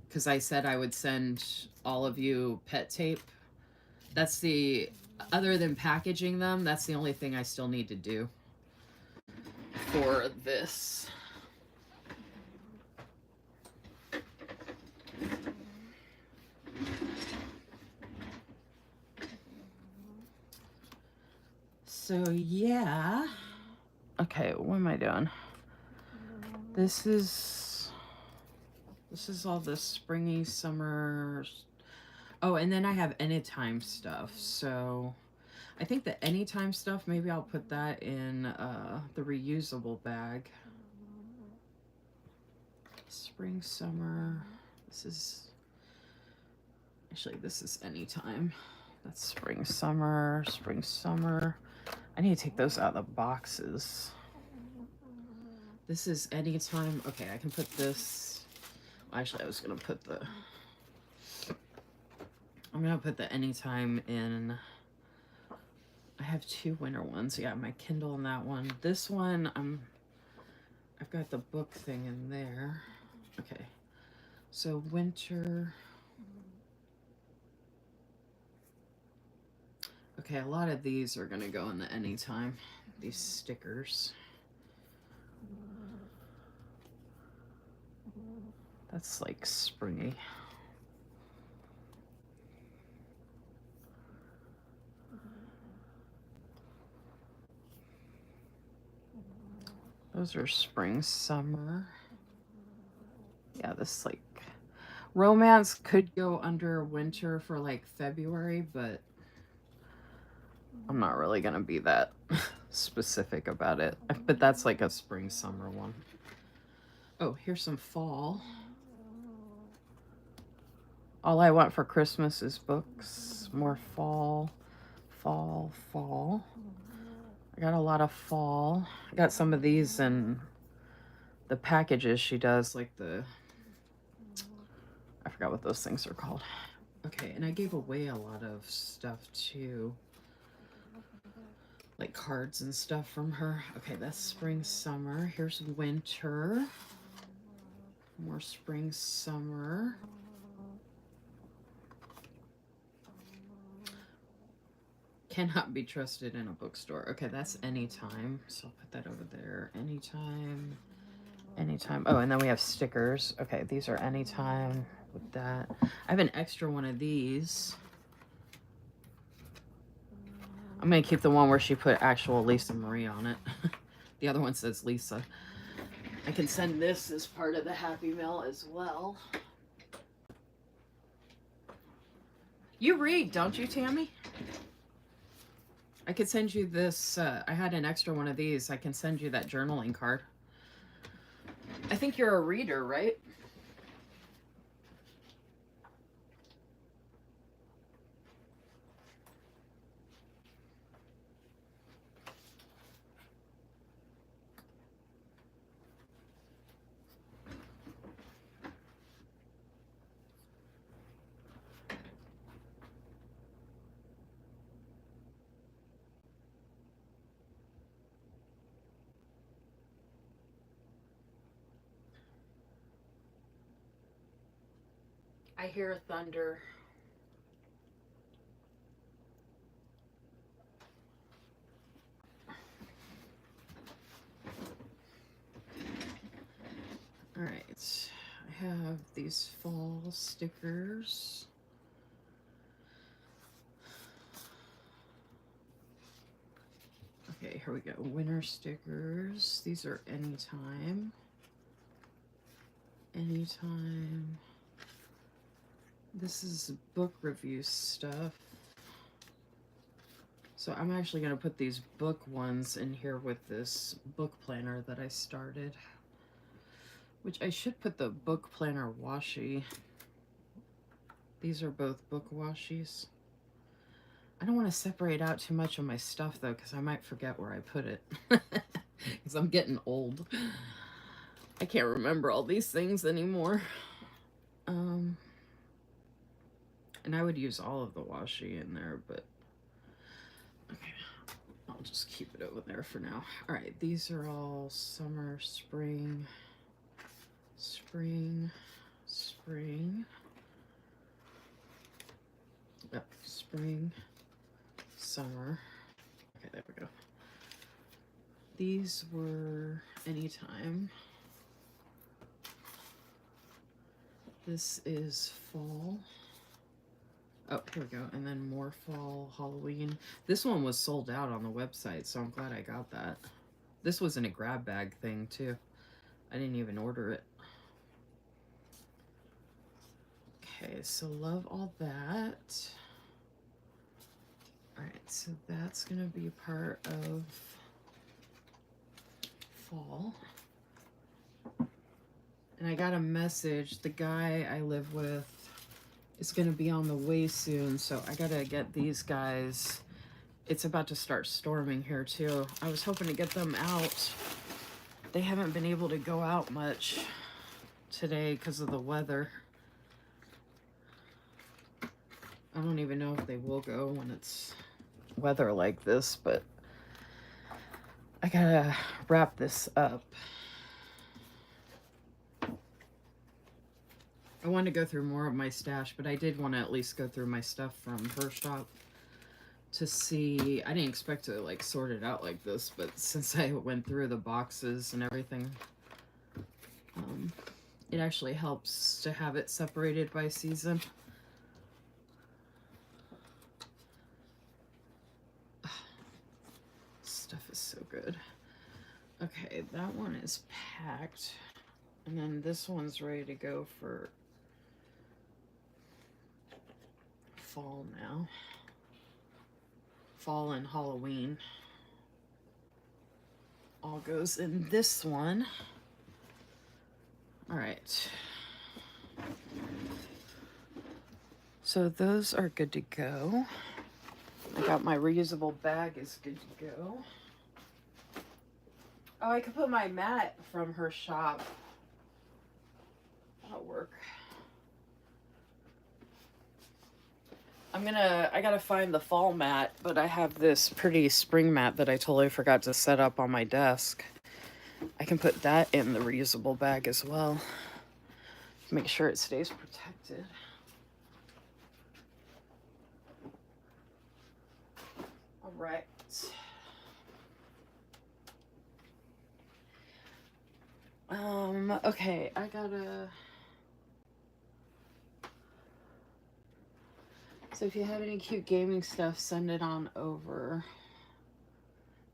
Because I said I would send all of you pet tape. That's the, other than packaging them, that's the only thing I still need to do for this. So yeah. Okay, what am I doing? This is all the springy summer. Oh, and then I have anytime stuff. So I think the anytime stuff, maybe I'll put that in the reusable bag. Spring, summer. This is anytime. That's spring, summer, spring, summer. I need to take those out of the boxes. This is anytime. Okay, I can put this. Actually, I was going to put the... I'm going to put the anytime in... I have 2 winter ones. Yeah, my Kindle and that one. This one, I've got the book thing in there. Okay, so winter... Okay, a lot of these are going to go in the anytime. These stickers. That's like springy. Those are spring, summer. Yeah, this like romance could go under winter for like February, but I'm not really gonna be that specific about it. But that's like a spring, summer one. Oh, here's some fall. All I want for Christmas is books. More fall, fall, fall. I got a lot of fall. I got some of these in the packages she does, like the... I forgot what those things are called. Okay, and I gave away a lot of stuff too. Like cards and stuff from her. Okay, that's spring, summer. Here's winter. More spring, summer. Cannot be trusted in a bookstore. Okay, that's anytime. So I'll put that over there. Anytime. Anytime. Oh, and then we have stickers. Okay, these are anytime with that. I have an extra one of these. I'm going to keep the one where she put actual Lisa Marie on it. The other one says Lisa. I can send this as part of the Happy Mail as well. You read, don't you, Tammy? I could send you this. I had an extra one of these. I can send you that journaling card. I think you're a reader, right? I hear thunder. All right, I have these fall stickers. Okay, here we go. Winter stickers. These are anytime. Anytime. This is book review stuff. So I'm actually going to put these book ones in here with this book planner that I started. Which I should put the book planner washi. These are both book washies. I don't want to separate out too much of my stuff though, because I might forget where I put it. Because I'm getting old. I can't remember all these things anymore. And I would use all of the washi in there, but okay, I'll just keep it over there for now. All right, these are all summer, spring, spring, spring. Yep, spring, summer. Okay, there we go. These were anytime. This is fall. Oh, here we go. And then more fall Halloween. This one was sold out on the website, so I'm glad I got that. This was in a grab bag thing, too. I didn't even order it. Okay, so love all that. Alright, so that's going to be part of fall. And I got a message. The guy I live with is going to be on the way soon, so I got to get these guys. It's about to start storming here, too. I was hoping to get them out. They haven't been able to go out much today because of the weather. I don't even know if they will go when it's weather like this, but I gotta wrap this up. I wanted to go through more of my stash, but I did want to at least go through my stuff from her shop to see. I didn't expect to like sort it out like this, but since I went through the boxes and everything, it actually helps to have it separated by season. Stuff is so good. Okay, that one is packed. And then this one's ready to go for fall now. Fall and Halloween. All goes in this one. All right. So those are good to go. I got my reusable bag is good to go. Oh, I could put my mat from her shop. That'll work. I gotta find the fall mat, but I have this pretty spring mat that I totally forgot to set up on my desk. I can put that in the reusable bag as well. Make sure it stays protected. All right. Okay, I gotta... So if you have any cute gaming stuff, send it on over.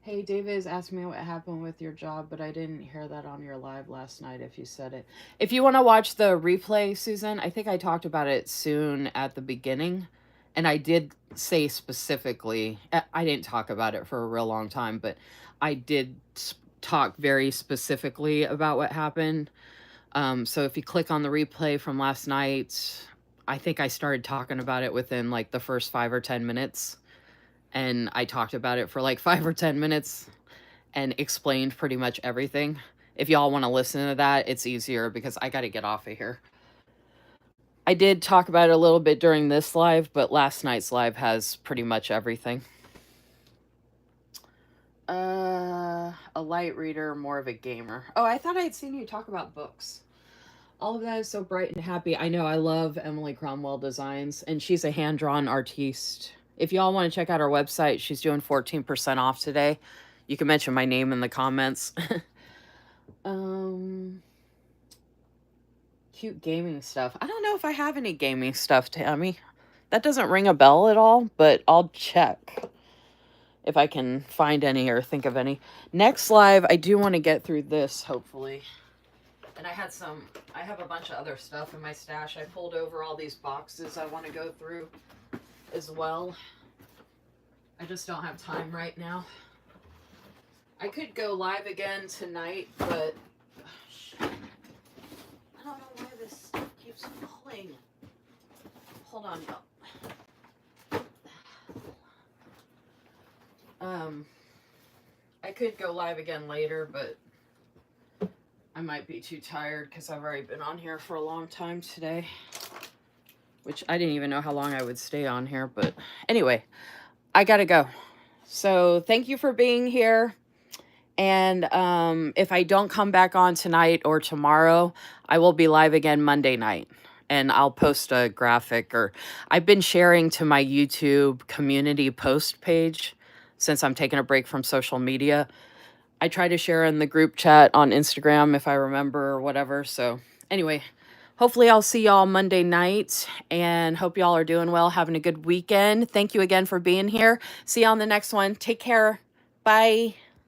Hey, David is asking me what happened with your job, but I didn't hear that on your live last night if you said it. If you want to watch the replay, Susan, I think I talked about it soon at the beginning. And I did say specifically, I didn't talk about it for a real long time, but I did talk very specifically about what happened. So if you click on the replay from last night, I think I started talking about it within like the first 5 or 10 minutes. And I talked about it for like 5 or 10 minutes and explained pretty much everything. If y'all want to listen to that, it's easier because I got to get off of here. I did talk about it a little bit during this live, but last night's live has pretty much everything. A light reader, more of a gamer. Oh, I thought I had seen you talk about books. All of that is so bright and happy. I know I love Emily Cromwell designs, and she's a hand-drawn artiste. If y'all want to check out our website, she's doing 14% off today. You can mention my name in the comments. Cute gaming stuff. I don't know if I have any gaming stuff, Tammy. That doesn't ring a bell at all, but I'll check if I can find any or think of any. Next live, I do want to get through this, hopefully. And I have a bunch of other stuff in my stash. I pulled over all these boxes I want to go through as well. I just don't have time right now. I could go live again tonight, but I don't know why this stuff keeps falling. Hold on, y'all. I could go live again later, but I might be too tired because I've already been on here for a long time today, which I didn't even know how long I would stay on here. But anyway, I gotta go. So thank you for being here. And if I don't come back on tonight or tomorrow, I will be live again Monday night. And I'll post a graphic, or I've been sharing to my YouTube community post page since I'm taking a break from social media. I try to share in the group chat on Instagram if I remember or whatever. So anyway, hopefully I'll see y'all Monday night, and hope y'all are doing well, having a good weekend. Thank you again for being here. See you on the next one. Take care. Bye.